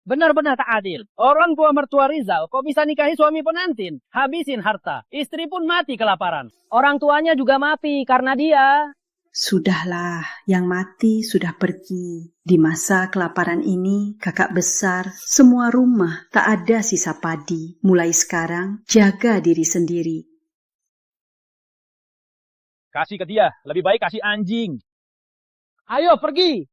Benar-benar tak adil. Orang tua mertua Rizal kok bisa nikahi suami pengantin? Habisin harta. Istri pun mati kelaparan. Orang tuanya juga mati karena dia. Sudahlah, yang mati sudah pergi. Di masa kelaparan ini, kakak besar, semua rumah tak ada sisa padi. Mulai sekarang, jaga diri sendiri. Kasih ke dia, lebih baik kasih anjing. Ayo pergi.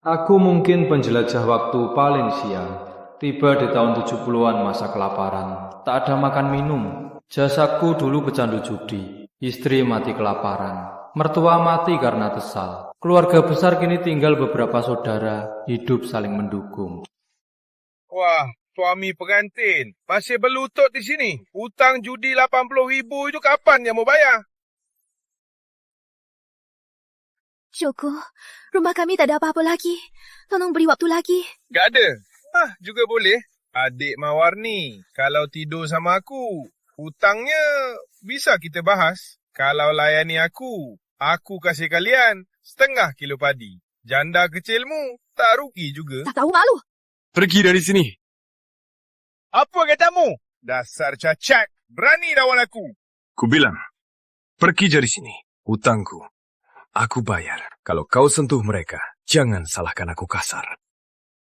Aku mungkin penjelajah waktu paling sial. Tiba di tahun 70-an masa kelaparan. Tak ada makan minum. Jasaku dulu pecandu judi. Istri mati kelaparan. Mertua mati karena tesal. Keluarga besar kini tinggal beberapa saudara. Hidup saling mendukung. Wah, suami pengantin masih berlutut di sini. Hutang judi 80.000 itu kapan yang mau bayar? Joko, rumah kami tak ada apa-apa lagi. Tolong beri waktu lagi. Gak ada. Juga boleh. Adik Mawarni, kalau tidur sama aku, hutangnya bisa kita bahas. Kalau layani aku kasih kalian 0,5 kilo padi. Janda kecilmu tak rugi juga. Tak tahu malu. Pergi dari sini. Apa katamu? Dasar cacat. Berani lawan aku. Ku bilang, pergi dari sini. Hutangku. Aku bayar. Kalau kau sentuh mereka, jangan salahkan aku kasar.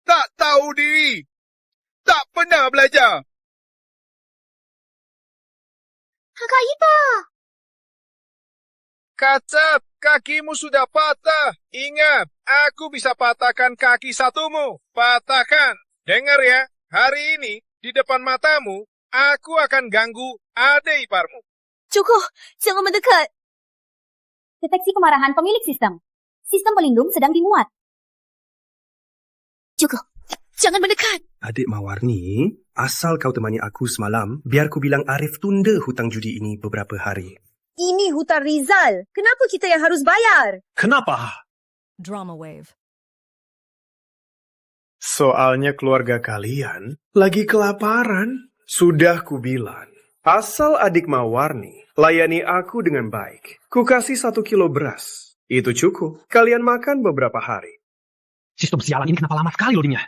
Tak tahu diri. Tak pernah belajar. Kakak Ipa. Kacap, kakimu sudah patah. Ingat, aku bisa patahkan kaki satumu. Patahkan. Dengar ya, hari ini di depan matamu, aku akan ganggu adik iparmu. Joko, jangan mendekat. Deteksi kemarahan pemilik sistem. Sistem pelindung sedang dimuat. Joko, jangan mendekat. Adik Mawarni, asal kau temani aku semalam, biar ku bilang Arif tunda hutang judi ini beberapa hari. Ini hutang Rizal. Kenapa kita yang harus bayar? Kenapa? Drama Wave. Soalnya keluarga kalian lagi kelaparan. Sudah ku bilang, asal adik Mawarni layani aku dengan baik. Ku kasih 1 kilo beras. Itu cukup. Kalian makan beberapa hari. Sistem sialan ini kenapa lama sekali loadingnya?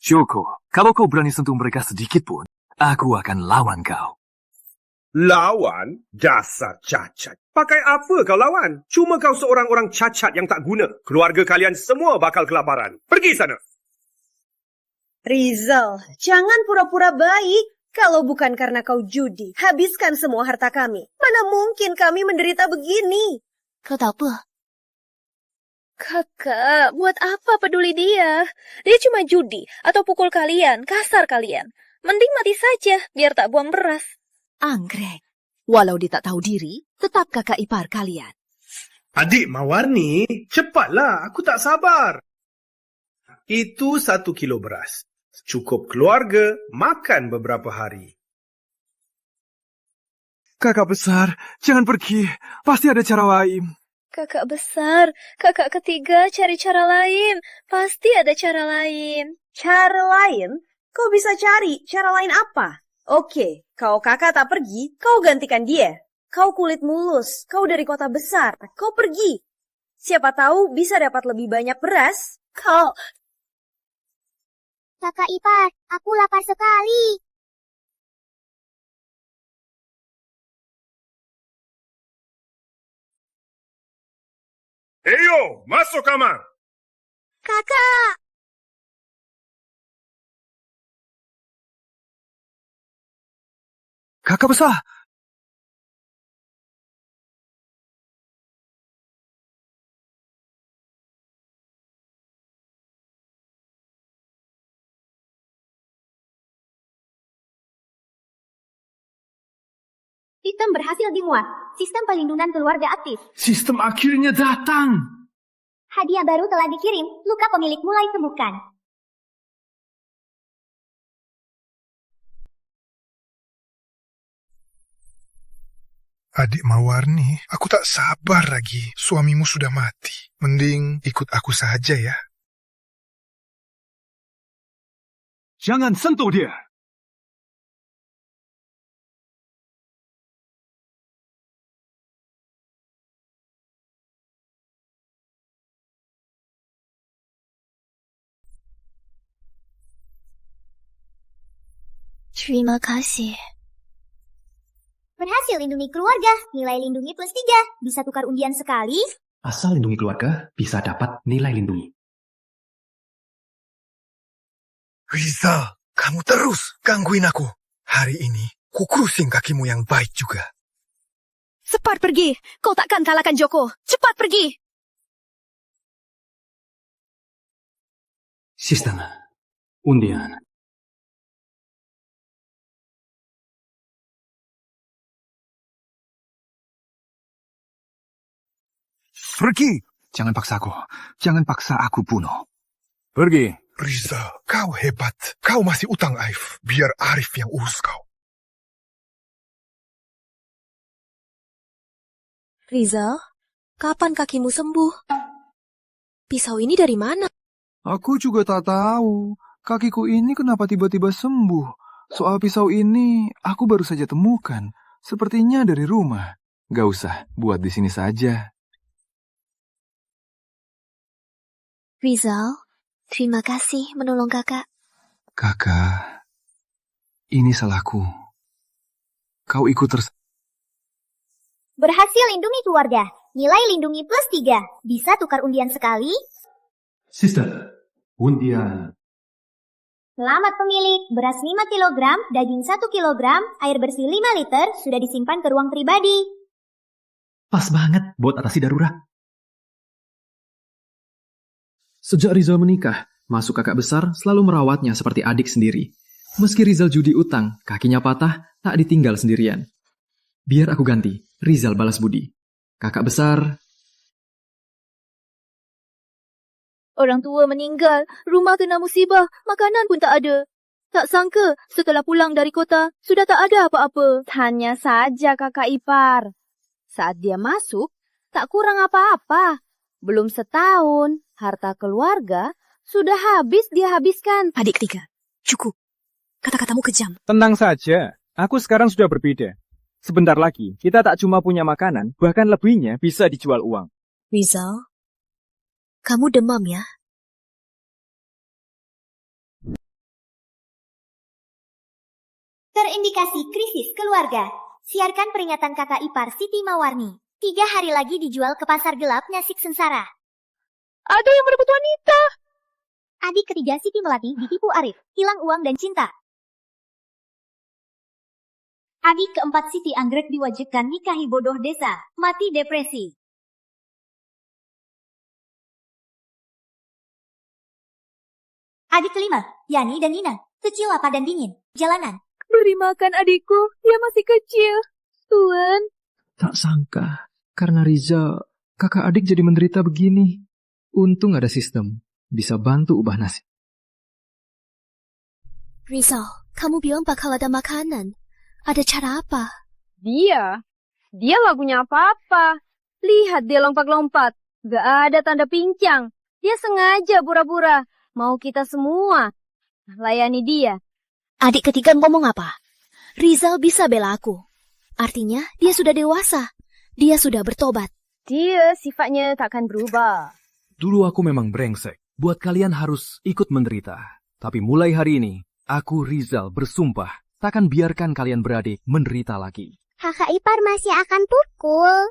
Joko, kalau kau berani sentuh mereka sedikit pun, aku akan lawan kau. Lawan? Dasar cacat. Pakai apa kau lawan? Cuma kau seorang orang cacat yang tak guna. Keluarga kalian semua bakal kelaparan. Pergi sana. Rizal, jangan pura-pura baik. Kalau bukan karena kau judi, habiskan semua harta kami. Mana mungkin kami menderita begini? Kau tahu apa? Kakak, buat apa peduli dia? Dia cuma judi atau pukul kalian, kasar kalian. Mending mati saja, biar tak buang beras. Anggrek, walau dia tak tahu diri, tetap kakak ipar kalian. Adik Mawarni, cepatlah, aku tak sabar. Itu 1 kilo beras. Cukup keluarga makan beberapa hari. Kakak besar, jangan pergi. Pasti ada cara lain. Kakak besar, kakak ketiga cari cara lain. Pasti ada cara lain. Cara lain? Kau bisa cari cara lain apa? Oke, kau kakak tak pergi, kau gantikan dia. Kau kulit mulus, kau dari kota besar, kau pergi. Siapa tahu bisa dapat lebih banyak beras. Kau... Kakak ipar, aku lapar sekali. Eyo, masuk kamar. Kakak! Kakak besar. Sistem berhasil dimuat. Sistem pelindungan keluarga aktif. Sistem akhirnya datang. Hadiah baru telah dikirim. Luka pemilik mulai sembuhkan. Adik Mawarni, aku tak sabar lagi. Suamimu sudah mati. Mending ikut aku saja ya. Jangan sentuh dia. Terima kasih. Berhasil lindungi keluarga. Nilai lindungi plus 3. Bisa tukar undian sekali. Asal lindungi keluarga, bisa dapat nilai lindungi. Rizal, kamu terus gangguin aku. Hari ini, ku cruising kakimu yang baik juga. Cepat pergi. Kau takkan kalahkan Joko. Cepat pergi. Sistem. Undian. Pergi. Jangan paksa aku. Jangan paksa aku bunuh. Pergi. Rizal, kau hebat. Kau masih utang Arif. Biar Arif yang urus kau. Rizal, kapan kakimu sembuh? Pisau ini dari mana? Aku juga tak tahu. Kakiku ini kenapa tiba-tiba sembuh. Soal pisau ini, aku baru saja temukan. Sepertinya dari rumah. Gak usah, buat di sini saja. Rizal, terima kasih menolong kakak. Kakak, ini salahku. Kau ikut Berhasil lindungi keluarga. Nilai lindungi plus 3. Bisa tukar undian sekali. Sister, undian. Selamat pemilik. Beras 5 kg, daging 1 kg, air bersih 5 liter sudah disimpan ke ruang pribadi. Pas banget buat atasi darurat. Sejak Rizal menikah, masuk kakak besar selalu merawatnya seperti adik sendiri. Meski Rizal judi utang, kakinya patah, tak ditinggal sendirian. Biar aku ganti, Rizal balas budi. Kakak besar. Orang tua meninggal, rumah kena musibah, makanan pun tak ada. Tak sangka, setelah pulang dari kota, sudah tak ada apa-apa. Tanya saja kakak ipar. Saat dia masuk, tak kurang apa-apa. Belum setahun, harta keluarga sudah habis dia habiskan. Adik ketiga, cukup. Kata-katamu kejam. Tenang saja, aku sekarang sudah berbeda. Sebentar lagi, kita tak cuma punya makanan, bahkan lebihnya bisa dijual uang. Rizal, kamu demam ya? Terindikasi krisis keluarga. Siarkan peringatan kakak ipar Siti Mawarni. 3 hari lagi dijual ke pasar gelap Nasik Sengsara. Ada yang merebut wanita. Adik ketiga Siti Melati ditipu Arif, hilang uang dan cinta. Adik keempat Siti Anggrek diwajibkan nikahi bodoh desa, mati depresi. Adik kelima, Yani dan Nina, kecil lapar dan dingin, jalanan. Beri makan adikku, dia masih kecil. Tuan. Tak sangka, karena Rizal, kakak adik jadi menderita begini. Untung ada sistem, bisa bantu ubah nasib. Rizal, kamu bilang bakal ada makanan. Ada cara apa? Dia gak punya apa-apa. Lihat dia lompat-lompat, gak ada tanda pincang. Dia sengaja pura-pura, mau kita semua layani dia. Adik ketiga ngomong apa? Rizal bisa bela aku. Artinya dia sudah dewasa. Dia sudah bertobat. Dia sifatnya takkan berubah. Dulu aku memang brengsek. Buat kalian harus ikut menderita. Tapi mulai hari ini, aku Rizal bersumpah takkan biarkan kalian beradik menderita lagi. Kakak ipar masih akan pukul.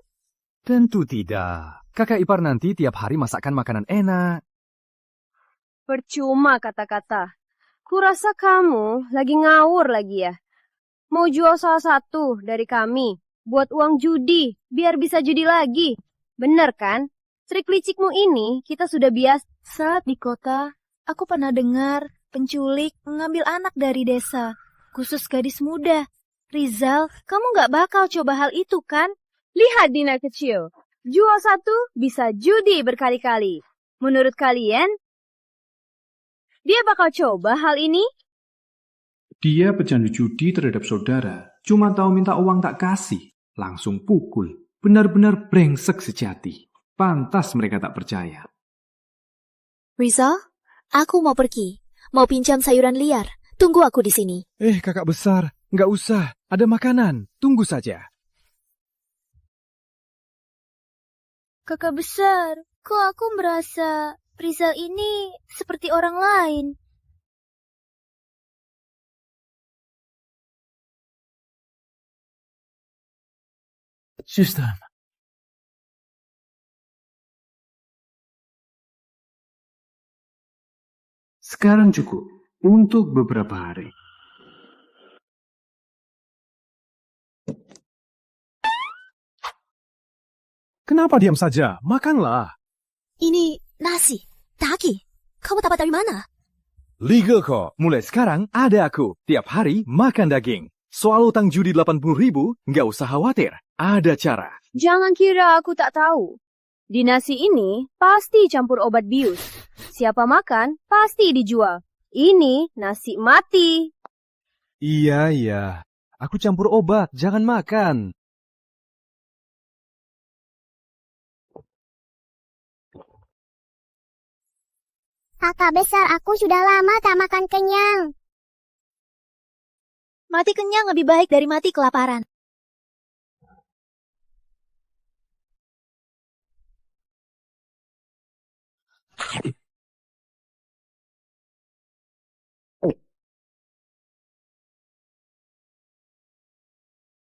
Tentu tidak. Kakak ipar nanti tiap hari masakkan makanan enak. Percuma kata-kata. Kurasa kamu lagi ngawur lagi ya. Mau jual salah satu dari kami buat uang judi, biar bisa judi lagi. Bener kan? Trik licikmu ini kita sudah biasa. Saat di kota, aku pernah dengar penculik mengambil anak dari desa, khusus gadis muda. Rizal, kamu gak bakal coba hal itu kan? Lihat Dina kecil, jual satu bisa judi berkali-kali. Menurut kalian, dia bakal coba hal ini? Dia pecandu judi terhadap saudara, cuma tahu minta uang tak kasih, langsung pukul. Benar-benar brengsek sejati. Pantas mereka tak percaya. Rizal, aku mau pergi. Mau pinjam sayuran liar. Tunggu aku di sini. Kakak besar, nggak usah. Ada makanan. Tunggu saja. Kakak besar, kok aku merasa Rizal ini seperti orang lain. Sistem. Sekarang cukup untuk beberapa hari. Kenapa diam saja? Makanlah. Ini nasi, daging. Kamu dapat dari mana? Liga kok. Mulai sekarang ada aku. Tiap hari makan daging. Soal utang judi 80.000, nggak usah khawatir. Ada cara. Jangan kira aku tak tahu. Di nasi ini pasti campur obat bius. Siapa makan, pasti dijual. Ini nasi mati. Iya. Aku campur obat, jangan makan. Kakak besar, aku sudah lama tak makan kenyang. Mati kenyang lebih baik dari mati kelaparan.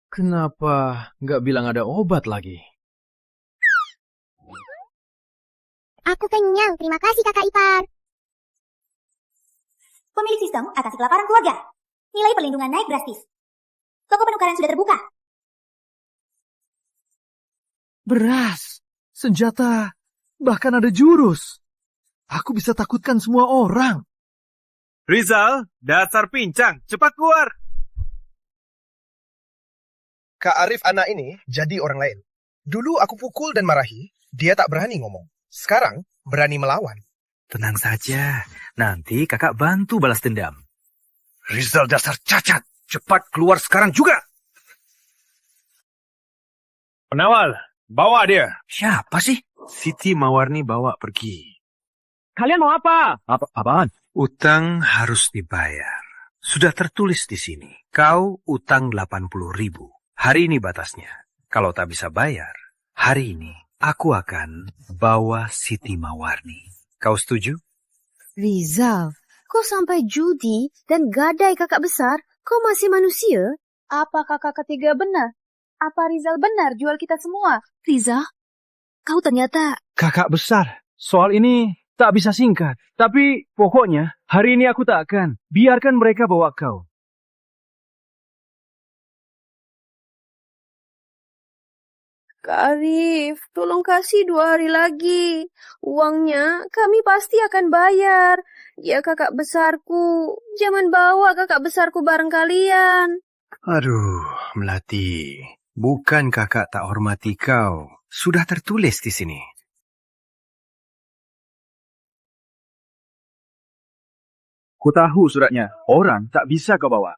Kenapa nggak bilang ada obat lagi? Aku kenyang, terima kasih kakak ipar. Pemilik sistem atasi kelaparan keluarga. Nilai perlindungan naik drastis. Toko penukaran sudah terbuka. Beras, senjata, bahkan ada jurus. Aku bisa takutkan semua orang. Rizal, dasar pincang, cepat keluar. Kak Arif anak ini jadi orang lain. Dulu aku pukul dan marahi, dia tak berani ngomong. Sekarang berani melawan. Tenang saja, nanti kakak bantu balas dendam. Rizal dasar cacat, cepat keluar sekarang juga. Penawal, bawa dia. Siapa sih? Siti Mawarni bawa pergi. Kalian mau apa? Apaan? Utang harus dibayar. Sudah tertulis di sini. Kau utang 80.000. Hari ini batasnya. Kalau tak bisa bayar, hari ini aku akan bawa Siti Mawarni. Kau setuju? Rizal, kau sampai judi dan gadai kakak besar, kau masih manusia? Apa kakak ketiga benar? Apa Rizal benar jual kita semua? Rizal, kau ternyata... Kakak besar, soal ini tak bisa singkat. Tapi pokoknya hari ini aku tak akan. Biarkan mereka bawa kau. Kak Arif, tolong kasih 2 hari lagi. Uangnya kami pasti akan bayar. Ya kakak besarku, jangan bawa kakak besarku bareng kalian. Aduh, Melati. Bukan kakak tak hormati kau. Sudah tertulis di sini. Ku tahu suratnya. Orang tak bisa kau bawa.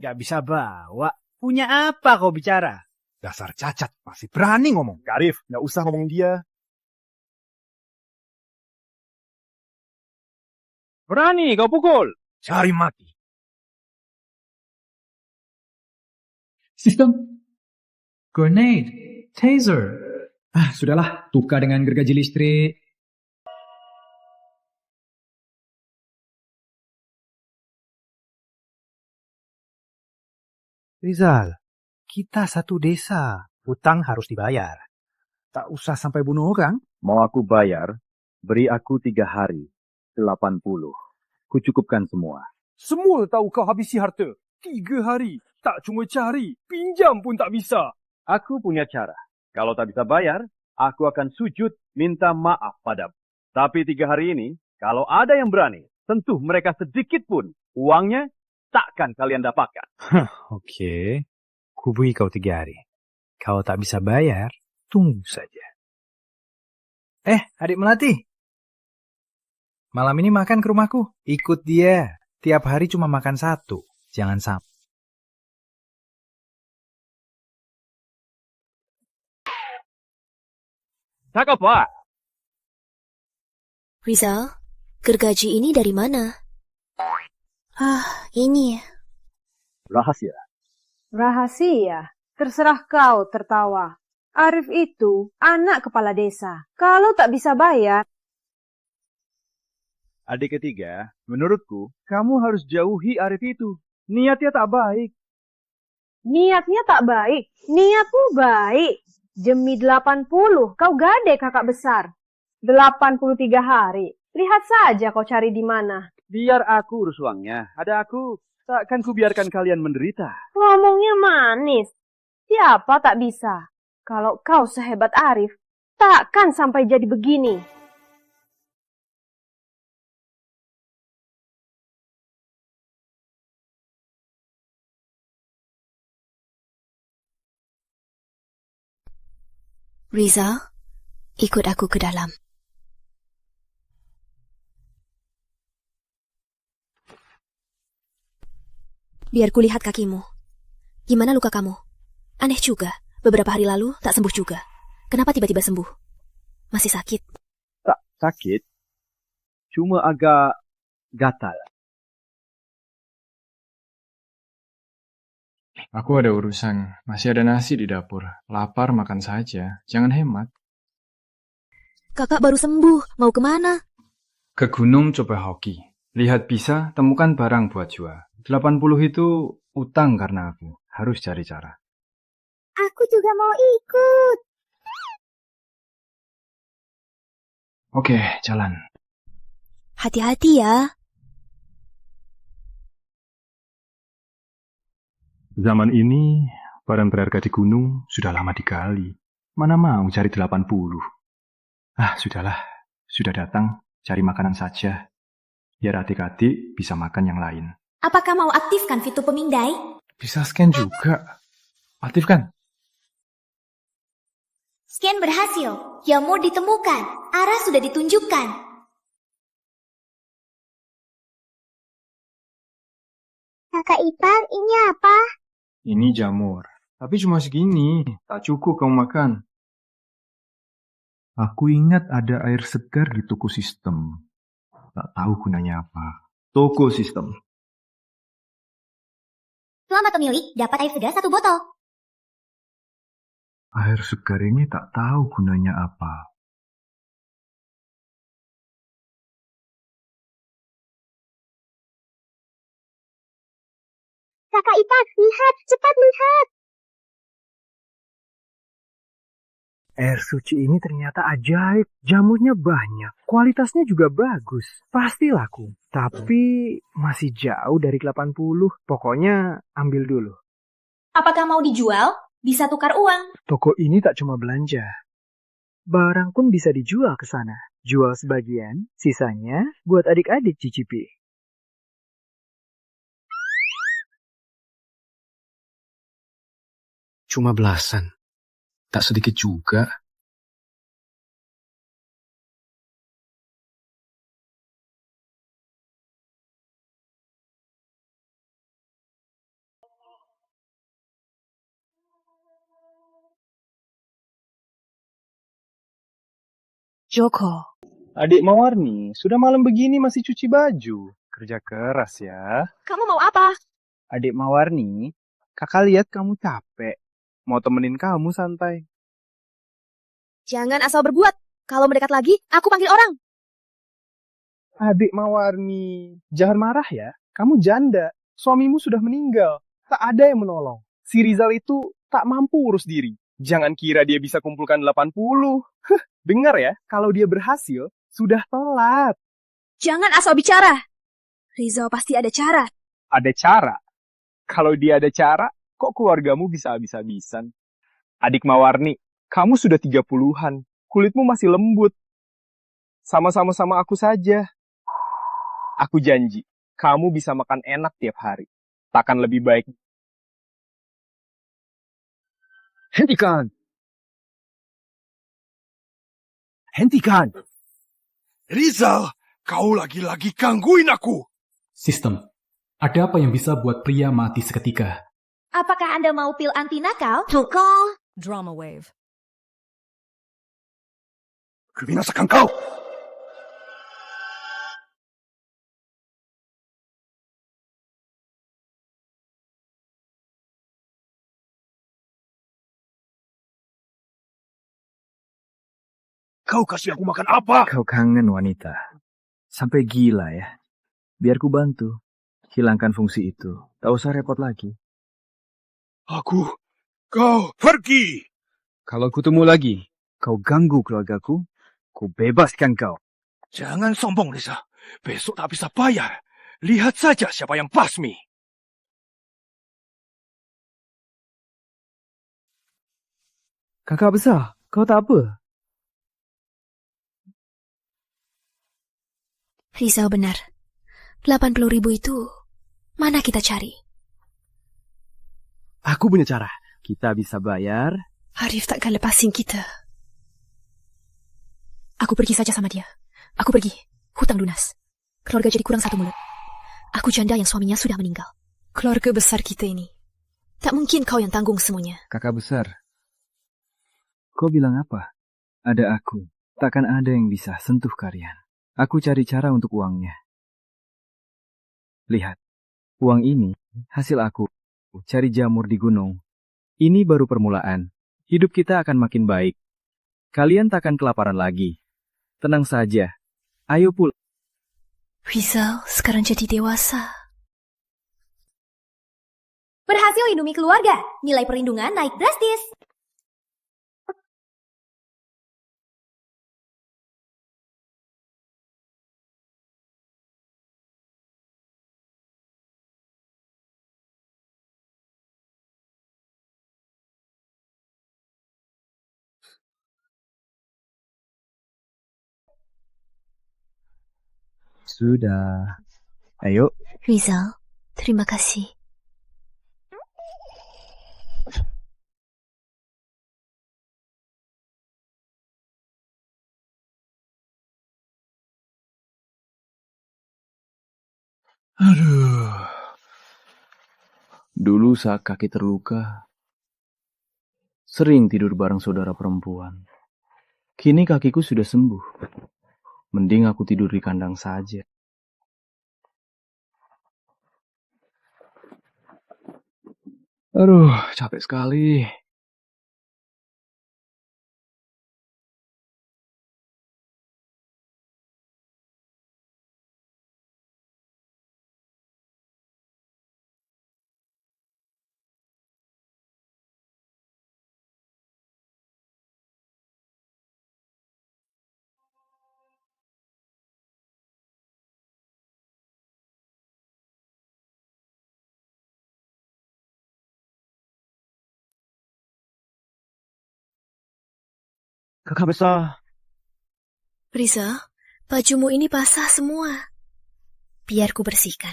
Gak bisa bawa. Punya apa kau bicara? Dasar cacat, masih berani ngomong. Karif, nggak usah ngomong dia. Berani kau pukul. Cari mati. Sistem. Grenade. Taser. Sudahlah. Tukar dengan gergaji listrik. Rizal, kita satu desa. Utang harus dibayar. Tak usah sampai bunuh orang. Mau aku bayar, beri aku 3 hari. 80. Kucukupkan semua. Semua tahu kau habisi harta. 3 hari. Tak cuma cari, pinjam pun tak bisa. Aku punya cara. Kalau tak bisa bayar, aku akan sujud minta maaf padamu. Tapi 3 hari ini, kalau ada yang berani, sentuh mereka sedikit pun, uangnya takkan kalian dapatkan. Oke, kubui kau 3 hari. Kalau tak bisa bayar, tunggu saja. Adik Melati. Malam ini makan ke rumahku. Ikut dia. Tiap hari cuma makan 1. Jangan sampai. Cakep, Pak. Rizal, gergaji ini dari mana? Ini. Rahasia. Rahasia? Terserah kau tertawa. Arif itu anak kepala desa. Kalau tak bisa bayar... Adik ketiga, menurutku, kamu harus jauhi Arif itu. Niatnya tak baik. Niatnya tak baik. Niatmu baik. Demi 80, kau gade kakak besar. 83 hari. Lihat saja kau cari di mana. Biar aku urus uangnya. Ada aku, takkan kubiarkan kalian menderita. Ngomongnya manis. Siapa tak bisa? Kalau kau sehebat Arif, takkan sampai jadi begini. Rizal, ikut aku ke dalam. Biar kulihat kakimu. Gimana luka kamu? Aneh juga, beberapa hari lalu tak sembuh juga. Kenapa tiba-tiba sembuh? Masih sakit? Tak sakit, cuma agak gatal. Aku ada urusan. Masih ada nasi di dapur. Lapar makan saja. Jangan hemat. Kakak baru sembuh. Mau kemana? Ke gunung coba hoki. Lihat bisa temukan barang buat jual. 80 itu utang karena aku. Harus cari cara. Aku juga mau ikut. Oke, jalan. Hati-hati ya. Zaman ini, barang berharga di gunung sudah lama digali. Mana mau cari 80? Ah, sudahlah. Sudah datang, cari makanan saja. Biar adik-adik bisa makan yang lain. Apakah mau aktifkan fitur pemindai? Bisa scan juga. Aktifkan. Scan berhasil. Jamur ditemukan. Arah sudah ditunjukkan. Kakak Ipar, ini apa? Ini jamur. Tapi cuma segini. Tak cukup kamu makan. Aku ingat ada air segar di toko sistem. Tak tahu gunanya apa. Toko sistem. Selamat pemilik, dapat air segar 1 botol. Air segar ini tak tahu gunanya apa. Kakak Ipar, lihat, cepat lihat. Air suci ini ternyata ajaib. Jamurnya banyak. Kualitasnya juga bagus. Pasti laku. Tapi masih jauh dari 80. Pokoknya ambil dulu. Apakah mau dijual? Bisa tukar uang. Toko ini tak cuma belanja. Barang pun bisa dijual ke sana. Jual sebagian, sisanya buat adik-adik cicipi. Cuma belasan. Tak sedikit juga. Joko. Adik Mawarni, sudah malam begini masih cuci baju. Kerja keras ya. Kamu mau apa? Adik Mawarni, kakak lihat kamu capek. Mau temenin kamu santai. Jangan asal berbuat. Kalau mendekat lagi, aku panggil orang. Adik Mawarni, jangan marah ya. Kamu janda. Suamimu sudah meninggal. Tak ada yang menolong. Si Rizal itu tak mampu urus diri. Jangan kira dia bisa kumpulkan 80. Dengar ya, kalau dia berhasil, sudah telat. Jangan asal bicara. Rizal pasti ada cara. Ada cara? Kalau dia ada cara, kok keluargamu bisa habis-habisan? Adik Mawarni, kamu sudah 30-an. Kulitmu masih lembut. Sama-sama sama aku saja. Aku janji, kamu bisa makan enak tiap hari. Takkan lebih baik. Hentikan! Hentikan! Rizal, kau lagi-lagi gangguin aku! Sistem, ada apa yang bisa buat pria mati seketika? Apakah Anda mau pil anti nakal? Tukol. Drama wave. Kebinasakan kau! Kau kasih aku makan apa? Kau kangen wanita. Sampai gila ya. Biar ku bantu. Hilangkan fungsi itu. Tak usah repot lagi. Kau pergi. Kalau kutemu lagi, kau ganggu keluargaku, ku bebaskan kau. Jangan sombong, Riza. Besok tak bisa bayar. Lihat saja siapa yang basmi. Kakak besar, kau tak apa? Rizal benar. 80.000 itu mana kita cari? Aku punya cara. Kita bisa bayar. Arif takkan lepasin kita. Aku pergi saja sama dia. Aku pergi. Hutang lunas. Keluarga jadi kurang satu mulut. Aku janda yang suaminya sudah meninggal. Keluarga besar kita ini. Tak mungkin kau yang tanggung semuanya. Kakak besar, kau bilang apa? Ada aku. Takkan ada yang bisa sentuh kalian. Aku cari cara untuk uangnya. Lihat, uang ini hasil aku cari jamur di gunung. Ini baru permulaan. Hidup kita akan makin baik. Kalian takkan kelaparan lagi. Tenang saja. Ayo pulang. Rizal sekarang jadi dewasa. Berhasil lindungi keluarga. Nilai perlindungan naik drastis. Sudah. Ayo. Rizal, terima kasih. Aduh. Dulu saat kaki terluka, sering tidur bareng saudara perempuan. Kini kakiku sudah sembuh. Mending aku tidur di kandang saja. Aduh, capek sekali. Kakak besar. Rizal, bajumu ini basah semua. Biar ku bersihkan.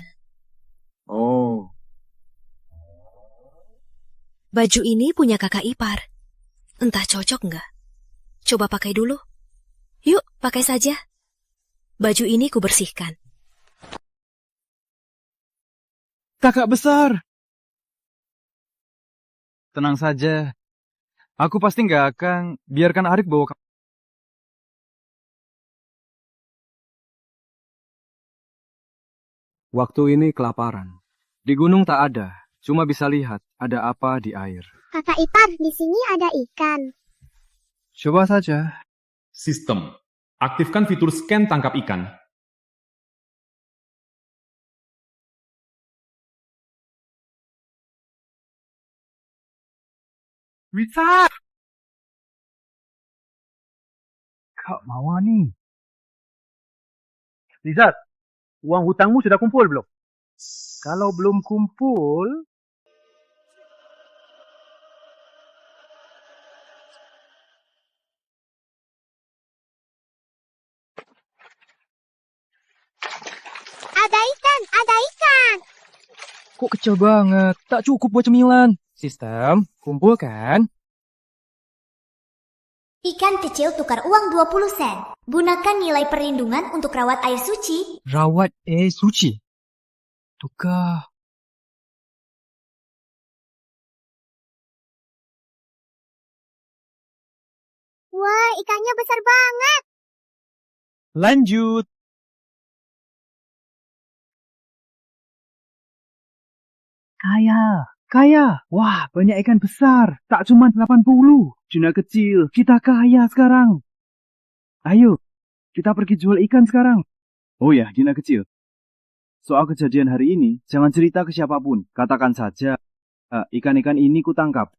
Oh. Baju ini punya kakak ipar. Entah cocok nggak? Coba pakai dulu. Yuk, pakai saja. Baju ini ku bersihkan. Kakak besar. Tenang saja. Aku pasti nggak akan biarkan Arif bawa kamu. Waktu ini kelaparan. Di gunung tak ada, cuma bisa lihat ada apa di air. Kakak ipar, di sini ada ikan. Coba saja. Sistem. Aktifkan fitur scan tangkap ikan. Bisa. Kak Mawani. Rizal, uang hutangmu sudah kumpul belum? Kalau belum kumpul, Ada ikan, ada ikan. kok kecil banget? Tak cukup buat cemilan. Sistem, kumpulkan. Ikan kecil tukar uang 20 sen. Gunakan nilai perlindungan untuk rawat air suci. Rawat air suci. Tukar. Wah, ikannya besar banget. Lanjut. Kaya. Wah, banyak ikan besar. Tak cuma 80. Juna kecil, kita kaya sekarang. Ayo, kita pergi jual ikan sekarang. Oh ya, Juna kecil. Soal kejadian hari ini, jangan cerita ke siapapun. Katakan saja, Ikan-ikan ini kutangkap.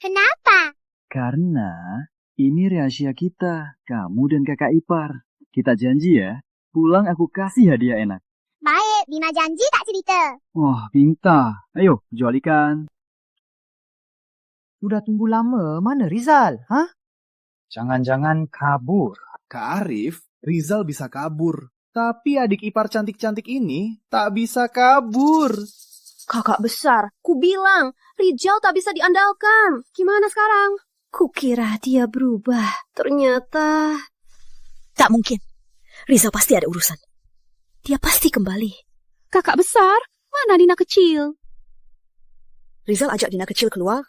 Kenapa? Karena ini rahasia kita, kamu dan kakak ipar. Kita janji ya, pulang aku kasih hadiah enak. Baik, Bima janji tak cerita. Wah, pintar. Ayo, jual ikan. Sudah tunggu lama, mana Rizal? Hah? Jangan-jangan kabur. Kak Arif, Rizal bisa kabur. Tapi adik ipar cantik-cantik ini tak bisa kabur. Kakak besar, ku bilang, Rizal tak bisa diandalkan. Gimana sekarang? Kukira dia berubah. Ternyata... Tak mungkin. Rizal pasti ada urusan. Dia pasti kembali. Kakak besar, mana Dina kecil? Rizal ajak Dina kecil keluar.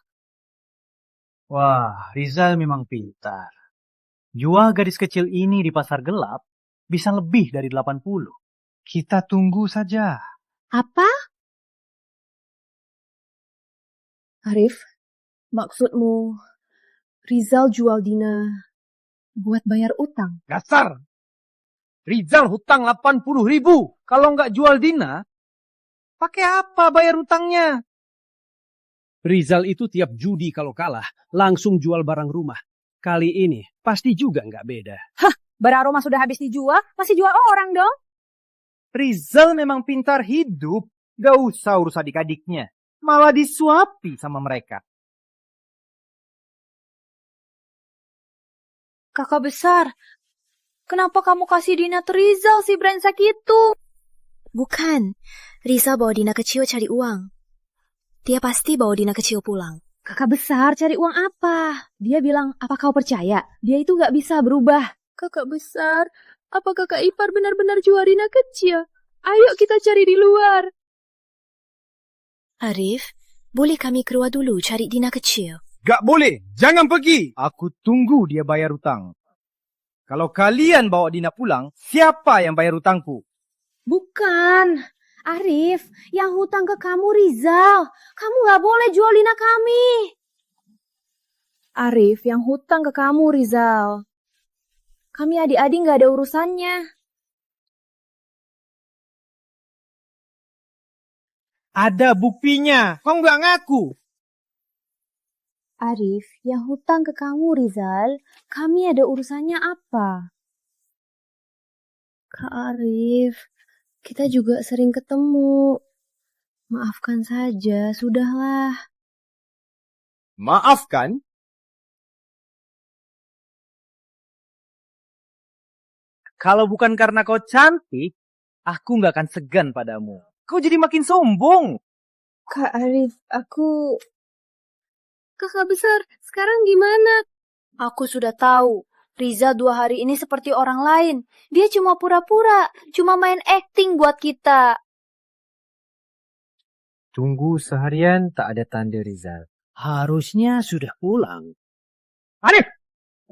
Wah, Rizal memang pintar. Jual gadis kecil ini di pasar gelap bisa lebih dari 80. Kita tunggu saja. Apa? Arif, maksudmu Rizal jual Dina buat bayar utang? Dasar! Rizal hutang 80.000. Kalau nggak jual Dina, pakai apa bayar utangnya? Rizal itu tiap judi kalau kalah, langsung jual barang rumah. Kali ini pasti juga nggak beda. Hah, barang rumah sudah habis dijual, masih jual orang dong? Rizal memang pintar hidup. Gak usah urus adik-adiknya. Malah disuapi sama mereka. Kakak besar, kenapa kamu kasih Dina ke Rizal si brengsek itu? Bukan, Rizal bawa Dina kecil cari uang. Dia pasti bawa Dina kecil pulang. Kakak besar cari uang apa? Dia bilang, apa kau percaya? Dia itu gak bisa berubah. Kakak besar, apa kakak ipar benar-benar jual Dina kecil? Ayo kita cari di luar. Arif, boleh kami keluar dulu cari Dina kecil? Gak boleh, jangan pergi. Aku tunggu dia bayar utang. Kalau kalian bawa Dina pulang, siapa yang bayar utangku? Bukan, Arif, yang hutang ke kamu Rizal. Kamu gak boleh jual Dina kami. Arif, yang hutang ke kamu Rizal. Kami adik-adik gak ada urusannya. Ada buktinya. Kau nggak ngaku. Arif, yang hutang ke kamu Rizal, kami ada urusannya apa? Kak Arif, kita juga sering ketemu. Maafkan saja, sudahlah. Maafkan? Kalau bukan karena kau cantik, aku nggak akan segan padamu. Kau jadi makin sombong. Kak Arif, aku... Kakak besar, sekarang gimana? Aku sudah tahu. Rizal 2 hari ini seperti orang lain. Dia cuma pura-pura, cuma main acting buat kita. Tunggu seharian tak ada tanda Rizal. Harusnya sudah pulang. Arif!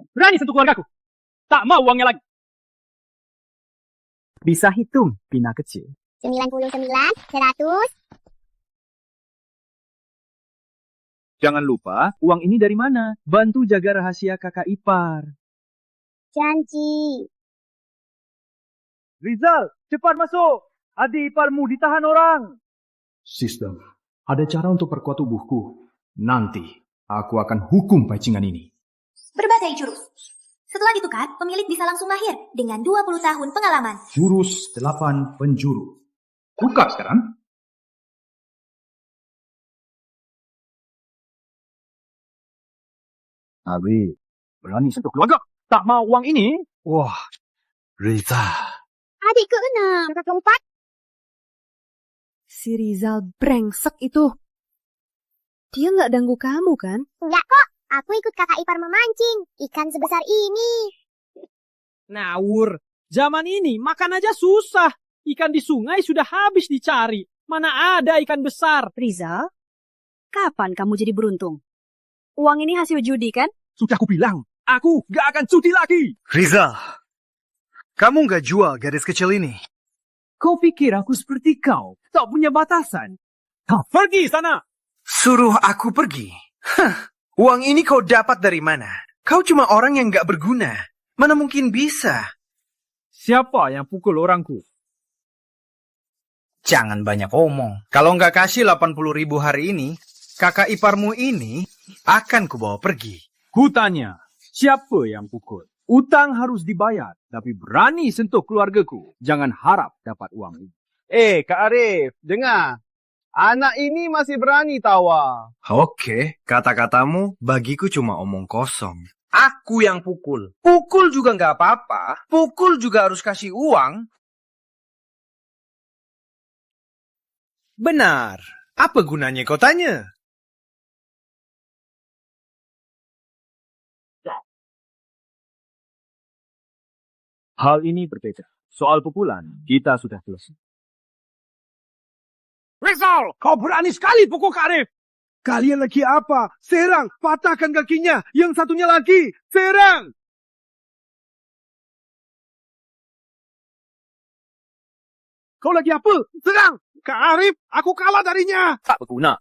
Berani sentuh keluargaku. Tak mau uangnya lagi. Bisa hitung, Dina kecil. 99, 100. Jangan lupa, uang ini dari mana? Bantu jaga rahasia kakak ipar. Janji. Rizal, cepat masuk. Adik iparmu ditahan orang. Sistem, ada cara untuk perkuat tubuhku. Nanti, aku akan hukum bajingan ini. Berbagai jurus. Setelah ditukar, pemilik bisa langsung lahir dengan 20 tahun pengalaman. Jurus 8 penjuru. Buka sekarang. Abi, berani sentuh keluarga. Tak mau uang ini? Wah, Rizal. Adik ke-6. Kakak ke-4. Si Rizal brengsek itu. Dia nggak ganggu kamu kan? Enggak kok, aku ikut kakak ipar memancing. Ikan sebesar ini. Ngawur, zaman ini makan aja susah. Ikan di sungai sudah habis dicari. Mana ada ikan besar? Rizal, kapan kamu jadi beruntung? Uang ini hasil judi kan? Sudah aku bilang, aku gak akan judi lagi. Rizal, kamu gak jual gadis kecil ini? Kau pikir aku seperti kau, tak punya batasan? Kau pergi sana. Suruh aku pergi? Uang ini kau dapat dari mana? Kau cuma orang yang gak berguna. Mana mungkin bisa? Siapa yang pukul orangku? Jangan banyak omong. Kalau nggak kasih 80.000 hari ini, kakak iparmu ini akan kubawa pergi. Kutanya, siapa yang pukul? Utang harus dibayar, tapi berani sentuh keluargaku. Jangan harap dapat uang ini. Kak Arif, dengar. Anak ini masih berani tawa. Oke, kata-katamu bagiku cuma omong kosong. Aku yang pukul. Pukul juga nggak apa-apa. Pukul juga harus kasih uang. Benar. Apa gunanya kau tanya? Hal ini berbeda. Soal pukulan, kita sudah selesai. Rizal, kau berani sekali pukul Kak Arif. Kalian lagi apa? Serang, patahkan kakinya. Yang satunya lagi, serang. Kau lagi apa? Serang. Kak Arif, aku kalah darinya. Tak berguna.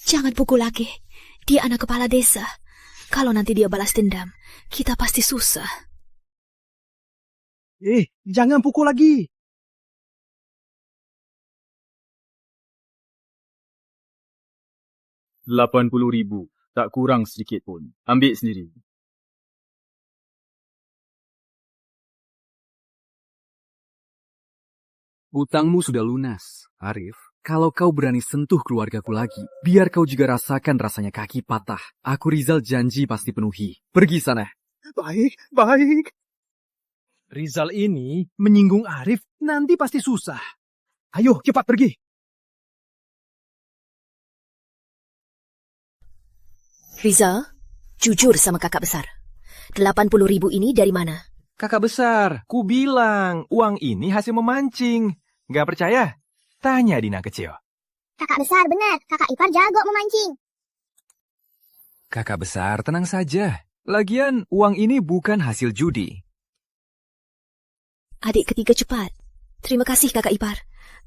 Jangan pukul lagi. Dia anak kepala desa. Kalau nanti dia balas dendam, kita pasti susah. Jangan pukul lagi. $80,000. Tak kurang sedikit pun. Ambil sendiri. Utangmu sudah lunas, Arif. Kalau kau berani sentuh keluargaku lagi, biar kau juga rasakan rasanya kaki patah. Aku Rizal janji pasti penuhi. Pergi sana. Baik, baik. Rizal ini menyinggung Arif, nanti pasti susah. Ayo, cepat pergi. Rizal, jujur sama kakak besar. 80.000 ini dari mana? Kakak besar, ku bilang uang ini hasil memancing. Gak percaya? Tanya Dina kecil. Kakak besar benar, kakak ipar jago memancing. Kakak besar, tenang saja. Lagian, uang ini bukan hasil judi. Adik ketiga cepat. Terima kasih kakak ipar.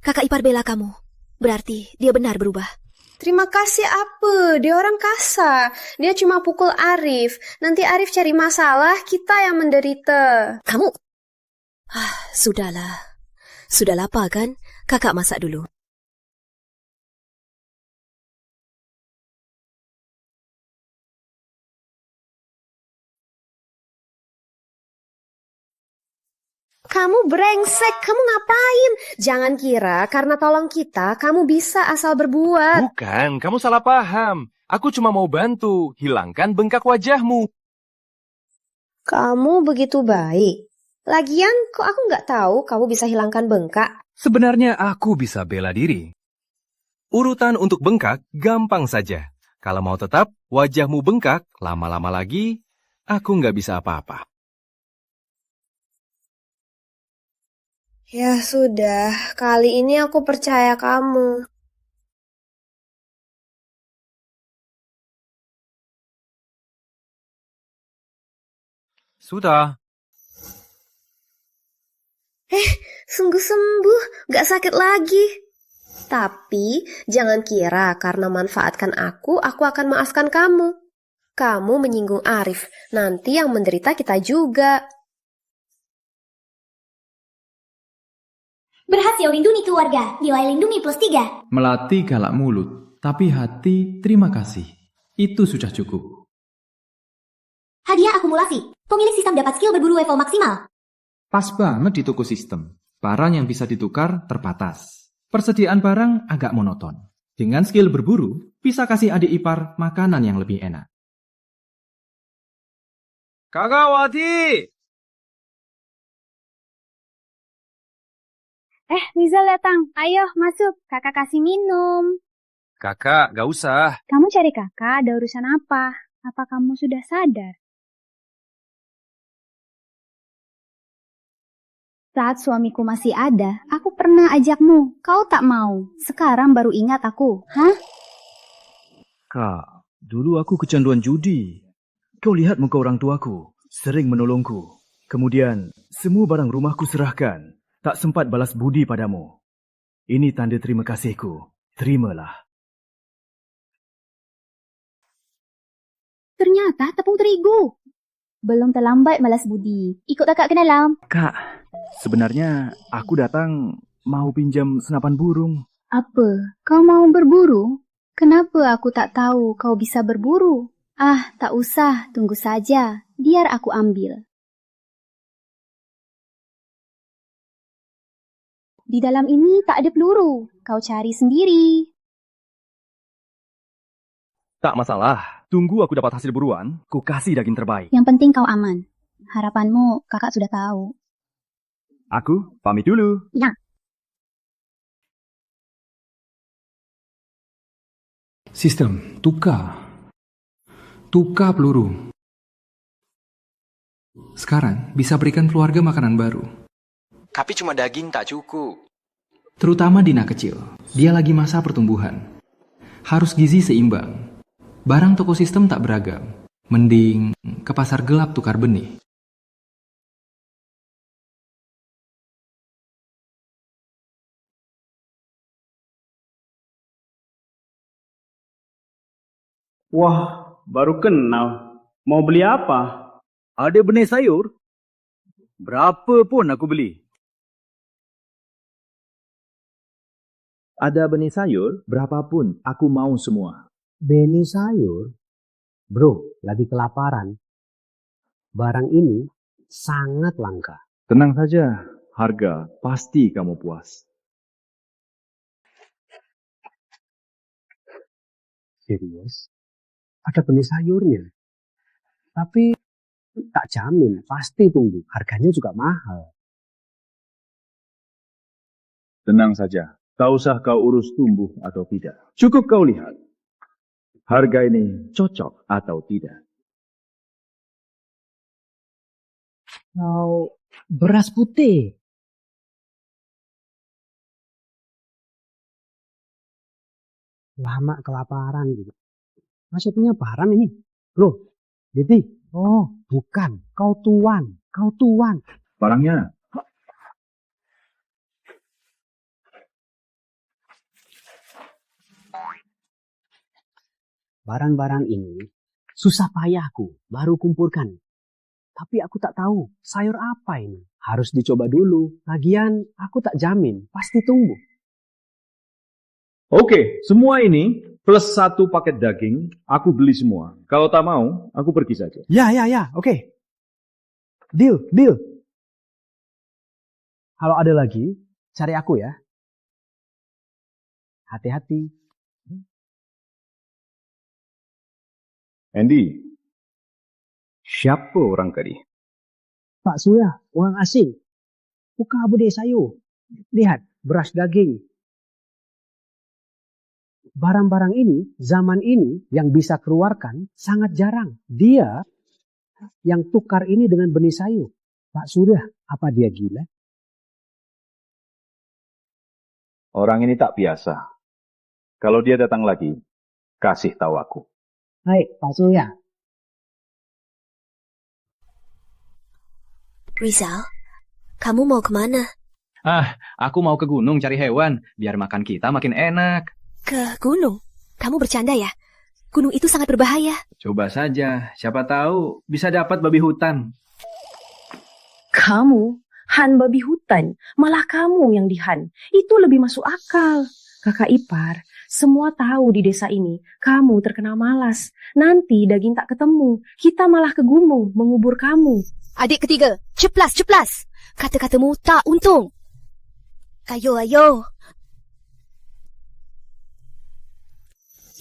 Kakak ipar bela kamu. Berarti dia benar berubah. Terima kasih apa? Dia orang kasar. Dia cuma pukul Arif. Nanti Arif cari masalah, kita yang menderita. Kamu? Sudahlah. Sudah lapar kan? Kakak masak dulu. Kamu brengsek, kamu ngapain? Jangan kira karena tolong kita, kamu bisa asal berbuat. Bukan, kamu salah paham. Aku cuma mau bantu, hilangkan bengkak wajahmu. Kamu begitu baik. Lagian, kok aku nggak tahu kamu bisa hilangkan bengkak? Sebenarnya aku bisa bela diri. Urutan untuk bengkak gampang saja. Kalau mau tetap wajahmu bengkak, lama-lama lagi aku nggak bisa apa-apa. Ya sudah, kali ini aku percaya kamu. Sudah. Sungguh sembuh, gak sakit lagi. Tapi jangan kira karena manfaatkan aku akan maafkan kamu. Kamu menyinggung Arif, nanti yang menderita kita juga. Berhasil lindungi keluarga, nilai lindungi +3. Melatih galak mulut, tapi hati terima kasih. Itu sudah cukup. Hadiah akumulasi. Pemilik sistem dapat skill berburu level maksimal. Pas banget di toko sistem. Barang yang bisa ditukar terbatas. Persediaan barang agak monoton. Dengan skill berburu, bisa kasih adik ipar makanan yang lebih enak. Kakak Wati! Rizal datang. Ayo, masuk. Kakak kasih minum. Kakak, gak usah. Kamu cari kakak, ada urusan apa? Apa kamu sudah sadar? Saat suamiku masih ada, aku pernah ajakmu. Kau tak mau. Sekarang baru ingat aku. Hah? Kak, dulu aku kecanduan judi. Kau lihat muka orang tuaku, sering menolongku. Kemudian, semua barang rumahku serahkan. Tak sempat balas budi padamu. Ini tanda terima kasihku. Terimalah. Ternyata tepung terigu. Belum terlambat balas budi. Ikut kakak ke dalam. Kak, sebenarnya aku datang mau pinjam senapan burung. Apa? Kau mau berburu? Kenapa aku tak tahu kau bisa berburu? Ah, tak usah, tunggu saja. Biar aku ambil. Di dalam ini tak ada peluru. Kau cari sendiri. Tak masalah. Tunggu aku dapat hasil buruan, ku kasih daging terbaik. Yang penting kau aman. Harapanmu kakak sudah tahu. Aku pamit dulu. Ya. Sistem, tukar. Tukar peluru. Sekarang bisa berikan keluarga makanan baru. Tapi cuma daging tak cukup. Terutama Dina kecil. Dia lagi masa pertumbuhan. Harus gizi seimbang. Barang toko sistem tak beragam. Mending ke pasar gelap tukar benih. Wah, baru kenal. Mau beli apa? Ada benih sayur? Berapa pun aku beli. Ada benih sayur, berapapun aku mau semua. Benih sayur? Bro, lagi kelaparan. Barang ini sangat langka. Tenang saja, harga pasti kamu puas. Serius? Ada benih sayurnya. Tapi tak jamin, pasti tunggu. Harganya juga mahal. Tenang saja, tak usah kau urus tumbuh atau tidak. Cukup kau lihat. Harga ini cocok atau tidak. Kau beras putih. Lama kelaparan gitu. Masih punya barang ini. Loh, Diti. Oh, bukan. Kau tuan. Kau tuan. Barangnya. Barang-barang ini susah payahku baru kumpulkan. Tapi aku tak tahu sayur apa ini. Harus dicoba dulu. Lagian aku tak jamin pasti tumbuh. Oke, semua ini plus 1 paket daging, aku beli semua. Kalau tak mau, aku pergi saja. Ya, oke. Deal. Kalau ada lagi, cari aku ya. Hati-hati. Andy, siapa orang tadi? Pak Surya, orang asing. Buka bude sayur. Lihat, beras daging. Barang-barang ini, zaman ini, yang bisa keluarkan sangat jarang. Dia yang tukar ini dengan benih sayur. Pak Surya, apa dia gila? Orang ini tak biasa. Kalau dia datang lagi, kasih tahu aku. Hai, Pak Surya. Rizal, kamu mau kemana? Aku mau ke gunung cari hewan, biar makan kita makin enak. Ke gunung? Kamu bercanda ya? Gunung itu sangat berbahaya. Coba saja, siapa tahu bisa dapat babi hutan. Kamu, Han babi hutan, malah kamu yang dihan. Itu lebih masuk akal. Kakak ipar, semua tahu di desa ini, kamu terkena malas. Nanti daging tak ketemu, kita malah ke gunung mengubur kamu. Adik ketiga, ceplas. Kata-katamu tak untung. Ayo.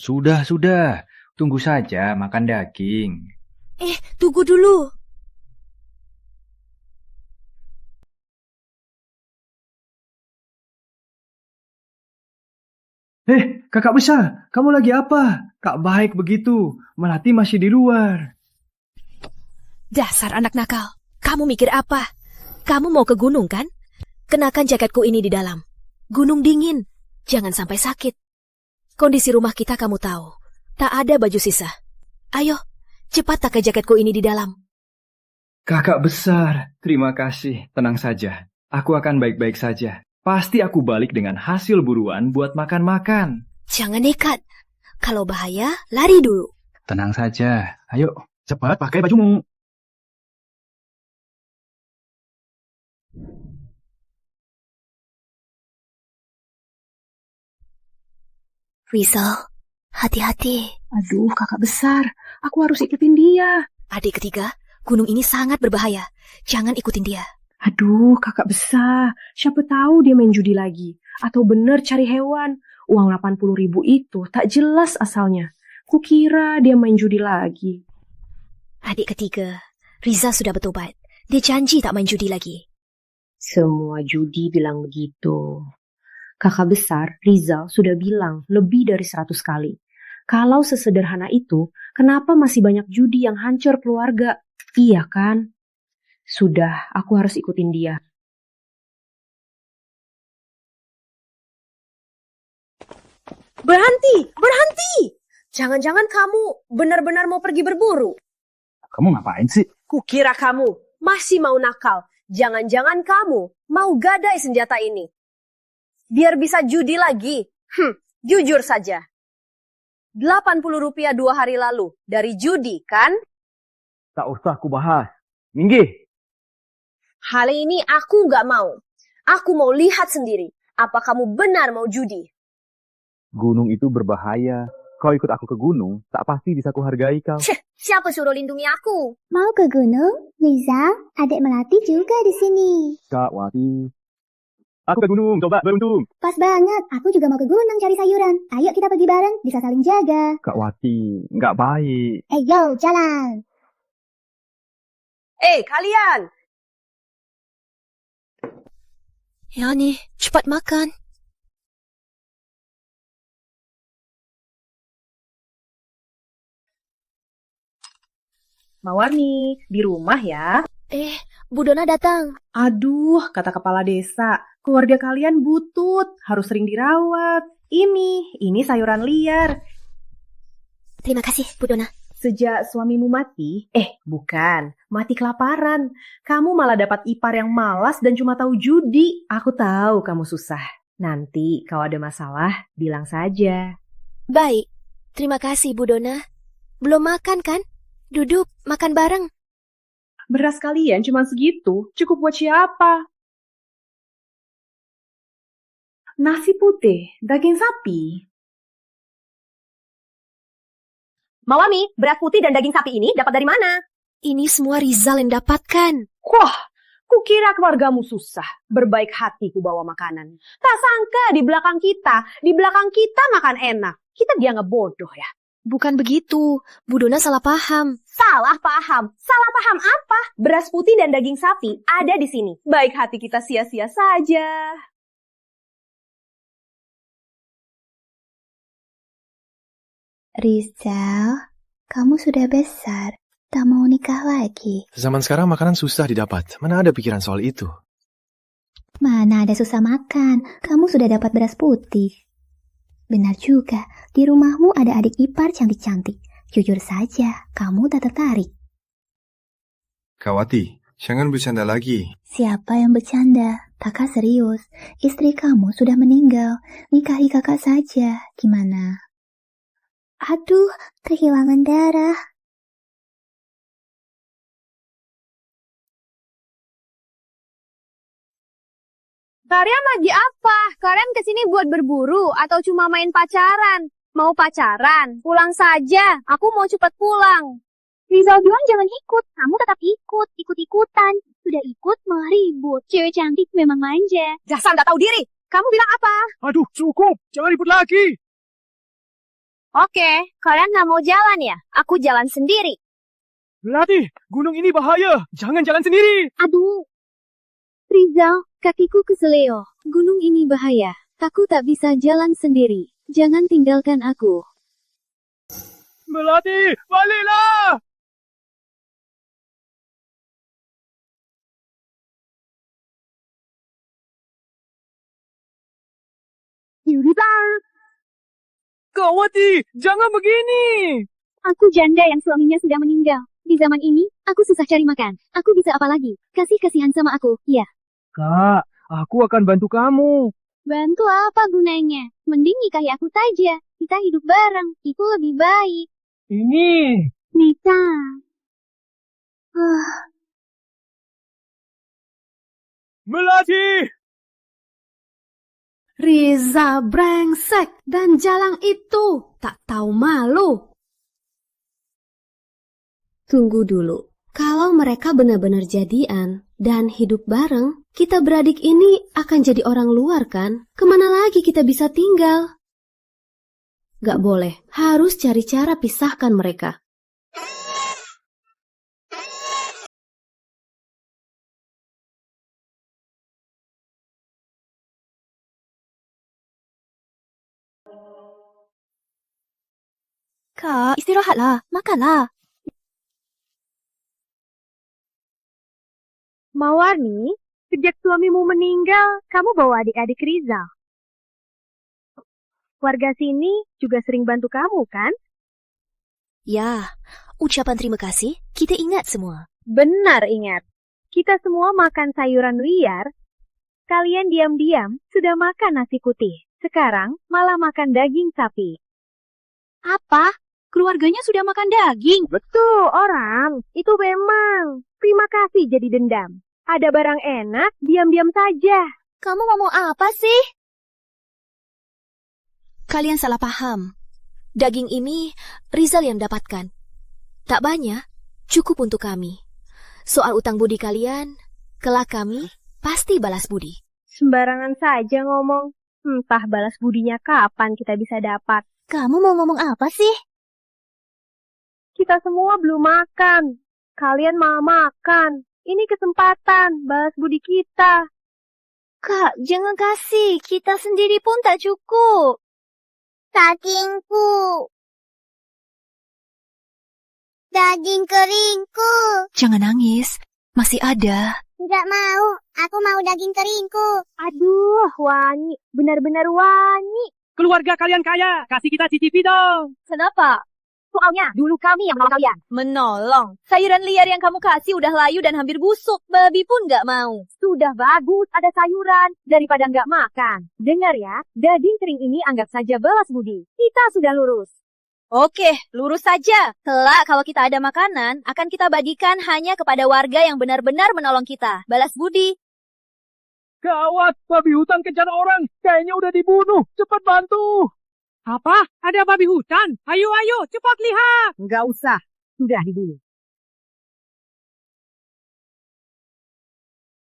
Sudah. Tunggu saja makan daging. Tunggu dulu. Kakak besar, kamu lagi apa? Tak baik begitu, Melati masih di luar. Dasar anak nakal. Kamu mikir apa? Kamu mau ke gunung kan? Kenakan jaketku ini di dalam. Gunung dingin. Jangan sampai sakit. Kondisi rumah kita kamu tahu. Tak ada baju sisa. Ayo, cepat pakai jaketku ini di dalam. Kakak besar, terima kasih. Tenang saja. Aku akan baik-baik saja. Pasti aku balik dengan hasil buruan buat makan-makan. Jangan nekat. Kalau bahaya, lari dulu. Tenang saja. Ayo, cepat pakai bajumu. Rizal, hati-hati. Aduh, kakak besar. Aku harus ikutin dia. Adik ketiga, gunung ini sangat berbahaya. Jangan ikutin dia. Aduh, kakak besar. Siapa tahu dia main judi lagi. Atau bener cari hewan. Uang 80.000 itu tak jelas asalnya. Kukira dia main judi lagi. Adik ketiga, Rizal sudah bertobat. Dia janji tak main judi lagi. Semua judi bilang begitu. Kakak besar, Rizal sudah bilang lebih dari 100 kali. Kalau sesederhana itu, kenapa masih banyak judi yang hancur keluarga? Iya kan? Sudah, aku harus ikutin dia. Berhenti! Berhenti! Jangan-jangan kamu benar-benar mau pergi berburu? Kamu ngapain sih? Kukira kamu masih mau nakal. Jangan-jangan kamu mau gadai senjata ini. Biar bisa judi lagi. Jujur saja. 80 rupiah 2 hari lalu dari judi, kan? Tak usah ku bahas. Minggih. Hal ini aku gak mau. Aku mau lihat sendiri. Apa kamu benar mau judi? Gunung itu berbahaya. Kau ikut aku ke gunung, tak pasti bisa kuhargai kau. Siapa suruh lindungi aku? Mau ke gunung? Rizal, adik Melati juga di sini. Kak Wati. Aku ke gunung, coba beruntung. Pas banget, aku juga mau ke gunung cari sayuran. Ayo kita pergi bareng, bisa saling jaga. Kak Wati, nggak baik. Yo, jalan. Kalian! Ya nih, cepat makan. Mawarni, di rumah ya? Bu Dona datang. Aduh, kata kepala desa, keluarga kalian butut, harus sering dirawat. Ini sayuran liar. Terima kasih, Bu Dona. Sejak suamimu mati, bukan, mati kelaparan. Kamu malah dapat ipar yang malas dan cuma tahu judi. Aku tahu kamu susah. Nanti kalau ada masalah, bilang saja. Baik, terima kasih Bu Dona. Belum makan kan? Duduk, makan bareng. Beras kalian cuma segitu, cukup buat siapa? Nasi putih, daging sapi. Mawami, beras putih dan daging sapi ini dapat dari mana? Ini semua Rizal yang dapatkan. Wah, kukira keluargamu susah. Berbaik hati ku bawa makanan. Tak sangka di belakang kita makan enak. Kita dianggap bodoh ya. Bukan begitu, Bu Dona salah paham. Salah paham? Salah paham apa? Beras putih dan daging sapi ada di sini. Baik hati kita sia-sia saja. Rizal, kamu sudah besar, tak mau nikah lagi. Zaman sekarang makanan susah didapat. Mana ada pikiran soal itu? Mana ada susah makan, kamu sudah dapat beras putih. Benar juga, di rumahmu ada adik ipar cantik-cantik. Jujur saja, kamu tak tertarik. Kawati, jangan bercanda lagi. Siapa yang bercanda? Kakak serius. Istri kamu sudah meninggal. Nikahi kakak saja. Gimana? Aduh, kehilangan darah. Kalian lagi apa? Kalian kesini buat berburu atau cuma main pacaran? Mau pacaran? Pulang saja. Aku mau cepat pulang. Rizal bilang jangan ikut. Kamu tetap ikut. Ikut-ikutan. Sudah ikut malah ribut. Cewek cantik memang manja. Dasar nggak tahu diri. Kamu bilang apa? Aduh, cukup. Jangan ribut lagi. Oke, kalian nggak mau jalan ya? Aku jalan sendiri. Melati, gunung ini bahaya. Jangan jalan sendiri. Aduh. Rizal, kakiku keseleo. Gunung ini bahaya. Aku tak bisa jalan sendiri. Jangan tinggalkan aku. Melati, baliklah! Yurita! Kawati, jangan begini! Aku janda yang suaminya sudah meninggal. Di zaman ini, aku susah cari makan. Aku bisa apa lagi? Kasih-kasihan sama aku, ya. Kak, aku akan bantu kamu. Bantu apa gunanya? Mending nikahi aku saja. Kita hidup bareng. Itu lebih baik. Ini. Nita. Melati! Riza brengsek dan jalang itu tak tahu malu. Tunggu dulu. Kalau mereka benar-benar jadian dan hidup bareng, kita beradik ini akan jadi orang luar kan? Kemana lagi kita bisa tinggal? Gak boleh, harus cari cara pisahkan mereka. Kak, istirahatlah, makanlah. Mawarni, sejak suamimu meninggal, kamu bawa adik-adik Rizal. Warga sini juga sering bantu kamu, kan? Ya, ucapan terima kasih kita ingat semua. Benar ingat. Kita semua makan sayuran liar. Kalian diam-diam sudah makan nasi putih. Sekarang malah makan daging sapi. Apa? Keluarganya sudah makan daging? Betul, orang. Itu memang. Terima kasih jadi dendam. Ada barang enak, diam-diam saja. Kamu ngomong apa sih? Kalian salah paham. Daging ini Rizal yang dapatkan. Tak banyak, cukup untuk kami. Soal utang budi kalian, kelak kami pasti balas budi. Sembarangan saja ngomong. Entah balas budinya kapan kita bisa dapat. Kamu mau ngomong apa sih? Kita semua belum makan. Kalian malah makan. Ini kesempatan balas budi kita. Kak, jangan kasih. Kita sendiri pun tak cukup. Dagingku. Daging keringku. Jangan nangis, masih ada. Nggak mau, aku mau daging keringku. Aduh, Wani. Benar-benar Wani. Keluarga kalian kaya, kasih kita cicipi dong. Kenapa? Soalnya dulu kami yang menolong kalian. Menolong? Sayuran liar yang kamu kasih udah layu dan hampir busuk. Babi pun nggak mau. Sudah bagus, ada sayuran. Daripada nggak makan. Dengar ya, daging kering ini anggap saja balas budi. Kita sudah lurus. Oke, lurus saja. Kelak kalau kita ada makanan, akan kita bagikan hanya kepada warga yang benar-benar menolong kita. Balas budi. Gawat, babi hutan kejar orang. Kayaknya udah dibunuh. Cepat bantu. Apa? Ada babi hutan? Ayo, cepat lihat. Nggak usah, sudah dibunuh.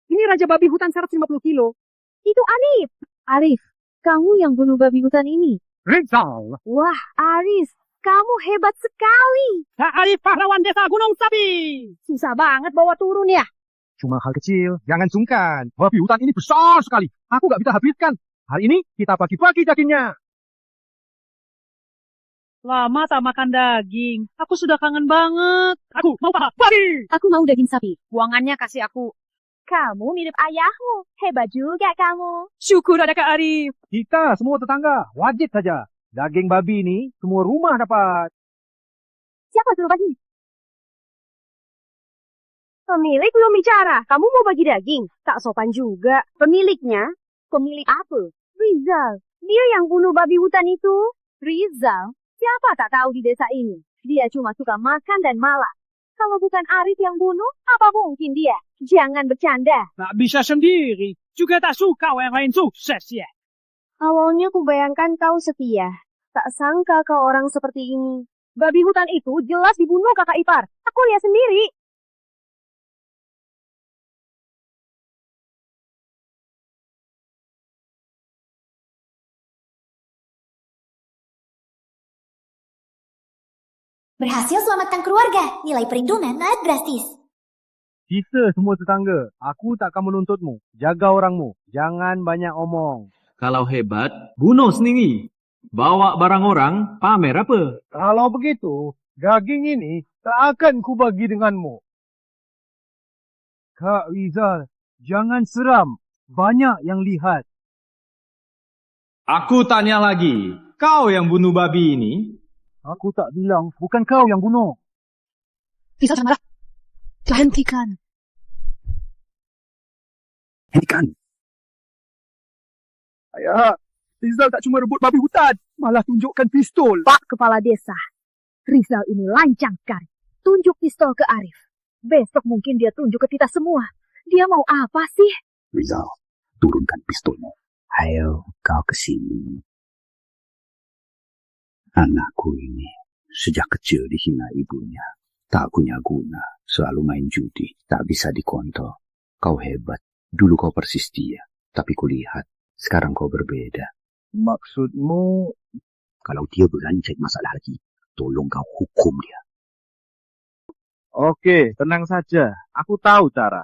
Ini Raja Babi Hutan 150 kilo. Itu Arif. Arif, kamu yang bunuh babi hutan ini. Rizal. Wah, Arif, kamu hebat sekali. Kak Arif pahlawan desa Gunung Sapi. Susah banget bawa turun ya. Cuma hal kecil, jangan sungkan. Babi hutan ini besar sekali. Aku nggak bisa habiskan. Hari ini kita bagi-bagi dagingnya. Lama tak makan daging. Aku sudah kangen banget. Aku mau babi. Aku mau daging sapi. Buangannya kasih aku. Kamu mirip ayahmu. Hebat juga kamu. Syukur ada Kak Arif. Kita semua tetangga, wajib saja. Daging babi ini semua rumah dapat. Siapa suruh bagi? Pemilik belum bicara. Kamu mau bagi daging? Tak sopan juga. Pemiliknya? Pemilik apa? Rizal. Dia yang bunuh babi hutan itu. Rizal? Siapa tak tahu di desa ini? Dia cuma suka makan dan malak. Kalau bukan Arif yang bunuh, apa mungkin dia? Jangan bercanda. Tak bisa sendiri. Juga tak suka orang lain sukses ya. Awalnya ku bayangkan kau setia. Tak sangka kau orang seperti ini. Babi hutan itu jelas dibunuh kakak ipar. Aku lihat sendiri. Berhasil selamatkan keluarga. Nilai perlindungan naik drastis. Kita semua tetangga. Aku tak akan menuntutmu. Jaga orangmu. Jangan banyak omong. Kalau hebat, bunuh sendiri. Bawa barang orang, pamer apa? Kalau begitu, daging ini tak akan kubagi denganmu. Kak Rizal, jangan seram. Banyak yang lihat. Aku tanya lagi, kau yang bunuh babi ini? Aku tak bilang, bukan kau yang bunuh. Rizal jangan marah. Hentikan. Ayah, Rizal tak cuma rebut babi hutan, malah tunjukkan pistol. Pak Kepala Desa, Rizal ini lancang sekali. Tunjuk pistol ke Arif. Besok mungkin dia tunjuk ke kita semua. Dia mau apa sih? Rizal, turunkan pistolmu. Ayo kau ke sini. Anakku ini sejak kecil dihina ibunya. Tak punya guna, selalu main judi, tak bisa dikontrol. Kau hebat, dulu kau persis dia. Tapi kulihat, sekarang kau berbeda. Maksudmu? Kalau dia berani cari masalah lagi, tolong kau hukum dia. Oke, tenang saja. Aku tahu cara.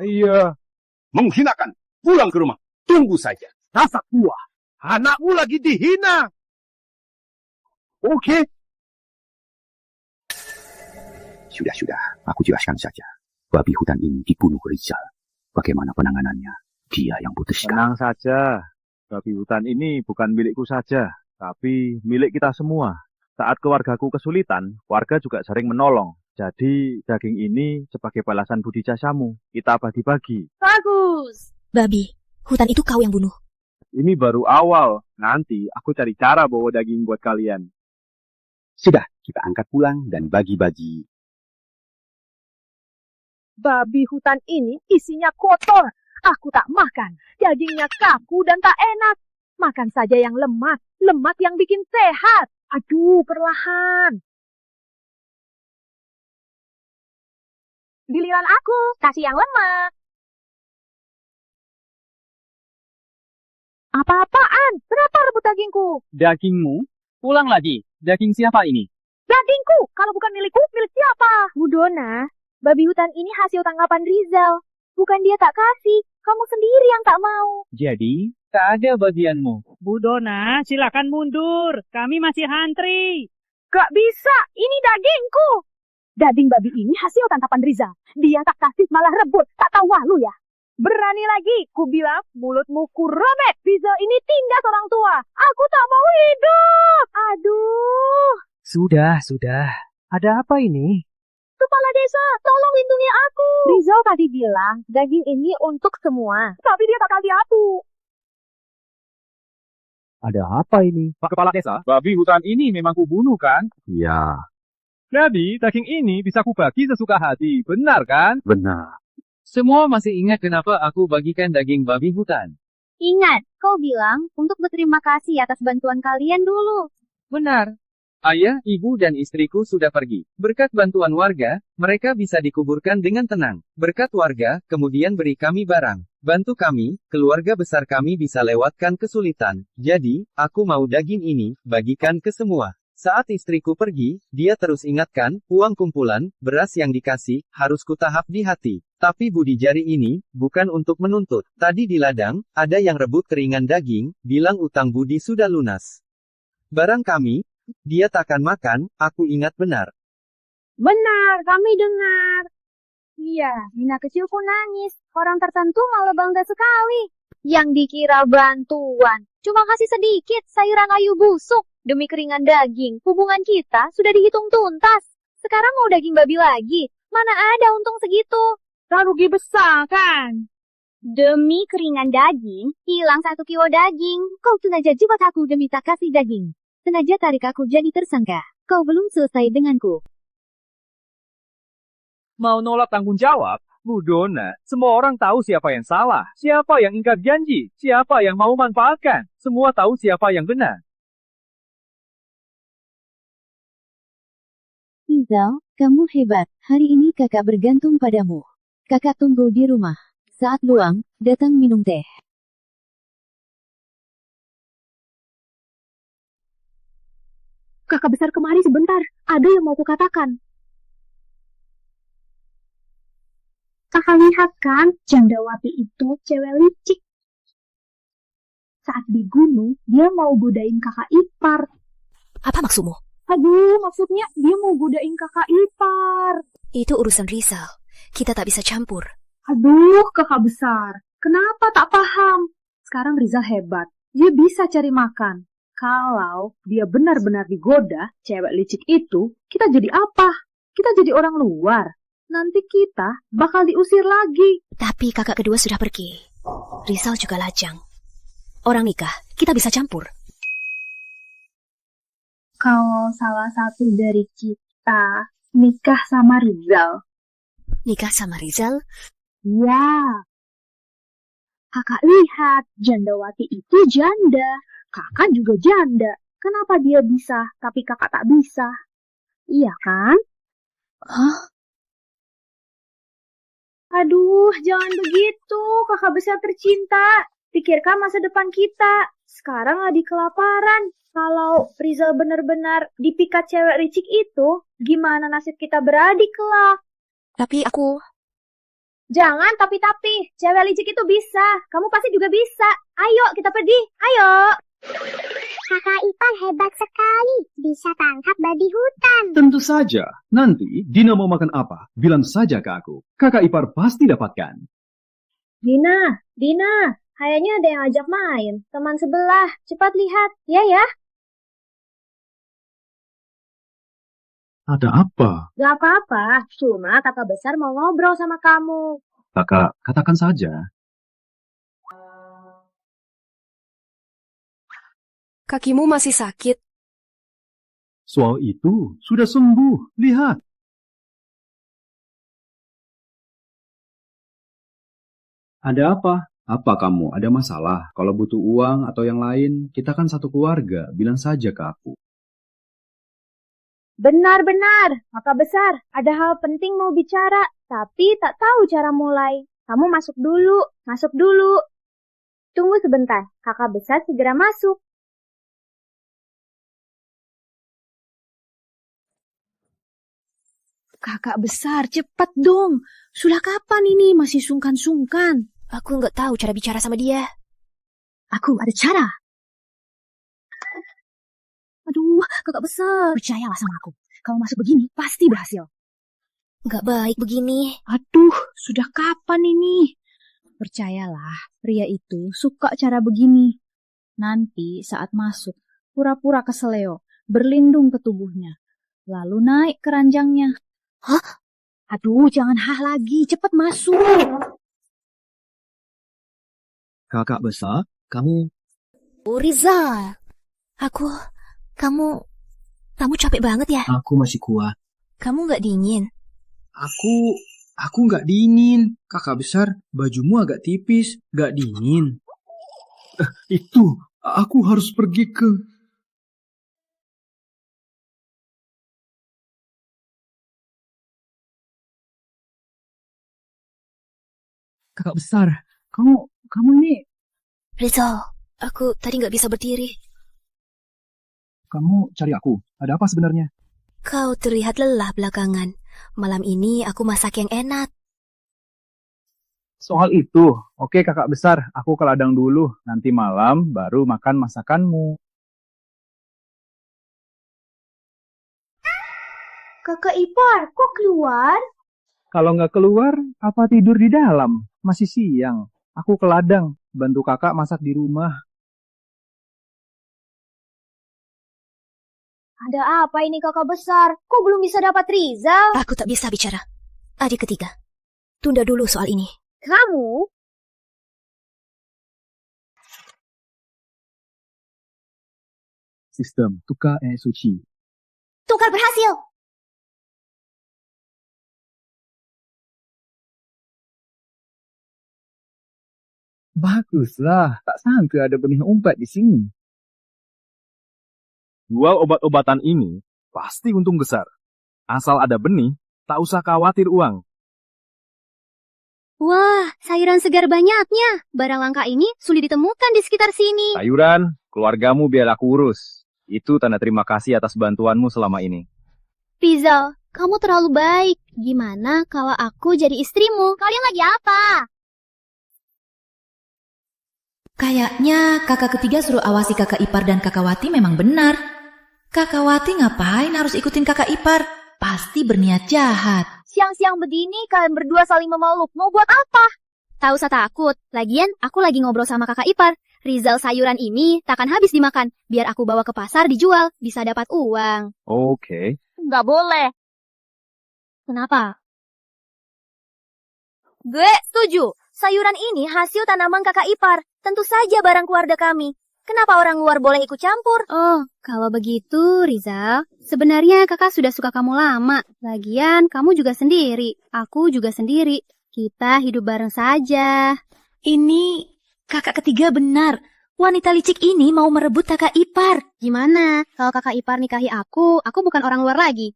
Iya. Menghinakan. Pulang ke rumah. Tunggu saja. Dasar tua. Anakmu lagi dihina. Oke. Sudah. Aku jelaskan saja. Babi hutan ini dibunuh Rizal. Bagaimana penanganannya? Dia yang putuskan. Tenang saja. Babi hutan ini bukan milikku saja, tapi milik kita semua. Saat keluargaku kesulitan, warga juga sering menolong. Jadi, daging ini sebagai balasan budi jasamu. Kita bagi-bagi. Bagus. Babi, hutan itu kau yang bunuh. Ini baru awal. Nanti aku cari cara bawa daging buat kalian. Sudah, kita angkat pulang dan bagi-bagi. Babi hutan ini isinya kotor. Aku tak makan. Dagingnya kaku dan tak enak. Makan saja yang lemak. Lemak yang bikin sehat. Aduh, perlahan. Giliran aku, kasih yang lemak. Apa-apaan? Berapa rebut dagingku? Dagingmu? Pulang lagi. Daging siapa ini? Dagingku! Kalau bukan milikku, milik siapa? Bu Dona, babi hutan ini hasil tangkapan Rizal. Bukan dia tak kasih, kamu sendiri yang tak mau. Jadi, tak ada bagianmu. Bu Dona, silakan mundur. Kami masih antri. Gak bisa, ini dagingku. Daging babi ini hasil tangkapan Rizal. Dia tak kasih malah rebut, tak tahu malu ya. Berani lagi, ku bilang mulutmu ku robek. Rizal ini tindas orang tua. Aku tak mau hidup. Aduh. Sudah. Ada apa ini? Kepala desa, tolong lindungi aku. Rizal tadi bilang daging ini untuk semua. Tapi dia tak kasih aku. Ada apa ini? Pak Kepala Desa, babi hutan ini memang kubunuh kan? Ya. Jadi, daging ini bisa kubagi sesuka hati, benar kan? Benar. Semua masih ingat kenapa aku bagikan daging babi hutan? Ingat, kau bilang untuk berterima kasih atas bantuan kalian dulu. Benar. Ayah, ibu, dan istriku sudah pergi. Berkat bantuan warga, mereka bisa dikuburkan dengan tenang. Berkat warga, kemudian beri kami barang. Bantu kami, keluarga besar kami bisa lewatkan kesulitan. Jadi, aku mau daging ini, bagikan ke semua. Saat istriku pergi, dia terus ingatkan, uang kumpulan, beras yang dikasih, harus kutahap di hati. Tapi budi jari ini, bukan untuk menuntut. Tadi di ladang, ada yang rebut keringan daging, bilang utang budi sudah lunas. Barang kami, dia takkan makan, aku ingat benar. Benar, kami dengar. Iya, Nina kecilku nangis. Orang tertentu malah bangga sekali. Yang dikira bantuan, cuma kasih sedikit sayuran kayu busuk. Demi keringan daging, hubungan kita sudah dihitung tuntas. Sekarang mau daging babi lagi, mana ada untung segitu. Rugi besar kan? Demi keringan daging, hilang 1 kilo daging. Kau sengaja jebak aku demi tak kasih daging. Sengaja tarik aku jadi tersangka. Kau belum selesai denganku. Mau nolak tanggung jawab? Bu Dona, semua orang tahu siapa yang salah, siapa yang ingkar janji, siapa yang mau manfaatkan. Semua tahu siapa yang benar. Rizal, kamu hebat. Hari ini kakak bergantung padamu. Kakak tunggu di rumah. Saat luang, datang minum teh. Kakak besar kemari sebentar. Ada yang mau kukatakan. Kakak lihat kan, Jandawati itu cewek licik. Saat di gunung, dia mau godain kakak ipar. Apa maksudmu? Aduh, maksudnya dia mau godain kakak ipar. Itu urusan Rizal. Kita tak bisa campur. Aduh, kakak besar. Kenapa tak paham? Sekarang Rizal hebat. Dia bisa cari makan. Kalau dia benar-benar digoda, cewek licik itu, kita jadi apa? Kita jadi orang luar. Nanti kita bakal diusir lagi. Tapi kakak kedua sudah pergi. Rizal juga lajang. Orang nikah, kita bisa campur. Kalau salah satu dari kita nikah sama Rizal. Nikah sama Rizal? Ya. Kakak lihat, Jandawati itu janda. Kakak juga janda. Kenapa dia bisa, tapi kakak tak bisa? Iya kan? Hah? Aduh, jangan begitu, kakak besar tercinta. Pikirkan masa depan kita. Sekarang lagi kelaparan. Kalau Rizal benar-benar dipikat cewek licik itu, gimana nasib kita beradik kelak? Tapi aku... Jangan tapi-tapi. Cewek licik itu bisa. Kamu pasti juga bisa. Ayo, kita pergi. Ayo. Kakak Ipar hebat sekali. Bisa tangkap babi hutan. Tentu saja. Nanti Dina mau makan apa? Bilang saja ke aku. Kakak ipar pasti dapatkan. Dina. Kayaknya ada yang ajak main. Teman sebelah. Cepat lihat. Ya. Ada apa? Gak apa-apa. Cuma kakak besar mau ngobrol sama kamu. Kakak, katakan saja. Kakimu masih sakit. Soal itu sudah sembuh. Lihat. Ada apa? Apa kamu? Ada masalah? Kalau butuh uang atau yang lain, kita kan satu keluarga. Bilang saja ke aku. Benar. Kakak besar, ada hal penting mau bicara, tapi tak tahu cara mulai. Kamu masuk dulu. Tunggu sebentar, kakak besar segera masuk. Kakak besar, cepat dong. Sudah kapan ini masih sungkan-sungkan? Aku nggak tahu cara bicara sama dia. Aku ada cara. Aduh, kakak besar. Percayalah sama aku. Kalau masuk begini, pasti berhasil. Nggak baik begini. Aduh, sudah kapan ini? Percayalah, pria itu suka cara begini. Nanti saat masuk, pura-pura keseleo, berlindung ke tubuhnya. Lalu naik ke ranjangnya. Hah? Aduh, jangan lagi. Cepat masuk. Kakak besar, kamu... Rizal. Kamu capek banget ya? Aku masih kuat. Kamu nggak dingin? Aku nggak dingin. Kakak besar, bajumu agak tipis, nggak dingin. Itu, aku harus pergi ke... Kakak besar, kamu ini... Rizal, aku tadi nggak bisa berdiri. Kamu cari aku. Ada apa sebenarnya? Kau terlihat lelah belakangan. Malam ini aku masak yang enak. Soal itu, oke kakak besar, aku ke ladang dulu. Nanti malam baru makan masakanmu. Kakak ipar, kok keluar? Kalau nggak keluar, apa tidur di dalam? Masih siang. Aku ke ladang, bantu kakak masak di rumah. Ada apa ini kakak besar? Kok belum bisa dapat Rizal? Aku tak bisa bicara. Adik ketiga, tunda dulu soal ini. Kamu? Sistem tukar suci. Tukar berhasil. Baguslah, tak sangka ada benih umpat di sini. Jual obat-obatan ini pasti untung besar. Asal ada benih, tak usah khawatir uang. Wah, sayuran segar banyaknya. Barang langka ini sulit ditemukan di sekitar sini. Sayuran, keluargamu biar aku urus. Itu tanda terima kasih atas bantuanmu selama ini. Rizal, kamu terlalu baik. Gimana kalau aku jadi istrimu? Kalian lagi apa? Kayaknya kakak ketiga suruh awasi kakak ipar dan kakak Wati memang benar. Kakak Wati ngapain harus ikutin kakak ipar? Pasti berniat jahat. Siang-siang begini kalian berdua saling memeluk. Mau buat apa? Tak usah takut. Lagian aku lagi ngobrol sama kakak ipar. Rizal sayuran ini takkan habis dimakan. Biar aku bawa ke pasar dijual. Bisa dapat uang. Oke. Nggak boleh. Kenapa? Gue setuju. Sayuran ini hasil tanaman kakak ipar. Tentu saja barang keluarga kami. Kenapa orang luar boleh ikut campur? Oh, kalau begitu, Rizal, sebenarnya kakak sudah suka kamu lama. Lagian, kamu juga sendiri. Aku juga sendiri. Kita hidup bareng saja. Ini Kakak ketiga benar. Wanita licik ini mau merebut kakak ipar. Gimana? Kalau kakak ipar nikahi aku bukan orang luar lagi.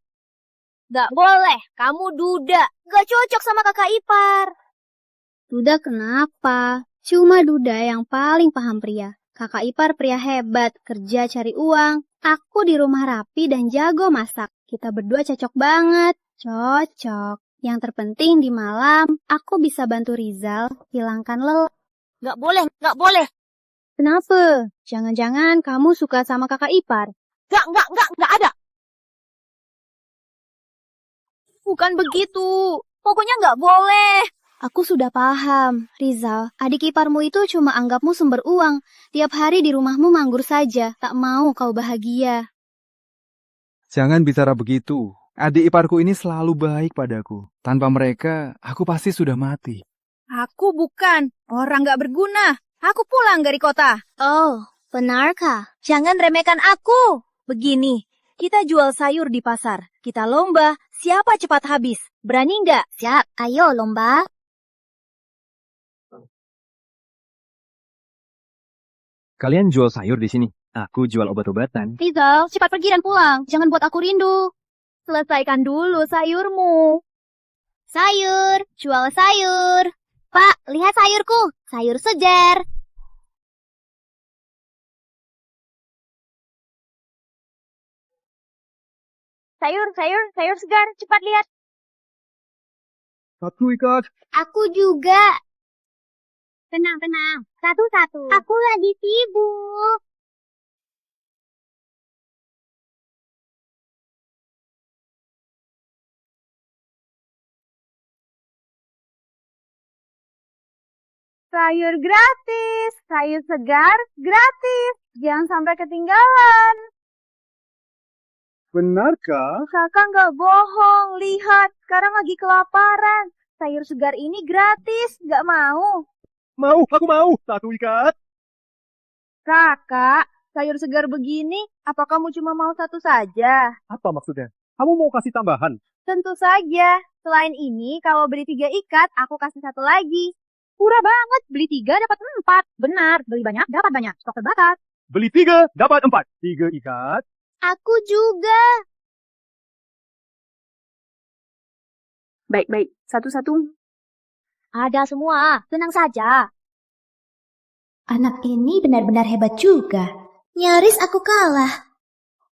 Gak boleh, kamu duda. Gak cocok sama kakak ipar. Duda kenapa? Cuma Duda yang paling paham pria. Kakak ipar pria hebat, kerja cari uang. Aku di rumah rapi dan jago masak. Kita berdua cocok banget. Cocok. Yang terpenting di malam, aku bisa bantu Rizal hilangkan lelah. Gak boleh, gak boleh. Kenapa? Jangan-jangan kamu suka sama kakak ipar? Gak ada. Bukan begitu. Pokoknya gak boleh. Aku sudah paham, Rizal. Adik iparmu itu cuma anggapmu sumber uang. Tiap hari di rumahmu nganggur saja. Tak mau kau bahagia. Jangan bicara begitu. Adik iparku ini selalu baik padaku. Tanpa mereka, aku pasti sudah mati. Aku bukan orang gak berguna. Aku pulang dari kota. Oh, benarkah? Jangan remehkan aku. Begini, kita jual sayur di pasar. Kita lomba, siapa cepat habis. Berani nggak? Siap, ayo lomba. Kalian jual sayur di sini. Aku jual obat-obatan. Rizal, cepat pergi dan pulang. Jangan buat aku rindu. Selesaikan dulu sayurmu. Sayur, jual sayur. Pak, lihat sayurku. Sayur segar. Sayur segar. Cepat lihat. Satu ikat. Aku juga. Tenang. Satu-satu. Aku lagi sibuk. Sayur gratis. Sayur segar gratis. Jangan sampai ketinggalan. Benarkah? Kakak nggak bohong. Lihat, sekarang lagi kelaparan. Sayur segar ini gratis. Nggak mau. Mau, aku mau. Satu ikat. Kakak, sayur segar begini, apa kamu cuma mau satu saja? Apa maksudnya? Kamu mau kasih tambahan? Tentu saja. Selain ini, kalau beli 3 ikat, aku kasih 1 lagi. Murah banget, beli 3 dapat 4. Benar, beli banyak dapat banyak. Stok terbatas. Beli 3, dapat 4. 3 ikat. Aku juga. Baik, satu-satu. Ada semua, tenang saja. Anak ini benar-benar hebat juga. Nyaris aku kalah.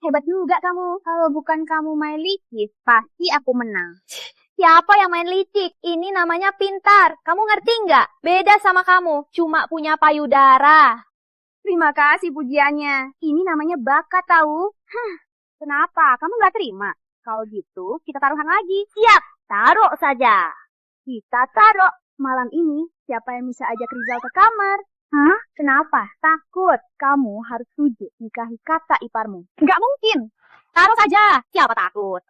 Hebat juga kamu. Kalau bukan kamu main licik, pasti aku menang. Siapa yang main licik? Ini namanya pintar. Kamu ngerti nggak? Beda sama kamu, cuma punya payudara. Terima kasih pujiannya. Ini namanya bakat tahu. Kenapa? Kamu nggak terima? Kalau gitu, kita taruhan lagi. Siap, taruh saja. Kita taruh. Malam ini, siapa yang bisa ajak Rizal ke kamar? Hah? Kenapa? Takut. Kamu harus setuju nikahi kakak iparmu. Nggak mungkin. Taruh saja. Siapa takut?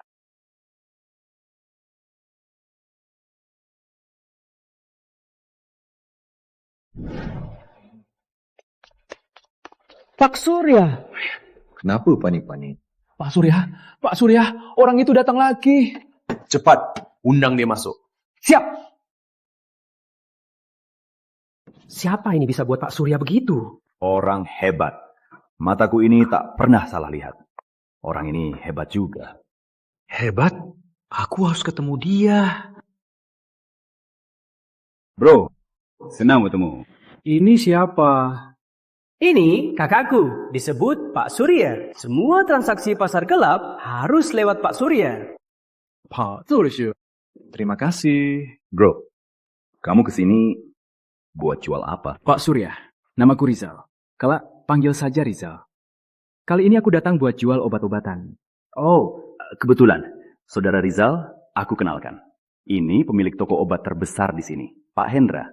Pak Surya. Kenapa panik-panik? Pak Surya, orang itu datang lagi. Cepat, undang dia masuk. Siap. Siapa ini bisa buat Pak Surya begitu? Orang hebat. Mataku ini tak pernah salah lihat. Orang ini hebat juga. Hebat? Aku harus ketemu dia. Bro, senang bertemu. Ini siapa? Ini kakakku, disebut Pak Surya. Semua transaksi pasar gelap harus lewat Pak Surya. Pak Surya. Terima kasih. Bro, kamu kesini buat jual apa? Pak Surya, namaku Rizal. Kala, panggil saja Rizal. Kali ini aku datang buat jual obat-obatan. Oh, kebetulan. Saudara Rizal, aku kenalkan. Ini pemilik toko obat terbesar di sini, Pak Hendra.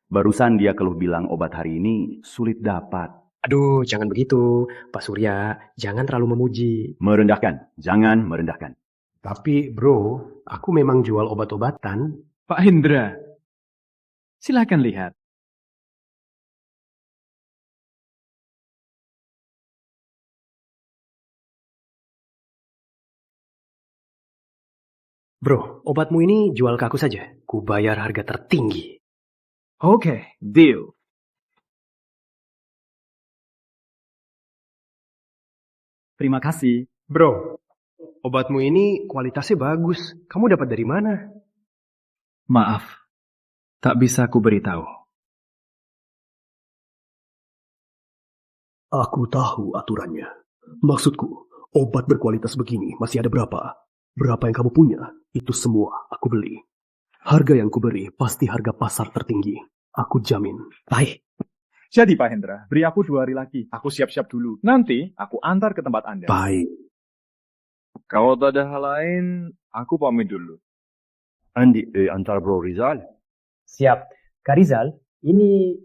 Barusan dia keluh bilang obat hari ini sulit dapat. Aduh, jangan begitu. Pak Surya, jangan terlalu memuji. Merendahkan, jangan merendahkan. Tapi bro, aku memang jual obat-obatan. Pak Hendra, silakan lihat. Bro, obatmu ini jual ke aku saja. Ku bayar harga tertinggi. Oke, deal. Terima kasih. Bro, obatmu ini kualitasnya bagus. Kamu dapat dari mana? Maaf, tak bisa aku beritahu. Aku tahu aturannya. Maksudku, obat berkualitas begini masih ada berapa? Berapa yang kamu punya, itu semua aku beli. Harga yang kuberi pasti harga pasar tertinggi. Aku jamin. Baik. Jadi Pak Hendra, beri aku 2 hari lagi. Aku siap-siap dulu. Nanti aku antar ke tempat Anda. Baik. Kalau tak ada hal lain, aku pamit dulu. Andi, antar Bro Rizal. Siap. Kak Rizal, ini...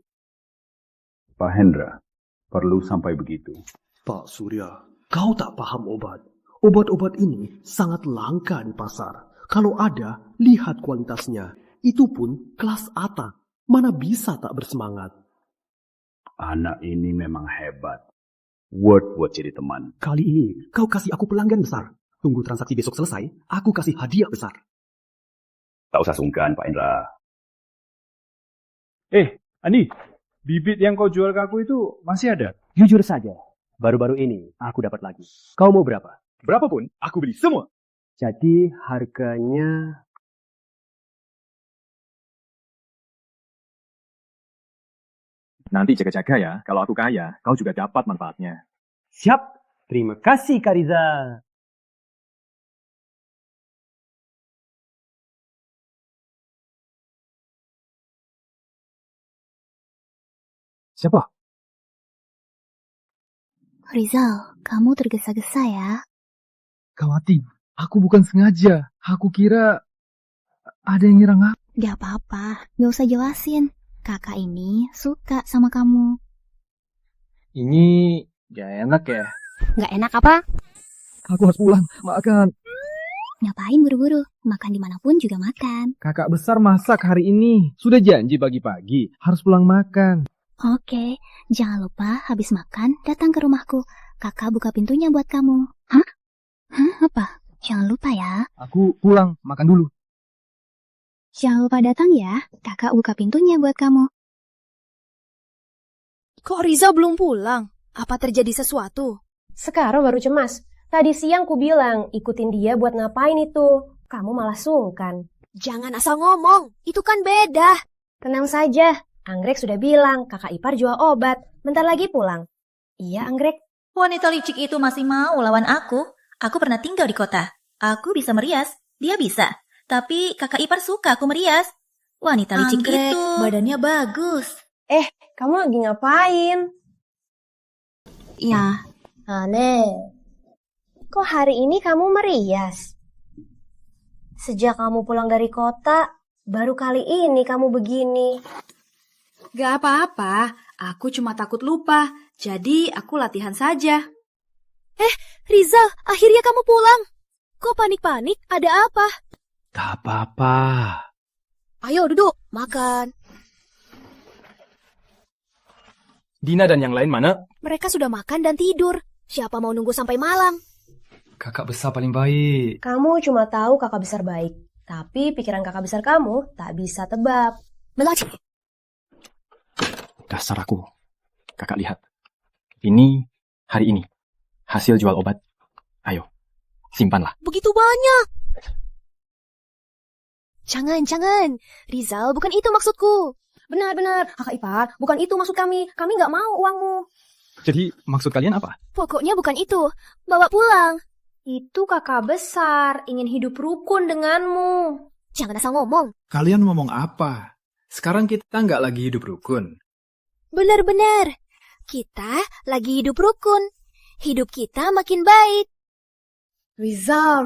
Pak Hendra, perlu sampai begitu. Pak Surya, kau tak paham obat. Obat-obat ini sangat langka di pasar. Kalau ada, lihat kualitasnya. Itu pun kelas atas. Mana bisa tak bersemangat. Anak ini memang hebat. Worth buat jadi teman. Kali ini, kau kasih aku pelanggan besar. Tunggu transaksi besok selesai, aku kasih hadiah besar. Tak usah sungkan, Pak Indra. Andi, bibit yang kau jual ke aku itu masih ada? Jujur saja, baru-baru ini aku dapat lagi. Kau mau berapa? Berapapun, aku beli semua. Jadi harganya... Nanti jaga-jaga ya, kalau aku kaya, kau juga dapat manfaatnya. Siap, terima kasih Kak Rizal. Siapa? Rizal, kamu tergesa-gesa ya. Kawati, aku bukan sengaja. Aku kira ada yang nyerang aku. Gak apa-apa, gak usah jelasin. Kakak ini suka sama kamu. Ini gak enak ya? Gak enak apa? Aku harus pulang, makan. Ngapain buru-buru? Makan dimanapun juga makan. Kakak besar masak hari ini. Sudah janji pagi-pagi, harus pulang makan. Oke, jangan lupa habis makan datang ke rumahku. Kakak buka pintunya buat kamu. Hah? Apa? Jangan lupa ya. Aku pulang, makan dulu. Jangan lupa datang ya. Kakak buka pintunya buat kamu. Kok Riza belum pulang? Apa terjadi sesuatu? Sekarang baru cemas. Tadi siang ku bilang, ikutin dia buat ngapain itu. Kamu malah sungkan. Jangan asal ngomong. Itu kan beda. Tenang saja. Anggrek sudah bilang, kakak ipar jual obat. Bentar lagi pulang. Iya, Anggrek. Wanita licik itu masih mau lawan aku. Aku pernah tinggal di kota. Aku bisa merias. Dia bisa. Tapi kakak ipar suka aku merias. Wanita licik Anggrek, itu badannya bagus. Kamu lagi ngapain? Ya. Aneh. Kok hari ini kamu merias? Sejak kamu pulang dari kota, baru kali ini kamu begini. Gak apa-apa. Aku cuma takut lupa. Jadi aku latihan saja. Rizal, akhirnya kamu pulang. Kok panik-panik? Ada apa? Tak apa-apa. Ayo duduk, makan. Dina dan yang lain mana? Mereka sudah makan dan tidur. Siapa mau nunggu sampai malam? Kakak besar paling baik. Kamu cuma tahu kakak besar baik. Tapi pikiran kakak besar kamu tak bisa tebak. Melati. Dasar aku. Kakak lihat. Ini hari ini. Hasil jual obat. Ayo, simpanlah. Begitu banyak. Jangan. Rizal, bukan itu maksudku. Benar, kakak ipar, bukan itu maksud kami. Kami nggak mau uangmu. Jadi, maksud kalian apa? Pokoknya bukan itu. Bawa pulang. Itu kakak besar, ingin hidup rukun denganmu. Jangan asal ngomong. Kalian ngomong apa? Sekarang kita nggak lagi hidup rukun. Benar-benar. Kita lagi hidup rukun. Hidup kita makin baik. Rizal,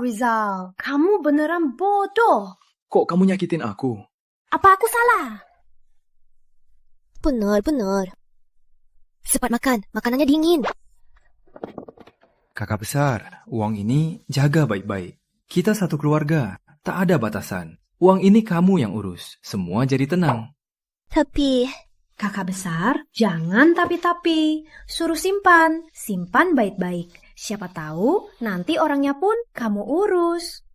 kamu beneran bodoh. Kok kamu nyakitin aku? Apa aku salah? Benar. Cepat makan, makanannya dingin. Kakak besar, uang ini jaga baik-baik. Kita satu keluarga, tak ada batasan. Uang ini kamu yang urus, semua jadi tenang. Tapi... Kakak besar, jangan tapi-tapi. Suruh simpan baik-baik. Siapa tahu nanti orangnya pun kamu urus.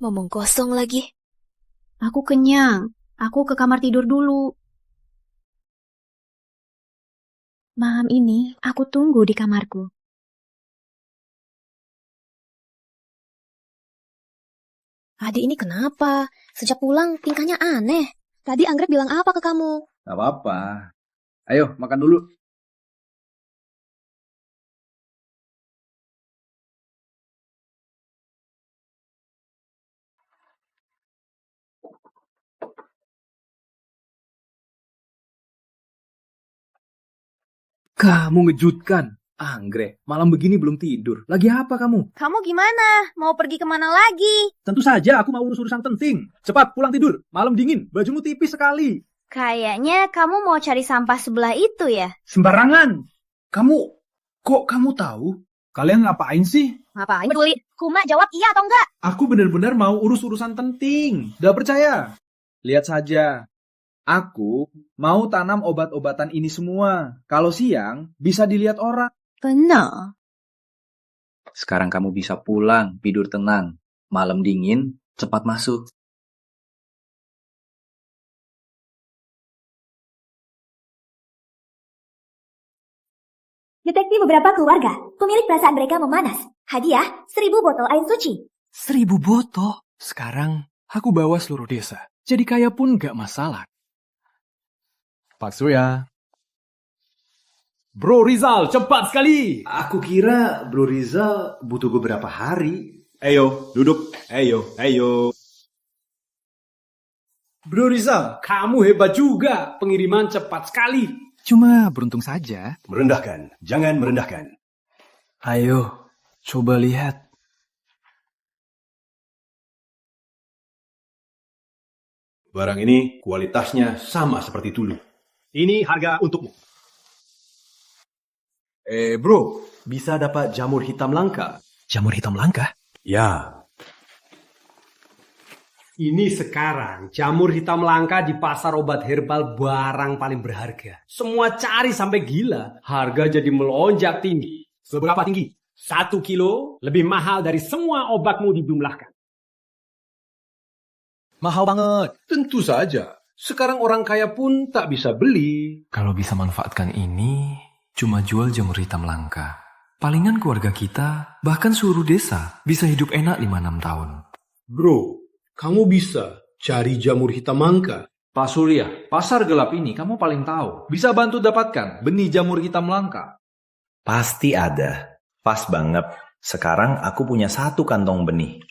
Ngomong kosong lagi. Aku kenyang. Aku ke kamar tidur dulu. Malam ini aku tunggu di kamarku. Adik ini kenapa? Sejak pulang tingkahnya aneh. Tadi Anggrek bilang apa ke kamu? Gak apa-apa. Ayo, makan dulu. Kamu ngejutkan. Anggrek, malam begini belum tidur. Lagi apa kamu? Kamu gimana? Mau pergi kemana lagi? Tentu saja aku mau urus urusan penting. Cepat pulang tidur. Malam dingin, bajumu tipis sekali. Kayaknya kamu mau cari sampah sebelah itu ya? Sembarangan. Kok kamu tahu? Kalian ngapain sih? Ngapain peduli? Kuma jawab iya atau enggak? Aku benar-benar mau urus urusan penting. Gak percaya? Lihat saja. Aku mau tanam obat-obatan ini semua. Kalau siang, bisa dilihat orang. Benar. Sekarang kamu bisa pulang, tidur tenang. Malam dingin, cepat masuk. Detektif beberapa keluarga, pemilik perasaan mereka memanas. Hadiah, 1000 botol air suci. 1000 botol? Sekarang aku bawa seluruh desa. Jadi kaya pun gak masalah. Pak Surya. Bro Rizal, cepat sekali. Aku kira Bro Rizal butuh beberapa hari. Ayo, duduk. Ayo. Bro Rizal, kamu hebat juga. Pengiriman cepat sekali. Cuma beruntung saja. Merendahkan, jangan merendahkan. Ayo, coba lihat. Barang ini kualitasnya sama seperti dulu. Ini harga untukmu. Bro, bisa dapat jamur hitam langka? Jamur hitam langka? Ya. Ini sekarang jamur hitam langka di pasar obat herbal barang paling berharga. Semua cari sampai gila. Harga jadi melonjak tinggi. Seberapa tinggi? 1 kilo lebih mahal dari semua obatmu dijumlahkan. Mahal banget. Tentu saja. Sekarang orang kaya pun tak bisa beli. Kalau bisa manfaatkan ini, cuma jual jamur hitam langka. Palingan keluarga kita, bahkan seluruh desa, bisa hidup enak 5-6 tahun. Bro, kamu bisa cari jamur hitam langka. Pak Surya, pasar gelap ini kamu paling tahu. Bisa bantu dapatkan benih jamur hitam langka. Pasti ada. Pas banget. Sekarang aku punya 1 kantong benih.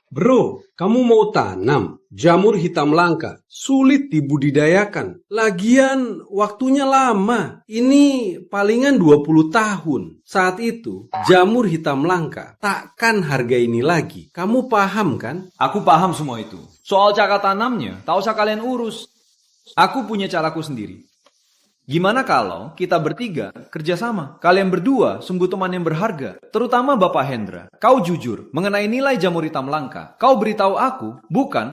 Bro, kamu mau tanam jamur hitam langka. Sulit dibudidayakan. Lagian waktunya lama. Ini palingan 20 tahun. Saat itu, jamur hitam langka takkan harga ini lagi. Kamu paham kan? Aku paham semua itu. Soal cara tanamnya, tak usah kalian urus. Aku punya caraku sendiri. Gimana kalau kita bertiga kerjasama? Kalian berdua sungguh teman yang berharga. Terutama Bapak Hendra. Kau jujur mengenai nilai jamur hitam langka. Kau beritahu aku, bukan?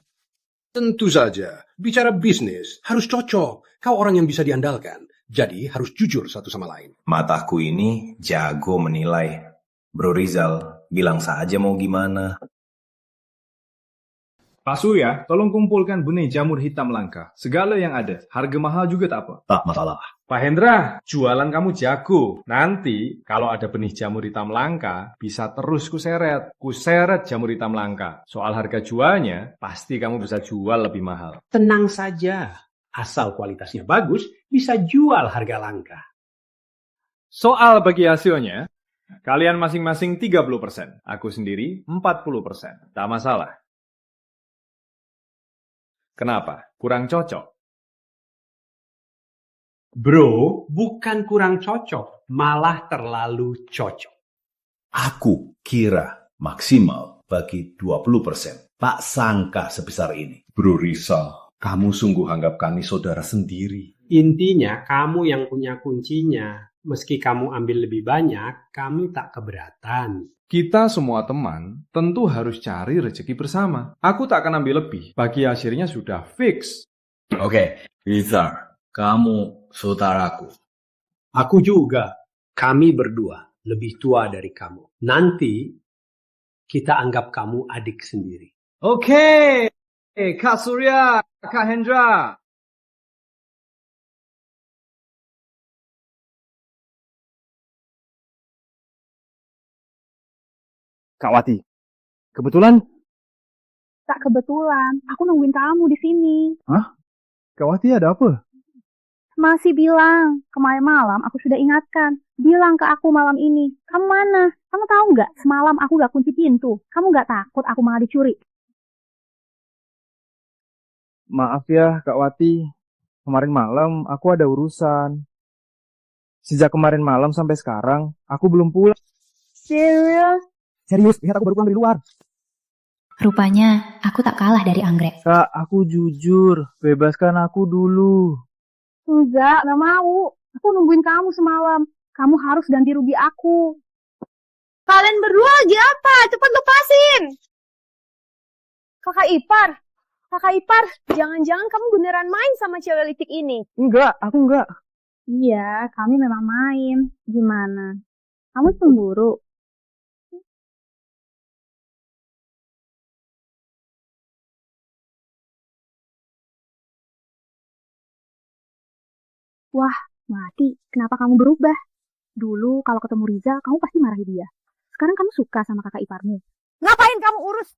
Tentu saja. Bicara bisnis harus cocok. Kau orang yang bisa diandalkan. Jadi harus jujur satu sama lain. Mataku ini jago menilai. Bro Rizal, bilang saja mau gimana. Pak Surya, tolong kumpulkan benih jamur hitam langka. Segala yang ada. Harga mahal juga tak apa. Tak masalah. Pak Hendra, jualan kamu jago. Nanti kalau ada benih jamur hitam langka, bisa terus kuseret. Kuseret jamur hitam langka. Soal harga jualnya, pasti kamu bisa jual lebih mahal. Tenang saja. Asal kualitasnya bagus, bisa jual harga langka. Soal bagi hasilnya, kalian masing-masing 30%. Aku sendiri 40%. Tak masalah. Kenapa? Kurang cocok? Bro, bukan kurang cocok, malah terlalu cocok. Aku kira maksimal bagi 20%. Tak sangka sebesar ini. Bro Rizal, kamu sungguh anggap kami saudara sendiri. Intinya kamu yang punya kuncinya. Meski kamu ambil lebih banyak, kami tak keberatan. Kita semua teman tentu harus cari rezeki bersama. Aku tak akan ambil lebih. Bagi hasilnya sudah fix. Oke, Rizal, kamu saudaraku. Aku juga. Kami berdua lebih tua dari kamu. Nanti kita anggap kamu adik sendiri. Oke, Kak Surya, Kak Hendra. Kak Wati, Kebetulan? Tak kebetulan, aku nungguin kamu di sini. Hah? Kak Wati ada apa? Masih bilang, kemarin malam aku sudah ingatkan. Bilang ke aku malam ini, kamu mana? Kamu tahu nggak, semalam aku nggak kunci pintu. Kamu nggak takut aku malah dicuri? Maaf ya Kak Wati, kemarin malam aku ada urusan. Sejak kemarin malam sampai sekarang, aku belum pulang. Serius? Serius, lihat aku baru pulang dari luar. Rupanya, aku tak kalah dari anggrek. Kak, aku jujur, bebaskan aku dulu. Enggak mau. Aku nungguin kamu semalam. Kamu harus ganti rugi aku. Kalian berdua lagi apa? Cepat lepasin. Kakak Ipar, jangan-jangan kamu beneran main sama cewek litik ini? Enggak, aku enggak. Iya, kami memang main. Gimana? Kamu cemburu? Wah, Wati, kenapa kamu berubah? Dulu kalau ketemu Rizal, kamu pasti marahi dia. Sekarang kamu suka sama kakak iparmu. Ngapain kamu urus?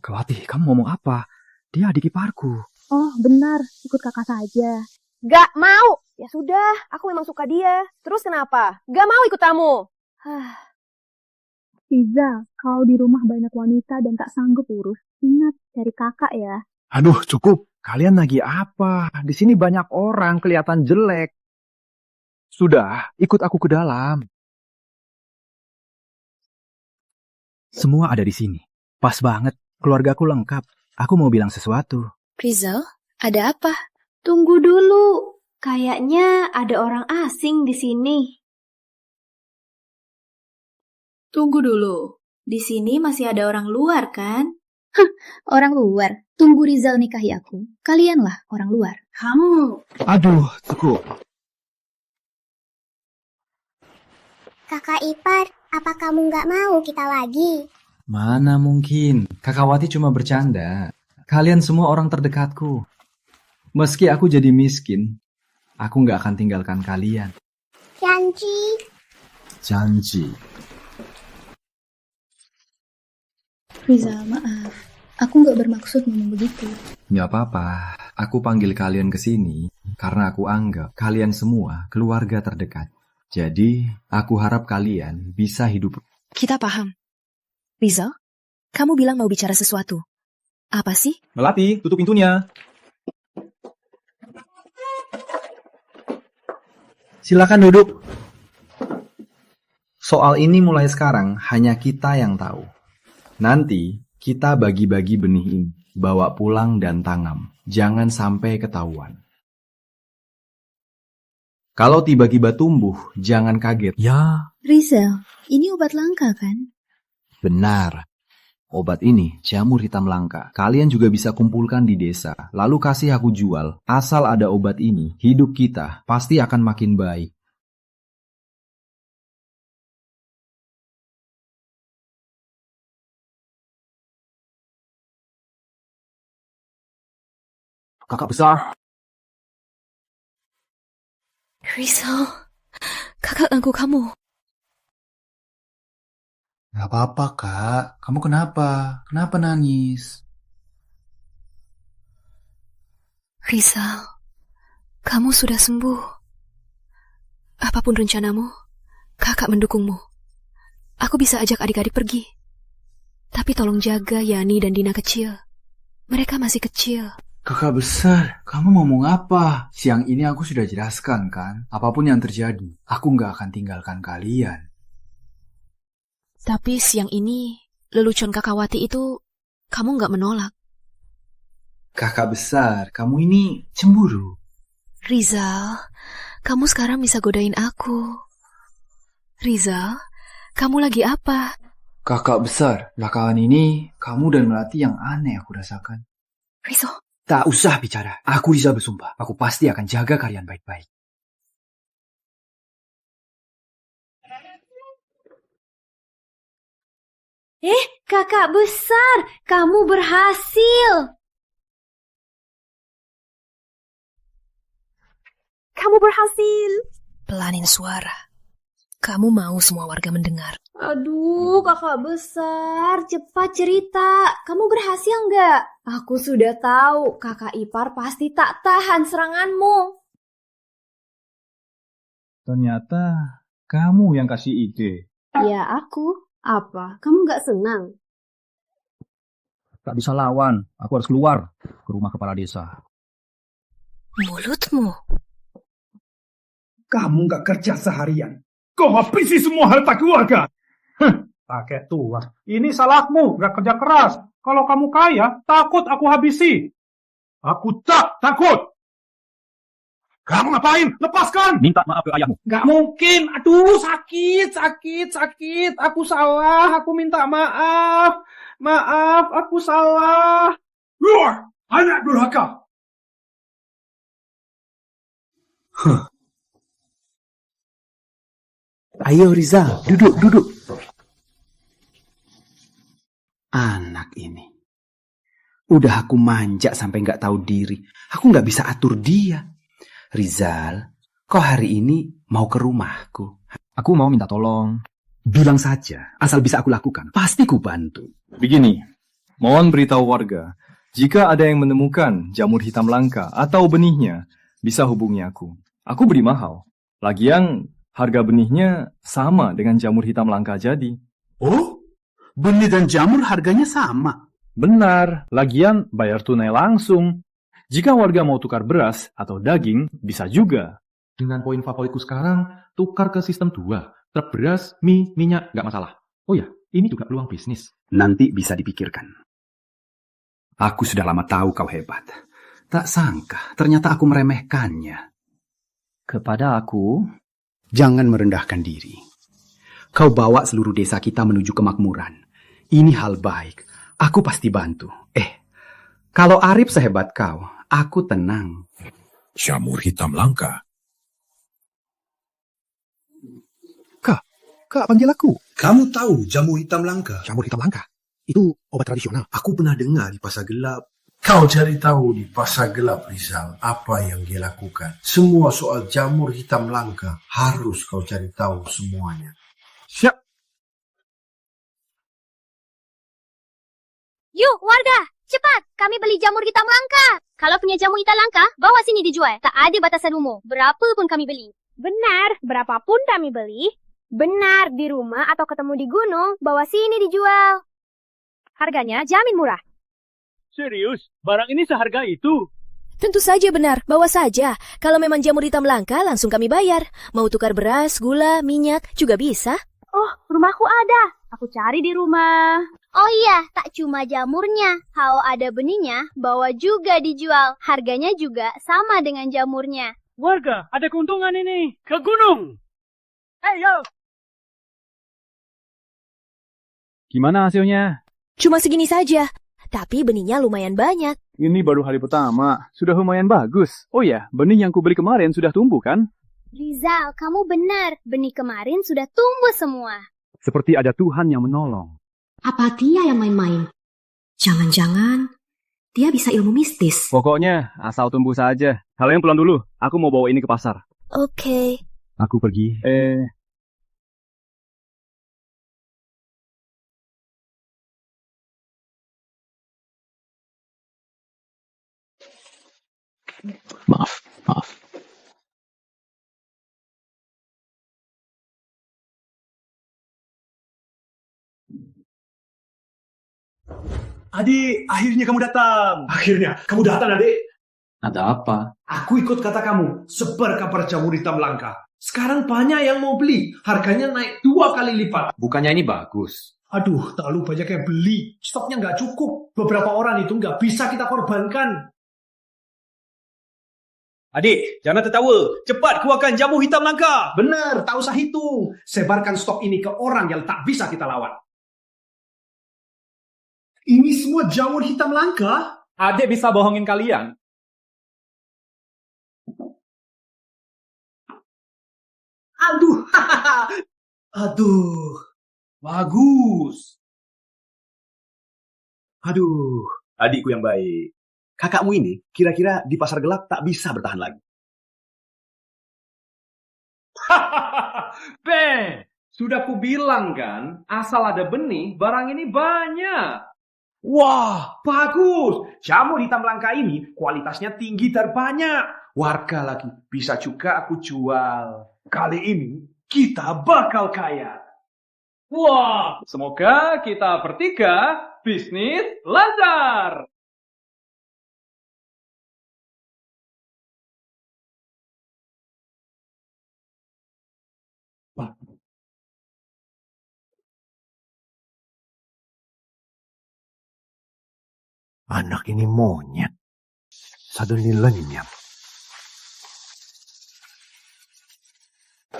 Kak Wati, kamu ngomong apa? Dia adik iparku. Oh, benar. Ikut kakak saja. Gak mau. Ya sudah, aku memang suka dia. Terus kenapa? Gak mau ikut kamu. Rizal, kalau di rumah banyak wanita dan tak sanggup urus, ingat cari kakak ya. Aduh, cukup. Kalian lagi apa? Di sini banyak orang kelihatan jelek. Sudah, ikut aku ke dalam. Semua ada di sini. Pas banget, keluargaku lengkap. Aku mau bilang sesuatu. Rizal, ada apa? Tunggu dulu. Kayaknya ada orang asing di sini. Tunggu dulu. Di sini masih ada orang luar, kan? Orang luar? Tunggu Rizal nikahi aku. Kalianlah orang luar. Kamu... Aduh, cukup. Kakak Ipar, apa kamu nggak mau kita lagi? Mana mungkin. Kakak Wati cuma bercanda. Kalian semua orang terdekatku. Meski aku jadi miskin, aku nggak akan tinggalkan kalian. Janji. Janji. Rizal, maaf. Aku nggak bermaksud ngomong begitu. Nggak apa-apa. Aku panggil kalian ke sini karena aku anggap kalian semua keluarga terdekat. Jadi, aku harap kalian bisa hidup. Kita paham. Rizal, kamu bilang mau bicara sesuatu. Apa sih? Melati, tutup pintunya. Silakan duduk. Soal ini mulai sekarang hanya kita yang tahu. Nanti kita bagi-bagi benih ini, bawa pulang dan tanam. Jangan sampai ketahuan. Kalau tiba-tiba tumbuh, jangan kaget. Ya. Rizal, ini obat langka kan? Benar. Obat ini jamur hitam langka. Kalian juga bisa kumpulkan di desa, lalu kasih aku jual. Asal ada obat ini, hidup kita pasti akan makin baik. Kakak besar. Rizal, kakak ganggu kamu. Gak apa-apa, Kak. Kamu kenapa? Kenapa nangis? Rizal, kamu sudah sembuh. Apapun rencanamu, kakak mendukungmu. Aku bisa ajak adik-adik pergi. Tapi tolong jaga Yani dan Dina kecil. Mereka masih kecil. Kakak besar, kamu ngomong apa? Siang ini aku sudah jelaskan kan? Apapun yang terjadi, aku gak akan tinggalkan kalian. Tapi siang ini, lelucon kakak Wati itu, kamu gak menolak. Kakak besar, kamu ini cemburu. Rizal, kamu sekarang bisa godain aku. Rizal, kamu lagi apa? Kakak besar, belakangan ini kamu dan Melati yang aneh aku rasakan. Rizal. Tak usah bicara. Aku bisa bersumpah. Aku pasti akan jaga kalian baik-baik. Kakak besar, kamu berhasil. Kamu berhasil. Pelanin suara. Kamu mau semua warga mendengar. Aduh, kakak besar, cepat cerita. Kamu berhasil nggak? Aku sudah tahu, kakak ipar pasti tak tahan seranganmu. Ternyata kamu yang kasih ide. Ya aku. Apa? Kamu nggak senang? Tak bisa lawan, aku harus keluar ke rumah kepala desa. Mulutmu. Kamu nggak kerja seharian. Kau habisi semua harta keluarga. Kakek tua, ini salahmu, gak kerja keras. Kalau kamu kaya, takut aku habisi. Aku tak takut. Kamu ngapain? Lepaskan. Minta maaf ke ayahmu. Gak mungkin. Aduh, sakit. Aku salah, aku minta maaf. Maaf, aku salah. Luar, anak durhaka. Ayo Rizal, duduk. Anak ini. Udah aku manja sampai gak tahu diri. Aku gak bisa atur dia. Rizal, kau hari ini mau ke rumahku. Aku mau minta tolong. Bilang saja, asal bisa aku lakukan. Pasti ku bantu. Begini, mohon beritahu warga. Jika ada yang menemukan jamur hitam langka atau benihnya, bisa hubungi aku. Aku beri mahal. Lagian, harga benihnya sama dengan jamur hitam langka jadi. Oh, benih dan jamur harganya sama? Benar, lagian bayar tunai langsung. Jika warga mau tukar beras atau daging, bisa juga. Dengan poin favoritku sekarang, tukar ke sistem 2. Truk beras, mie, minyak, nggak masalah. Oh ya, ini juga peluang bisnis. Nanti bisa dipikirkan. Aku sudah lama tahu kau hebat. Tak sangka, ternyata aku meremehkannya. Kepada aku, jangan merendahkan diri. Kau bawa seluruh desa kita menuju kemakmuran. Ini hal baik. Aku pasti bantu. Kalau Arif sehebat kau, aku tenang. Jamur hitam langka. Kak, panggil aku. Kamu tahu jamur hitam langka? Jamur hitam langka? Itu obat tradisional. Aku pernah dengar di pasar gelap. Kau cari tahu di pasar gelap, Rizal, apa yang dia lakukan. Semua soal jamur hitam langka harus kau cari tahu semuanya. Siap. Yuk, warga, cepat! Kami beli jamur hitam langka. Kalau punya jamur hitam langka, bawa sini dijual. Tak ada batasan umur. Berapa pun kami beli. Benar, berapapun kami beli. Benar, di rumah atau ketemu di gunung, bawa sini dijual. Harganya jamin murah. Serius? Barang ini seharga itu? Tentu saja benar, bawa saja. Kalau memang jamur hitam langka, langsung kami bayar. Mau tukar beras, gula, minyak, juga bisa. Oh, rumahku ada. Aku cari di rumah. Oh iya, tak cuma jamurnya. Kalau ada benihnya, bawa juga dijual. Harganya juga sama dengan jamurnya. Warga, ada keuntungan ini. Ke gunung. Yo. Gimana hasilnya? Cuma segini saja, tapi benihnya lumayan banyak. Ini baru hari pertama, sudah lumayan bagus. Oh ya, benih yang kubeli kemarin sudah tumbuh kan? Rizal, kamu benar. Benih kemarin sudah tumbuh semua. Seperti ada Tuhan yang menolong. Apa dia yang main-main? Jangan-jangan dia bisa ilmu mistis. Pokoknya asal tumbuh saja. Kalian pulang dulu, aku mau bawa ini ke pasar. Oke. Aku pergi. Maaf. Adik, akhirnya kamu datang. Akhirnya, kamu datang, adik. Ada apa? Aku ikut kata kamu, sebar kabar jamur hitam langka. Sekarang banyak yang mau beli, harganya naik 2 kali lipat. Bukannya ini bagus? Aduh, terlalu banyak yang beli. Stoknya nggak cukup. Beberapa orang itu nggak bisa kita korbankan. Adik, jangan tertawa. Cepat keluarkan jamur hitam langka. Benar, tak usah hitung. Sebarkan stok ini ke orang yang tak bisa kita lawan. Ini semua jamur hitam langka? Adik bisa bohongin kalian. Aduh, aduh, bagus. Aduh, adikku yang baik. Kakakmu ini kira-kira di pasar gelap tak bisa bertahan lagi. Beh, sudah kubilang kan, asal ada benih, barang ini banyak. Wah, bagus. Jamur hitam langka ini kualitasnya tinggi dan banyak. Warga lagi, bisa juga aku jual. Kali ini kita bakal kaya. Wah, semoga kita bertiga bisnis lancar. Anak ini monyet. Suddenly lenyap.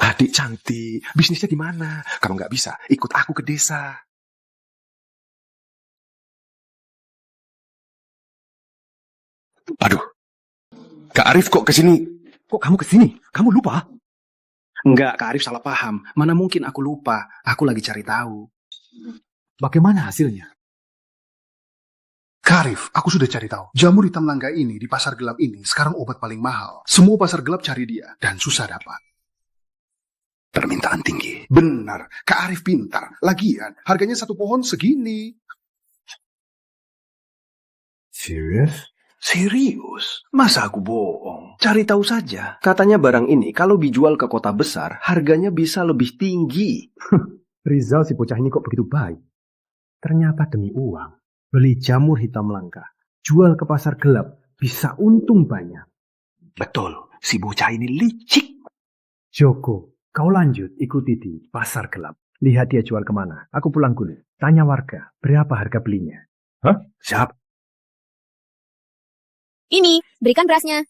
Adik cantik, bisnisnya di mana? Kalau nggak bisa, ikut aku ke desa. Aduh, Kak Arif kok kesini? Kok kamu kesini? Kamu lupa? Enggak, Kak Arif salah paham. Mana mungkin aku lupa. Aku lagi cari tahu. Bagaimana hasilnya? Kak Arif, aku sudah cari tahu. Jamur hitam langka ini di pasar gelap ini sekarang obat paling mahal. Semua pasar gelap cari dia dan susah dapat. Permintaan tinggi. Benar, Kak Arif pintar. Lagian, harganya satu pohon segini. Serius? Serius? Masa aku bohong? Cari tahu saja. Katanya barang ini kalau dijual ke kota besar, harganya bisa lebih tinggi. Rizal si bocah ini kok begitu baik? Ternyata demi uang. Beli jamur hitam langka. Jual ke pasar gelap. Bisa untung banyak. Betul, si bocah ini licik. Joko, kau lanjut ikuti di pasar gelap. Lihat dia jual kemana. Aku pulang dulu. Tanya warga, berapa harga belinya. Hah? Siap. Ini, berikan berasnya.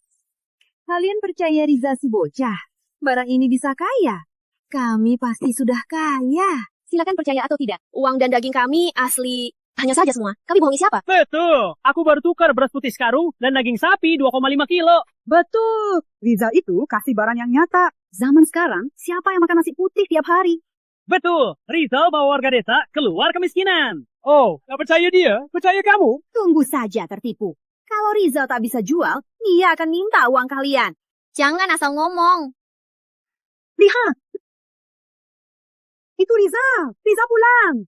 Kalian percaya Riza si bocah? Barang ini bisa kaya? Kami pasti sudah kaya. Silakan percaya atau tidak. Uang dan daging kami asli. Hanya saja semua. Kami bohongi siapa? Betul. Aku baru tukar beras putih sekarung dan daging sapi 2,5 kilo. Betul. Rizal itu kasih barang yang nyata. Zaman sekarang, siapa yang makan nasi putih tiap hari? Betul. Rizal bawa warga desa keluar kemiskinan. Oh, gak percaya dia? Percaya kamu? Tunggu saja tertipu. Kalau Rizal tak bisa jual, dia akan minta uang kalian. Jangan asal ngomong. Lihat. Itu Rizal. Rizal pulang.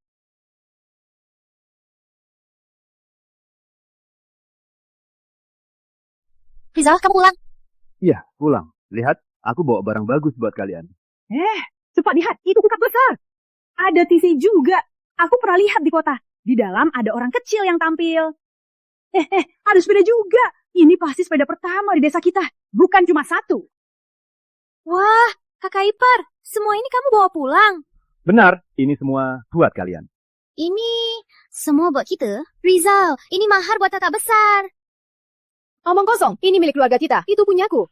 Rizal, kamu pulang. Iya, pulang. Lihat, aku bawa barang bagus buat kalian. Cepat lihat. Itu kulkas besar. Ada TV juga. Aku pernah lihat di kota. Di dalam ada orang kecil yang tampil. Ada sepeda juga. Ini pasti sepeda pertama di desa kita. Bukan cuma satu. Wah, Kakak Ipar. Semua ini kamu bawa pulang. Benar, ini semua buat kalian. Ini semua buat kita. Rizal, ini mahar buat Tata besar. Omong kosong, ini milik keluarga kita. Itu punyaku.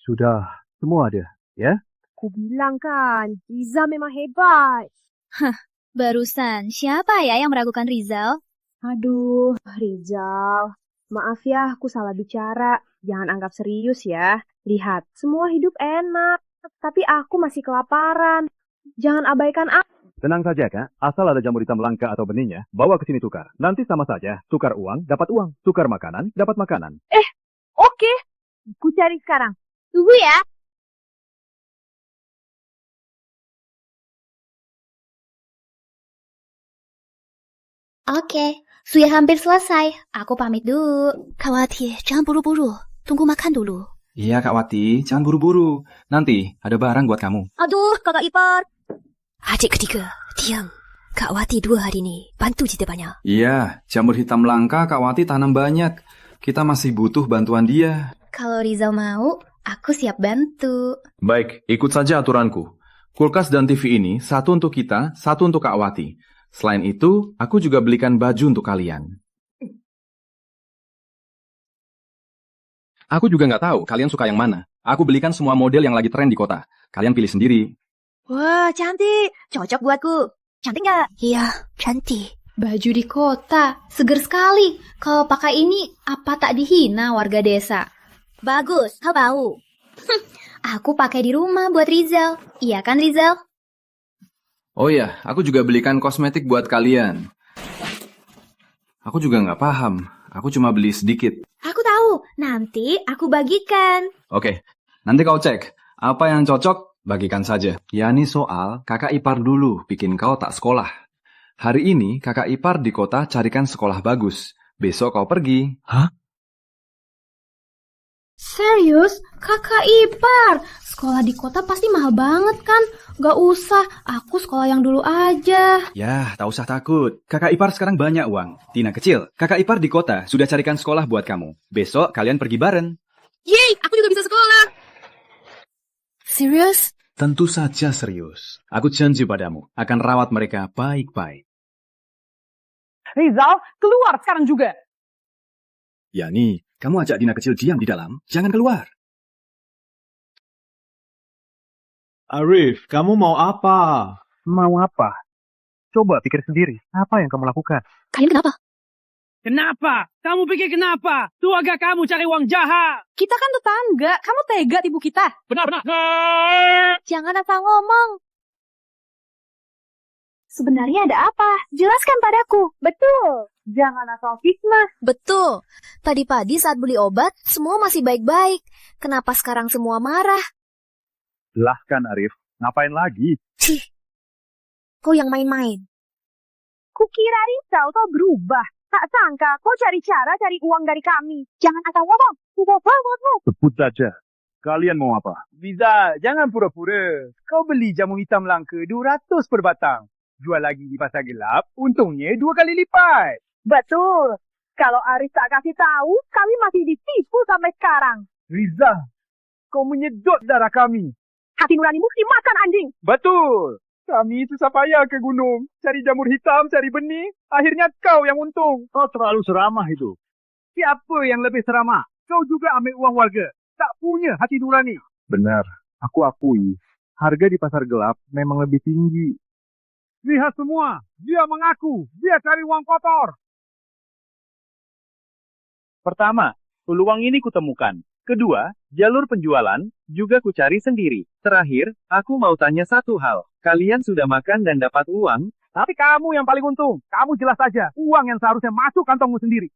Sudah, semua ada, ya? Ku bilang kan, Rizal memang hebat. Barusan, siapa ya yang meragukan Rizal? Aduh, Rizal. Maaf ya, aku salah bicara. Jangan anggap serius ya. Lihat, semua hidup enak. Tapi aku masih kelaparan. Jangan abaikan aku. Tenang saja, Kak. Asal ada jamur hitam langka atau benihnya, bawa ke sini tukar. Nanti sama saja. Tukar uang, dapat uang. Tukar makanan, dapat makanan. Oke. Ku cari sekarang. Tunggu ya. Oke, sudah hampir selesai. Aku pamit dulu. Kak Wati, jangan buru-buru. Tunggu makan dulu. Iya, Kak Wati, jangan buru-buru. Nanti ada barang buat kamu. Aduh, Kakak Ipar. Adik ketiga, diam. Kak Wati 2 hari ini bantu kita banyak. Iya, jamur hitam langka Kak Wati tanam banyak. Kita masih butuh bantuan dia. Kalau Rizal mau, aku siap bantu. Baik, ikut saja aturanku. Kulkas dan TV ini, satu untuk kita, satu untuk Kak Wati. Selain itu, aku juga belikan baju untuk kalian. Aku juga nggak tahu kalian suka yang mana. Aku belikan semua model yang lagi tren di kota. Kalian pilih sendiri. Wah, cantik. Cocok buatku. Cantik nggak? Iya, cantik. Baju di kota. Seger sekali. Kalau pakai ini, apa tak dihina warga desa? Bagus, kau bau. Aku pakai di rumah buat Rizal. Iya kan, Rizal? Oh iya, aku juga belikan kosmetik buat kalian. Aku juga nggak paham. Aku cuma beli sedikit. Aku tahu. Nanti aku bagikan. Oke, nanti kau cek. Apa yang cocok, Bagikan saja. Yani soal kakak ipar dulu bikin kau tak sekolah. Hari ini kakak ipar di kota carikan sekolah bagus. Besok kau pergi. Hah? Serius? Kakak ipar? Sekolah di kota pasti mahal banget kan? Gak usah, aku sekolah yang dulu aja. Yah, tak usah takut. Kakak ipar sekarang banyak uang. Tina kecil, kakak ipar di kota sudah carikan sekolah buat kamu. Besok kalian pergi bareng. Yeay, aku juga bisa sekolah. Serius? Tentu saja serius. Aku janji padamu, akan rawat mereka baik-baik. Rizal, keluar sekarang juga. Yani, kamu ajak Dina kecil diam di dalam, jangan keluar. Arif, kamu mau apa? Mau apa? Coba pikir sendiri, apa yang kamu lakukan? Kalian kenapa? Kenapa? Kamu pikir kenapa? Keluarga kamu cari uang jahat. Kita kan tetangga, kamu tega tipu kita. Benar. Jangan asal ngomong. Sebenarnya ada apa? Jelaskan padaku. Betul. Jangan asal fitnah. Betul. Tadi pagi saat beli obat, semua masih baik-baik. Kenapa sekarang semua marah? Jelaskan, Arif. Ngapain lagi? Cih, kau yang main-main. Kukira Rizal kau berubah. Tak sangka kau cari cara cari uang dari kami. Jangan asal ngomong. Mulutmu. Sebut saja. Kalian mau apa? Rizal, jangan pura-pura. Kau beli jamu hitam langka 200 per batang. Jual lagi di pasar gelap, untungnya 2 kali lipat. Betul. Kalau Arif tak kasih tahu, kami masih ditipu sampai sekarang. Rizal, kau menyedot darah kami. Hati nuranimu dimakan anjing. Betul. Kami susah payah ke gunung. Cari jamur hitam, cari benih. Akhirnya kau yang untung. Kau terlalu seramah itu. Siapa yang lebih seramah? Kau juga ambil uang warga. Tak punya hati nurani. Benar. Aku akui. Harga di pasar gelap memang lebih tinggi. Lihat semua. Dia mengaku. Dia cari uang kotor. Pertama, peluang ini kutemukan. Kedua, jalur penjualan juga kucari sendiri. Terakhir, aku mau tanya satu hal. Kalian sudah makan dan dapat uang? Tapi kamu yang paling untung. Kamu jelas saja. Uang yang seharusnya masuk kantongmu sendiri.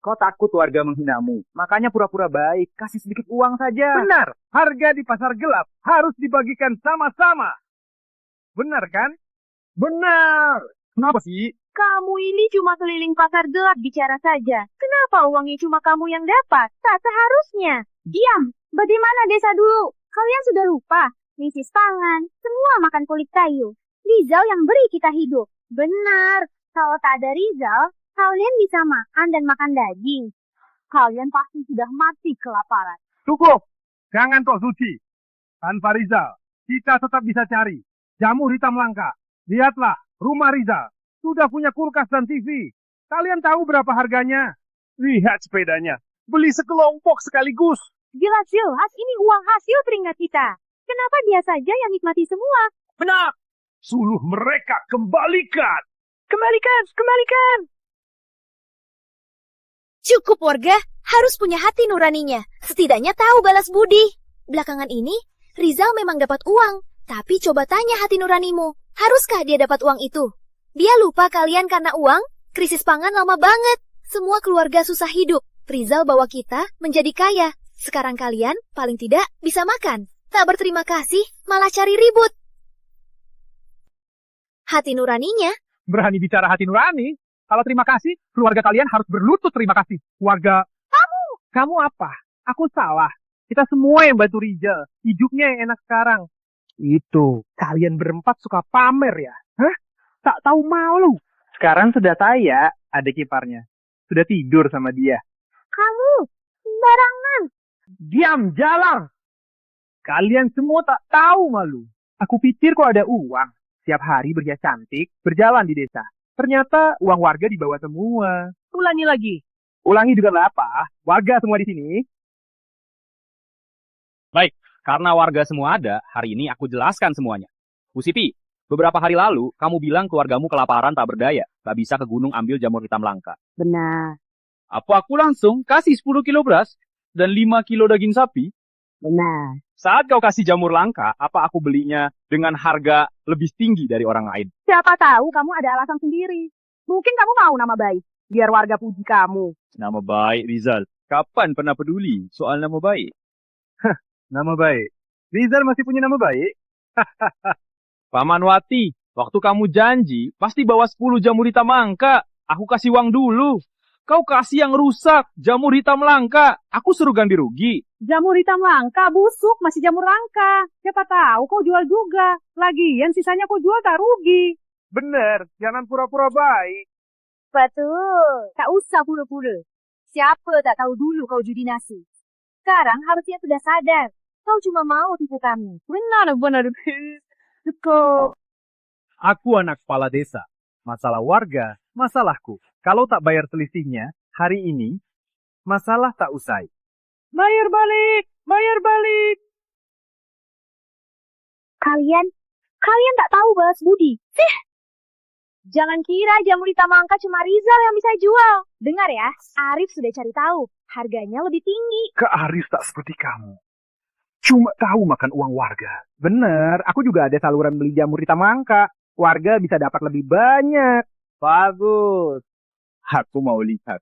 Kau takut warga menghinamu. Makanya pura-pura baik. Kasih sedikit uang saja. Benar. Harga di pasar gelap harus dibagikan sama-sama. Benar kan? Benar. Kenapa sih? Kamu ini cuma keliling pasar gelap bicara saja. Kenapa uangnya cuma kamu yang dapat? Tak seharusnya. Diam. Bagaimana desa dulu? Kalian sudah lupa? Krisis pangan, semua makan kulit kayu. Rizal yang beri kita hidup. Benar. Kalau tak ada Rizal, kalian bisa makan dan makan daging. Kalian pasti sudah mati kelaparan. Cukup. Jangan kau suci. Tanpa Rizal, kita tetap bisa cari jamur hitam langka. Lihatlah, rumah Rizal sudah punya kulkas dan TV. Kalian tahu berapa harganya? Lihat sepedanya. Beli sekelompok sekaligus. Jelas-jelas ini uang hasil keringat kita. Kenapa dia saja yang nikmati semua? Benar. Suluh mereka kembalikan. Kembalikan. Cukup warga, harus punya hati nuraninya. Setidaknya tahu balas budi. Belakangan ini, Rizal memang dapat uang. Tapi coba tanya hati nuranimu, haruskah dia dapat uang itu? Dia lupa kalian karena uang, krisis pangan lama banget. Semua keluarga susah hidup. Rizal bawa kita menjadi kaya. Sekarang kalian paling tidak bisa makan. Tak berterima kasih, malah cari ribut. Hati nuraninya. Berani bicara hati nurani? Kalau terima kasih, keluarga kalian harus berlutut terima kasih. Warga, kamu apa? Aku salah. Kita semua yang bantu Rizal. Hidupnya yang enak sekarang. Itu, kalian berempat suka pamer ya? Hah? Tak tahu malu. Sekarang sudah saya, adik iparnya. Sudah tidur sama dia. Kamu, sembarangan. Diam, jalan. Kalian semua tak tahu malu. Aku pikir kok ada uang. Setiap hari berhias cantik, berjalan di desa. Ternyata uang warga dibawa semua. Ulangi lagi. Ulangi juga nggak apa. Warga semua di sini. Baik, karena warga semua ada, hari ini aku jelaskan semuanya. Bu Sipi, beberapa hari lalu kamu bilang keluargamu kelaparan tak berdaya. Tak bisa ke gunung ambil jamur hitam langka. Benar. Apa aku langsung kasih 10 kilo beras dan 5 kilo daging sapi? Benar. Saat kau kasih jamur langka, apa aku belinya dengan harga lebih tinggi dari orang lain? Siapa tahu kamu ada alasan sendiri. Mungkin kamu mau nama baik, biar warga puji kamu. Nama baik, Rizal. Kapan pernah peduli soal nama baik? Nama baik. Rizal masih punya nama baik. Paman Wati, waktu kamu janji, pasti bawa 10 jamur hitam langka. Aku kasih uang dulu. Kau kasih yang rusak, jamur hitam langka. Aku suruh ganti rugi. Jamur hitam langka, busuk, masih jamur langka. Siapa tahu kau jual juga. Lagian sisanya kau jual tak rugi. Bener, jangan pura-pura baik. Betul. Tak usah pura-pura. Siapa tak tahu dulu kau judi nasi. Sekarang harusnya sudah sadar. Kau cuma mau tipu kami. Benar. Cukup. Aku anak kepala desa. Masalah warga, masalahku. Kalau tak bayar selisihnya, hari ini, masalah tak usai. Bayar balik. Kalian tak tahu balas budi. Sih. Jangan kira jamur hitam langka cuma Rizal yang bisa jual. Dengar ya, Arif sudah cari tahu. Harganya lebih tinggi. Kak Arif tak seperti kamu. Cuma tahu makan uang warga. Bener, aku juga ada saluran beli jamur hitam langka. Warga bisa dapat lebih banyak. Bagus. Aku mau lihat.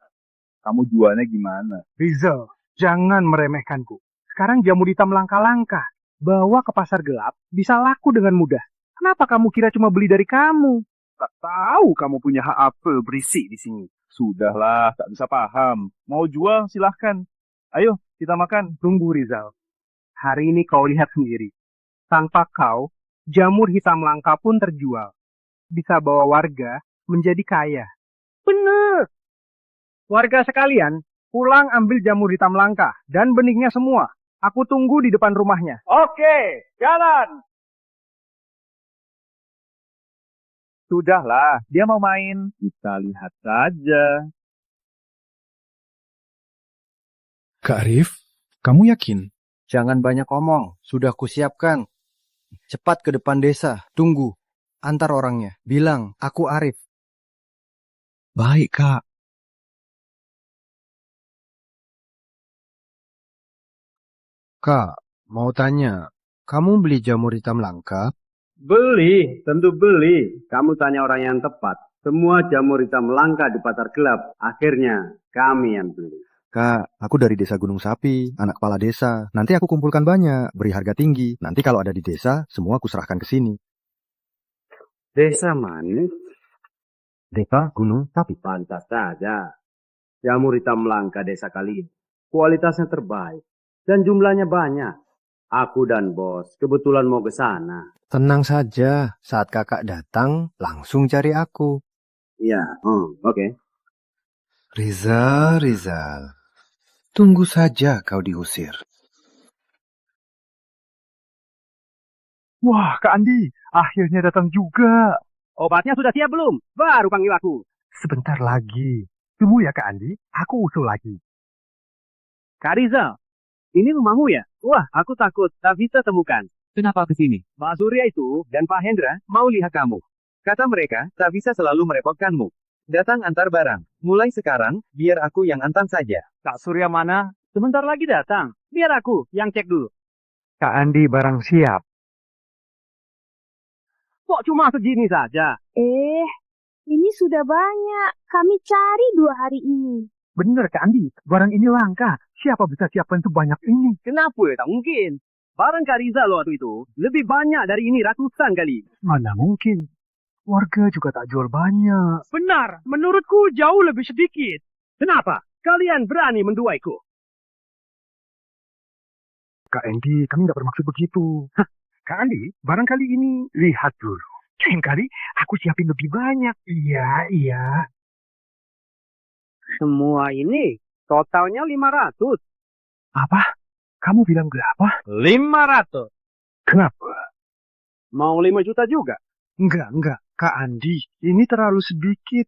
Kamu jualnya gimana? Rizal, jangan meremehkanku. Sekarang jamur hitam langka-langka. Bawa ke pasar gelap, bisa laku dengan mudah. Kenapa kamu kira cuma beli dari kamu? Tak tahu kamu punya hak apa berisik di sini. Sudahlah, tak bisa paham. Mau jual, silahkan. Ayo, kita makan. Tunggu Rizal. Hari ini kau lihat sendiri. Tanpa kau, jamur hitam langka pun terjual. Bisa bawa warga menjadi kaya. Bener. Warga sekalian, pulang ambil jamur hitam langka dan benihnya semua. Aku tunggu di depan rumahnya. Oke, jalan. Sudahlah, dia mau main. Kita lihat saja. Kak Arif, kamu yakin? Jangan banyak omong, sudah kusiapkan. Cepat ke depan desa, tunggu. Antar orangnya, bilang, aku Arif. Baik, Kak. Kak, mau tanya, kamu beli jamur hitam langka? Beli, tentu beli. Kamu tanya orang yang tepat. Semua jamur hitam langka di pasar gelap. Akhirnya, kami yang beli. Kak, aku dari desa Gunung Sapi, anak kepala desa. Nanti aku kumpulkan banyak, beri harga tinggi. Nanti kalau ada di desa, semua aku serahkan ke sini. Desa mana? Desa Gunung Sapi. Pantas saja. Jamur hitam langka desa kalian. Kualitasnya terbaik. Dan jumlahnya banyak. Aku dan bos kebetulan mau ke sana. Tenang saja, saat kakak datang, langsung cari aku. Iya, oke. Rizal. Tunggu saja kau diusir. Wah, Kak Andi, akhirnya datang juga. Obatnya sudah siap belum? Baru panggil aku. Sebentar lagi. Tunggu ya Kak Andi, aku usul lagi. Kak Rizal, ini rumahmu ya? Wah, aku takut tak bisa temukan. Kenapa ke sini? Pak Surya itu dan Pak Hendra mau lihat kamu. Kata mereka, tak bisa selalu merepotkanmu. Datang antar barang. Mulai sekarang, biar aku yang antar saja. Kak Surya mana? Sebentar lagi datang. Biar aku yang cek dulu. Kak Andi barang siap. Kok cuma segini saja? Ini sudah banyak. Kami cari 2 hari ini. Bener Kak Andi, barang ini langka. Siapa bisa siapkan sebanyak ini? Kenapa? Tak mungkin. Barang Kak Rizal waktu itu lebih banyak dari ini ratusan kali. Mana mungkin. Warga juga tak jual banyak. Benar, menurutku jauh lebih sedikit. Kenapa? Kalian berani menduaiku? Kak Andi, kami nggak bermaksud begitu. Kak Andi, barangkali ini lihat dulu. Lain kali aku siapin lebih banyak. Iya. Semua ini totalnya 500. Apa? Kamu bilang berapa? 500. Kenapa? Mau 5 juta juga? Enggak. Kak Andi, ini terlalu sedikit.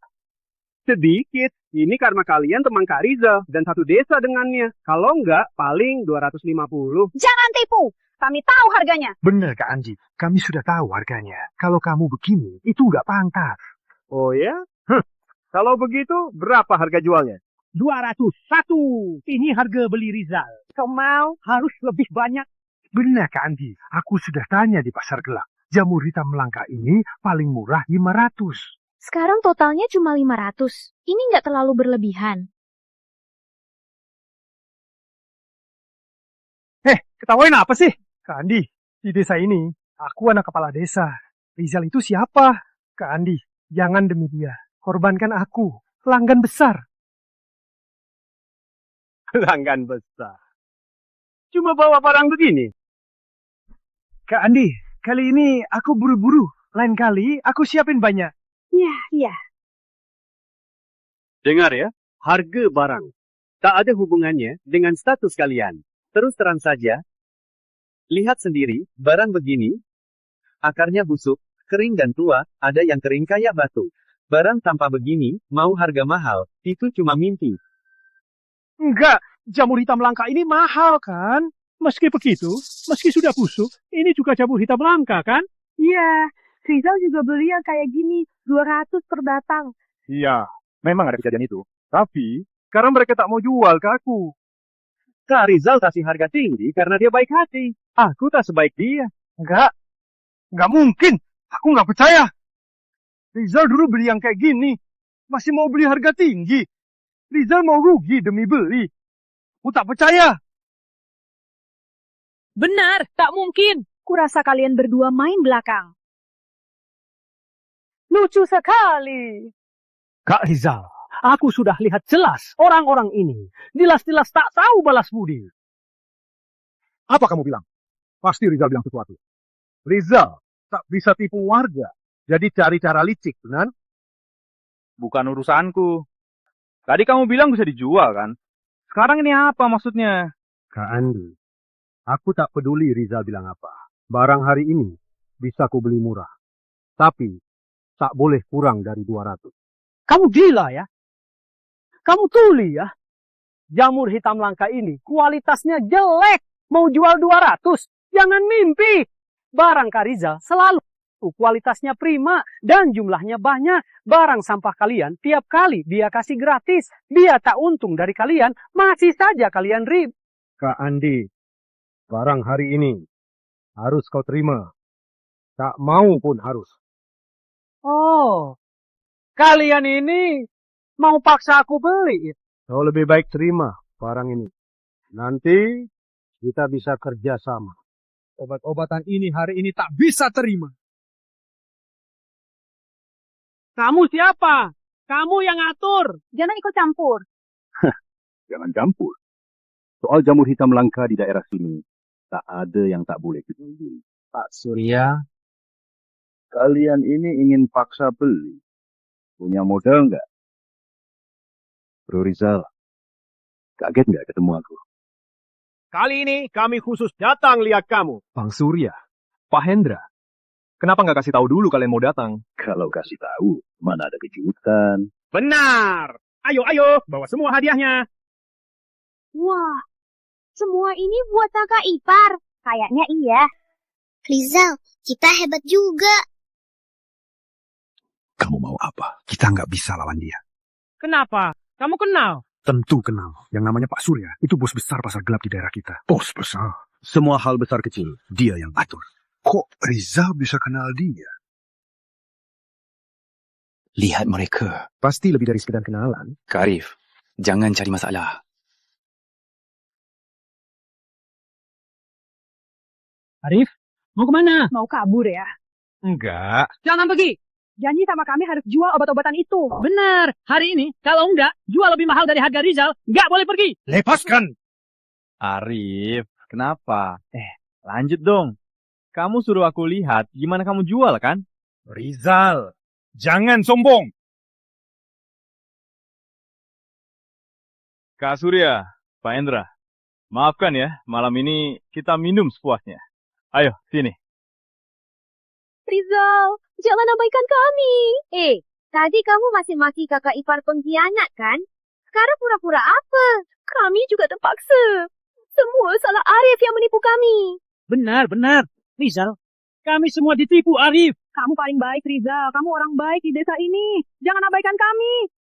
Sedikit? Ini karena kalian teman Kak Rizal dan satu desa dengannya. Kalau enggak, paling 250. Jangan tipu. Kami tahu harganya. Benar Kak Andi, kami sudah tahu harganya. Kalau kamu begini, itu enggak pantas. Oh ya? Kalau begitu, berapa harga jualnya? 201. Ini harga beli Rizal. Kau mau harus lebih banyak. Benar Kak Andi, aku sudah tanya di pasar gelap. Jamur hitam langka ini paling murah 500. Sekarang totalnya cuma 500. Ini nggak terlalu berlebihan. Ketawain apa sih? Kak Andi, di desa ini, aku anak kepala desa. Rizal itu siapa? Kak Andi, jangan demi dia. Korbankan aku, pelanggan besar. Pelanggan besar. Cuma bawa barang begini. Kak Andi, kali ini aku buru-buru. Lain kali aku siapin banyak. Iya. Dengar ya, harga barang tak ada hubungannya dengan status kalian. Terus terang saja, lihat sendiri, barang begini, akarnya busuk, kering dan tua, ada yang kering kayak batu. Barang tanpa begini, mau harga mahal, itu cuma mimpi. Enggak, jamur hitam langka ini mahal kan? Meski begitu, meski sudah busuk, ini juga jamur hitam langka kan? Iya, Rizal juga beli yang kayak gini, 200 per batang. Iya, memang ada kejadian itu. Tapi, sekarang mereka tak mau jual ke aku. Kak Rizal kasih harga tinggi karena dia baik hati. Aku tak sebaik dia. Enggak mungkin. Aku nggak percaya. Rizal dulu beli yang kayak gini, masih mau beli harga tinggi. Rizal mau rugi demi beli. Aku tak percaya. Benar, tak mungkin. Kurasa kalian berdua main belakang. Lucu sekali. Kak Rizal, aku sudah lihat jelas orang-orang ini. Jelas-jelas tak tahu balas budi. Apa kamu bilang? Pasti Rizal bilang sesuatu. Rizal tak bisa tipu warga. Jadi cari cara licik, benar? Bukan urusanku. Tadi kamu bilang bisa dijual kan? Sekarang ini apa maksudnya? Kak Andi, aku tak peduli Rizal bilang apa. Barang hari ini bisa ku beli murah. Tapi tak boleh kurang dari 200. Kamu gila ya? Kamu tuli ya? Jamur hitam langka ini kualitasnya jelek. Mau jual 200? Jangan mimpi. Barang Kak Rizal selalu kualitasnya prima dan jumlahnya banyak. Barang sampah kalian tiap kali dia kasih gratis. Dia tak untung dari kalian, masih saja kalian rib. Kak Andi, barang hari ini harus kau terima. Tak mau pun harus. Oh, kalian ini mau paksa aku beli? Kau lebih baik terima barang ini. Nanti kita bisa kerja sama. Obat-obatan ini hari ini tak bisa terima. Kamu siapa? Kamu yang atur. Jangan ikut campur. Jangan campur. Soal jamur hitam langka di daerah sini, tak ada yang tak boleh dibeli. Pak Surya, Kalian ini ingin paksa beli. Punya modal nggak? Bro Rizal, kaget nggak ketemu aku? Kali ini kami khusus datang lihat kamu. Bang Surya, Pak Hendra, kenapa nggak kasih tahu dulu kalian mau datang? Kalau kasih tahu, mana ada kejutan. Benar. Ayo, bawa semua hadiahnya. Wah, semua ini buat kakak ipar. Kayaknya iya. Rizal, kita hebat juga. Kamu mau apa? Kita nggak bisa lawan dia. Kenapa? Kamu kenal? Tentu kenal. Yang namanya Pak Surya, itu bos besar pasar gelap di daerah kita. Bos besar? Semua hal besar kecil, dia yang atur. Kok Rizal bisa kenal dia? Lihat mereka. Pasti lebih dari sekedar kenalan. Kak Arif, jangan cari masalah. Arif, mau kemana? Mau kabur ya? Enggak. Jangan pergi. Janji sama kami harus jual obat-obatan itu. Benar. Hari ini, kalau enggak, jual lebih mahal dari harga Rizal, enggak boleh pergi. Lepaskan! Arif, kenapa? Lanjut dong. Kamu suruh aku lihat gimana kamu jual kan? Rizal, jangan sombong! Kak Surya, Pak Hendra, maafkan ya, malam ini kita minum sepuasnya. Ayo, sini. Rizal, jangan abaikan kami. Tadi kamu masih maki kakak ipar pengkhianat kan? Sekarang pura-pura apa? Kami juga terpaksa. Semua salah Arif yang menipu kami. Benar. Rizal, kami semua ditipu, Arif. Kamu paling baik, Rizal. Kamu orang baik di desa ini. Jangan abaikan kami.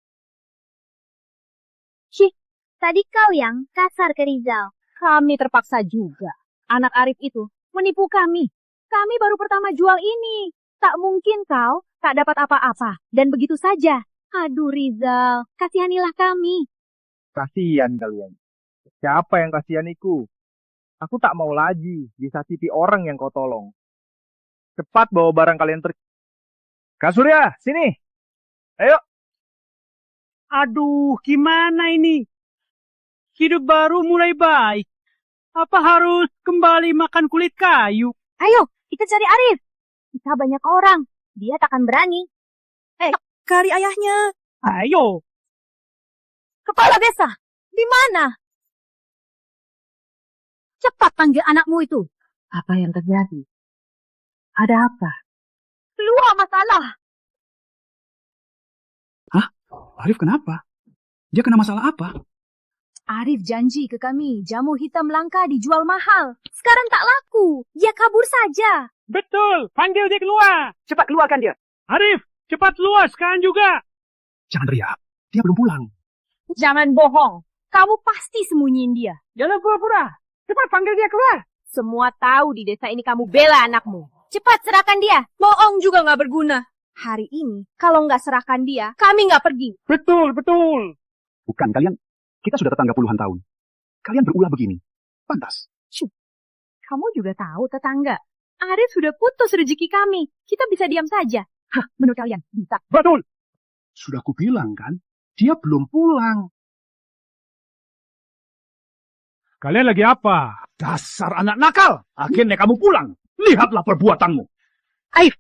Syih, tadi kau yang kasar ke Rizal. Kami terpaksa juga. Anak Arif itu menipu kami. Kami baru pertama jual ini. Tak mungkin kau tak dapat apa-apa. Dan begitu saja. Aduh Rizal, kasihanilah kami. Kasihan kalian. Siapa yang kasihaniku? Aku tak mau lagi disakiti orang yang kau tolong. Cepat bawa barang kalian Kak Surya, sini. Ayo. Aduh, gimana ini? Hidup baru mulai baik. Apa harus kembali makan kulit kayu? Ayo, kita cari Arif. Kita banyak orang. Dia takkan berani. Cari ayahnya. Ayo. Kepala desa, di mana? Cepat panggil anakmu itu. Apa yang terjadi? Ada apa? Keluar masalah. Hah? Arif kenapa? Dia kena masalah apa? Arif janji ke kami, jamu hitam langka dijual mahal. Sekarang tak laku. Dia kabur saja. Betul, panggil dia keluar. Cepat keluarkan dia. Arif, cepat keluar sekarang juga. Jangan teriak, dia belum pulang. Jangan bohong. Kamu pasti sembunyiin dia. Jangan pura-pura. Cepat panggil dia keluar. Semua tahu di desa ini kamu bela anakmu. Cepat serahkan dia. Bohong juga nggak berguna. Hari ini, kalau nggak serahkan dia, kami nggak pergi. Betul, betul. Bukan, kalian, kita sudah tetangga puluhan tahun. Kalian berulah begini. Pantas. Kamu juga tahu tetangga. Arif sudah putus rezeki kami. Kita bisa diam saja. Hah, menurut kalian bisa? Betul. Sudah kubilang kan, dia belum pulang. Kalian lagi apa? Dasar anak nakal. Akhirnya kamu pulang. Lihatlah perbuatanmu. Arif,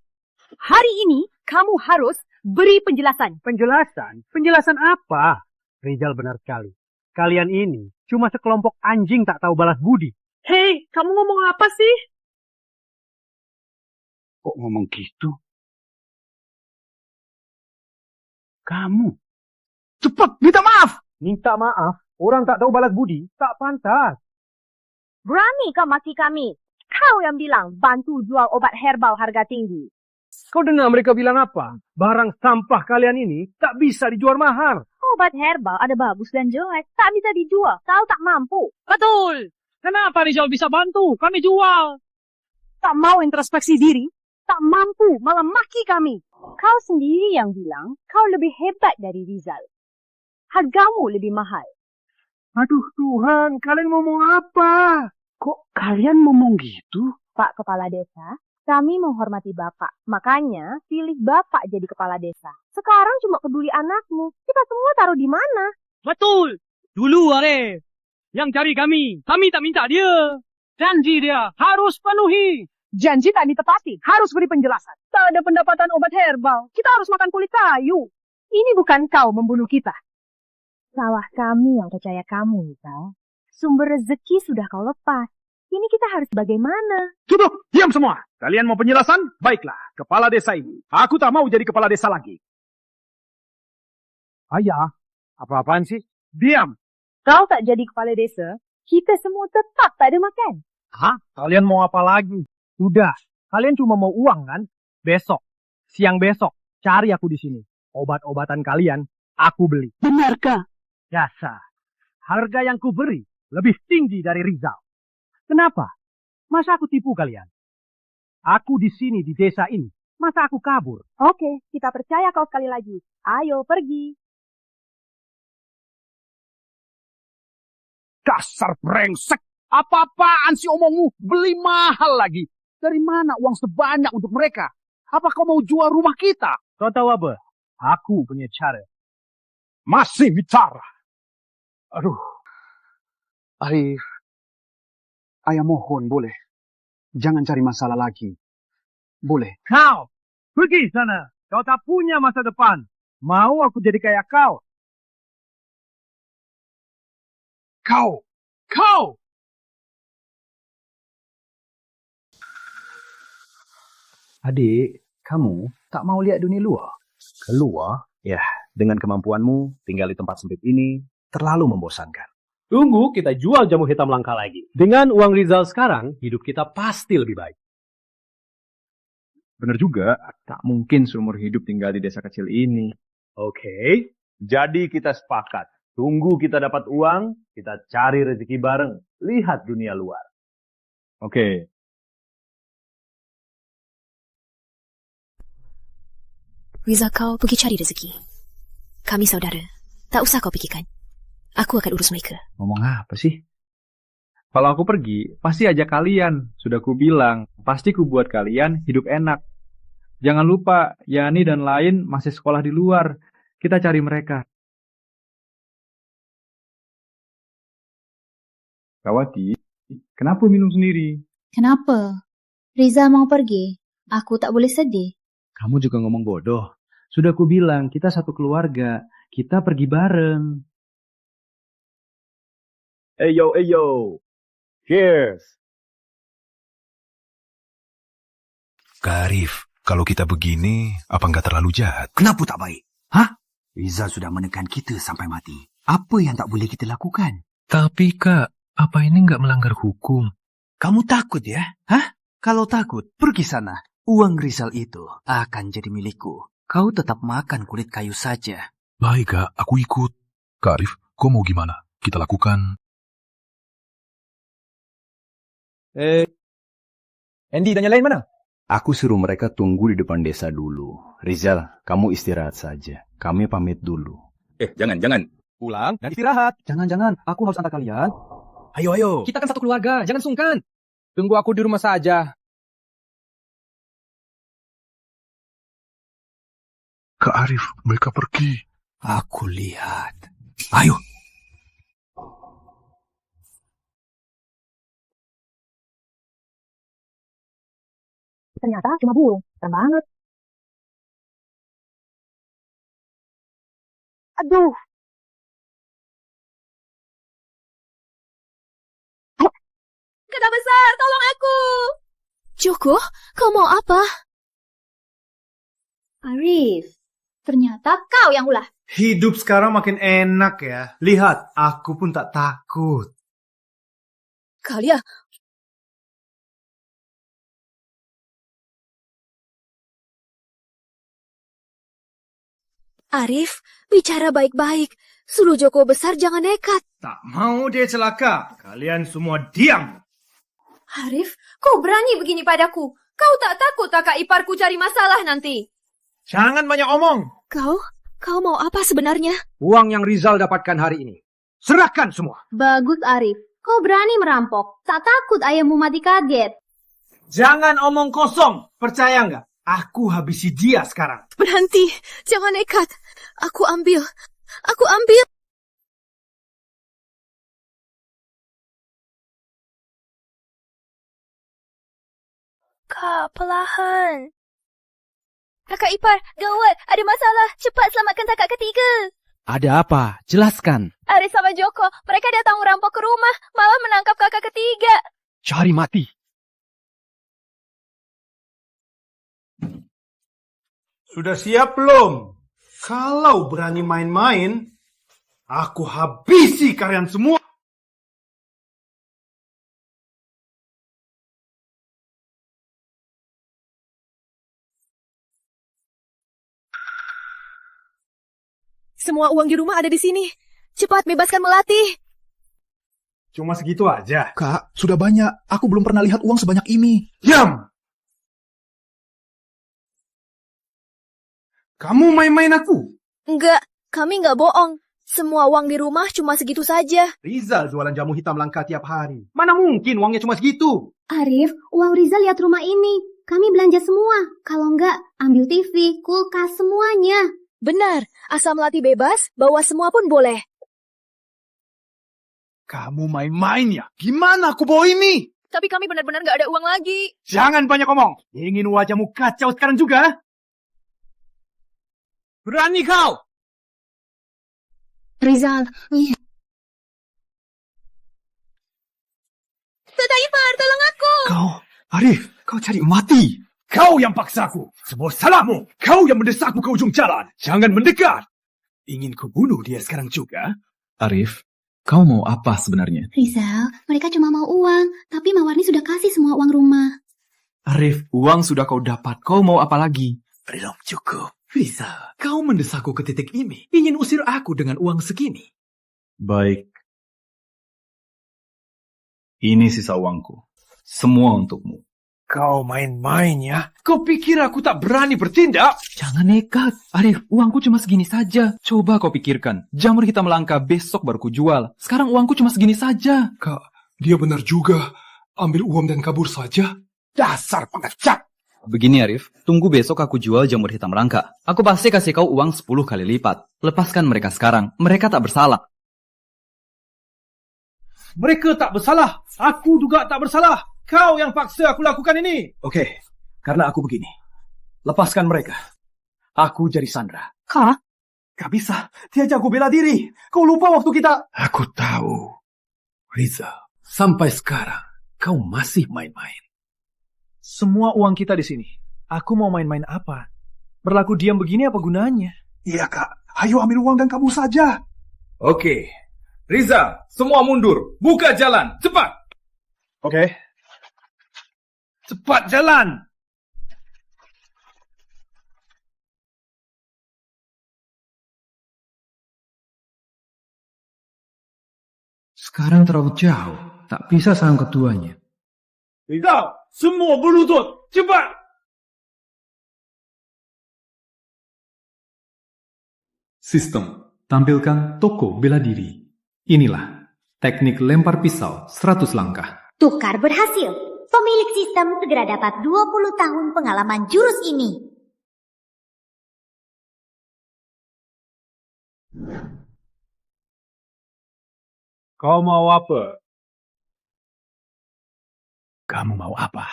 hari ini kamu harus beri penjelasan. Penjelasan? Penjelasan apa? Rizal benar sekali. Kalian ini cuma sekelompok anjing tak tahu balas budi. Hei, kamu ngomong apa sih? Kok ngomong gitu? Kamu. Cepat, minta maaf. Minta maaf? Orang tak tahu balas budi, tak pantas. Berani kau maki kami? Kau yang bilang bantu jual obat herbal harga tinggi. Kau dengar mereka bilang apa? Barang sampah kalian ini tak bisa dijual mahal. Obat herbal ada bagus dan jelek, tak bisa dijual. Kau tak mampu. Betul. Kenapa Rizal bisa bantu? Kami jual. Tak mau introspeksi diri, tak mampu, malah maki kami. Kau sendiri yang bilang kau lebih hebat dari Rizal. Hargamu lebih mahal. Aduh Tuhan, kalian ngomong apa? Kok kalian ngomong gitu? Pak Kepala Desa, kami menghormati Bapak. Makanya pilih Bapak jadi Kepala Desa. Sekarang cuma peduli anakmu. Kita semua taruh di mana? Betul. Dulu Arif. Yang cari kami tak minta dia. Janji dia harus penuhi. Janji tak ditepati. Harus beri penjelasan. Tak ada pendapatan obat herbal. Kita harus makan kulit kayu. Ini bukan kau membunuh kita. Salah kami yang percaya kamu, Rizal. Sumber rezeki sudah kau lepas. Ini kita harus bagaimana? Tutup, diam semua. Kalian mau penjelasan? Baiklah, kepala desa ini. Aku tak mau jadi kepala desa lagi. Ayah, apa-apaan sih? Diam. Kau tak jadi kepala desa, kita semua tetap tak ada makan. Hah? Kalian mau apa lagi? Udah, kalian cuma mau uang kan? Besok, siang besok, cari aku di sini. Obat-obatan kalian, aku beli. Benarkah? Dasar. Harga yang ku beri lebih tinggi dari Rizal. Kenapa? Masa aku tipu kalian? Aku di sini di desa ini. Masa aku kabur? Oke, kita percaya kau sekali lagi. Ayo pergi. Dasar brengsek. Apa-apaan sih omongmu? Beli mahal lagi. Dari mana uang sebanyak untuk mereka? Apa kau mau jual rumah kita? Kau tahu apa? Aku punya cara. Masih bicara. Aduh. Arif. Ayah mohon, boleh. Jangan cari masalah lagi. Boleh. Kau, pergi sana. Kau tak punya masa depan. Mau aku jadi kayak kau? Kau! Adik, kamu tak mau lihat dunia luar? Keluar? Ya, dengan kemampuanmu, tinggal di tempat sempit ini, terlalu membosankan. Tunggu kita jual jamu hitam langka lagi. Dengan uang Rizal sekarang, hidup kita pasti lebih baik. Bener juga, tak mungkin seumur hidup tinggal di desa kecil ini. Oke, jadi kita sepakat. Tunggu kita dapat uang, kita cari rezeki bareng. Lihat dunia luar. Oke. Rizal, kau pergi cari rezeki. Kami saudara. Tak usah kau pikirkan. Aku akan urus mereka. Ngomong apa sih? Kalau aku pergi, pasti ajak kalian. Sudah kubilang, pasti ku buat kalian hidup enak. Jangan lupa, Yani dan lain masih sekolah di luar. Kita cari mereka. Kawati, kenapa minum sendiri? Kenapa? Rizal mau pergi. Aku tak boleh sedih. Kamu juga ngomong bodoh. Sudah kubilang, kita satu keluarga. Kita pergi bareng. Eyo. Cheers. Kak Arif, kalau kita begini, apa nggak terlalu jahat? Kenapa tak baik? Hah? Rizal sudah menekan kita sampai mati. Apa yang tak boleh kita lakukan? Tapi Kak, apa ini nggak melanggar hukum? Kamu takut ya? Hah? Kalau takut, pergi sana. Uang Rizal itu akan jadi milikku. Kau tetap makan kulit kayu saja. Baik Kak, aku ikut. Kak Arif, kau mau gimana? Kita lakukan. Andy dan yang lain mana? Aku suruh mereka tunggu di depan desa dulu. Rizal, kamu istirahat saja. Kami pamit dulu. Jangan. Pulang dan istirahat. Jangan, aku harus antar kalian. Ayo. Kita kan satu keluarga, jangan sungkan. Tunggu aku di rumah saja. Kak Arif, mereka pergi. Aku lihat. Ayo. Ternyata cuma burung. Keren banget. Aduh. Kakak besar, tolong aku. Joko, kau mau apa? Arif, ternyata kau yang ulah. Hidup sekarang makin enak ya. Lihat, aku pun tak takut. Kalian... Arif, bicara baik-baik. Suruh Joko besar jangan nekat. Tak mau dia celaka. Kalian semua diam. Arif, kau berani begini padaku? Kau tak takut kakak iparku cari masalah nanti? Jangan banyak omong. Kau mau apa sebenarnya? Uang yang Rizal dapatkan hari ini. Serahkan semua. Bagus Arif, kau berani merampok. Tak takut ayahmu mati kaget. Jangan omong kosong. Percaya nggak? Aku habisi dia sekarang. Berhenti, jangan nekat. Aku ambil. Kak, perlahan. Kakak ipar, gawat, ada masalah. Cepat selamatkan kakak ketiga. Ada apa? Jelaskan. Arif sama Joko, mereka datang merampok ke rumah, malah menangkap kakak ketiga. Cari mati. Sudah siap belum? Kalau berani main-main, aku habisi kalian semua. Semua uang di rumah ada di sini. Cepat bebaskan Melati. Cuma segitu aja. Kak, sudah banyak. Aku belum pernah lihat uang sebanyak ini. Diam! Kamu main-main aku? Enggak, kami enggak bohong. Semua uang di rumah cuma segitu saja. Rizal jualan jamu hitam langka tiap hari. Mana mungkin uangnya cuma segitu? Arif, uang Rizal lihat rumah ini. Kami belanja semua. Kalau enggak, ambil TV, kulkas, semuanya. Benar, asal Melati bebas, bawa semua pun boleh. Kamu main-main ya? Gimana aku bawa ini? Tapi kami benar-benar enggak ada uang lagi. Jangan banyak omong. Ingin wajahmu kacau sekarang juga? Berani kau? Rizal, Kakak ipar, tolong aku. Kau, Arif, kau cari mati. Kau yang paksaku. Semua salahmu. Kau yang mendesakku ke ujung jalan. Jangan mendekat. Ingin kubunuh dia sekarang juga? Arif, kau mau apa sebenarnya? Rizal, mereka cuma mau uang. Tapi Mawarni sudah kasih semua uang rumah. Arif, uang sudah kau dapat. Kau mau apa lagi? Belum cukup. Rizal, kau mendesakku ke titik ini. Ingin usir aku dengan uang segini. Baik. Ini sisa uangku. Semua untukmu. Kau main-main ya? Kau pikir aku tak berani bertindak? Jangan nekat. Arif, uangku cuma segini saja. Coba kau pikirkan. Jamur hitam langka besok baru ku jual. Sekarang uangku cuma segini saja. Dia benar juga. Ambil uang dan kabur saja. Dasar pengecut. Begini Arif, tunggu besok aku jual jamur hitam langka. Aku pasti kasih kau uang 10 kali lipat. Lepaskan mereka sekarang, mereka tak bersalah. Mereka tak bersalah. Aku juga tak bersalah. Kau yang paksa aku lakukan ini. Oke, karena aku begini. Lepaskan mereka. Aku jadi Sandra. Hah? Gak bisa. Dia jago bela diri. Kau lupa waktu kita... Aku tahu. Rizal, sampai sekarang kau masih main-main. Semua uang kita di sini. Aku mau main-main apa? Berlaku diam begini apa gunanya? Iya kak, ayo ambil uang dan kabur saja. Oke. Rizal, semua mundur. Buka jalan, cepat. Oke. Cepat jalan. Sekarang terlalu jauh. Tak bisa sang keduanya. Rizal, semua berlutut. Cepat. Sistem. Tampilkan toko bela diri. Inilah teknik lempar pisau 100 langkah. Tukar berhasil. Pemilik sistem segera dapat 20 tahun pengalaman jurus ini. Kau mau apa? Kamu mau apa?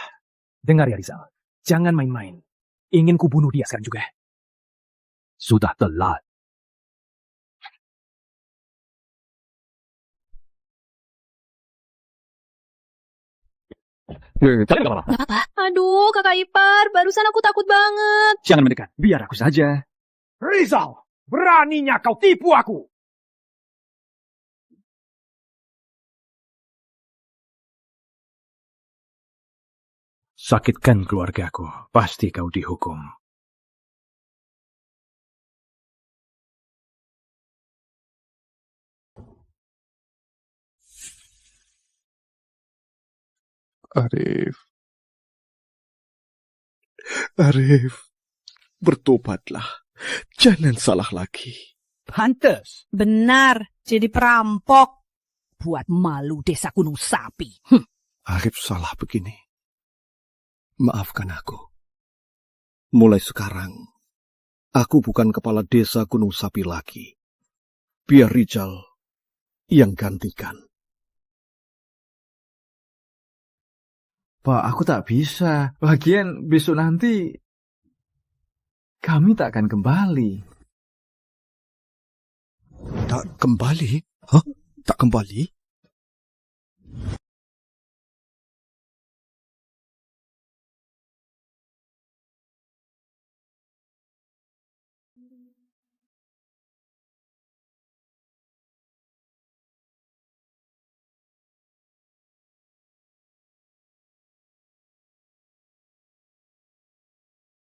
Dengar ya Rizal. Jangan main-main. Ingin kubunuh dia sekarang juga. Sudah telat. Gak apa-apa. Aduh, Kakak Ipar, barusan aku takut banget. Jangan mendekat. Biar aku saja. Rizal, beraninya kau tipu aku. Sakitkan keluargaku, pasti kau dihukum. Arif, bertobatlah. Jangan salah lagi. Pantes. Benar, jadi perampok. Buat malu desa Gunung Sapi. Arif salah begini. Maafkan aku. Mulai sekarang, aku bukan kepala desa Gunung Sapi lagi. Biar Rizal yang gantikan. Pak, aku tak bisa. Lagian besok nanti kami tak akan kembali. Tak kembali? Hah? Tak kembali?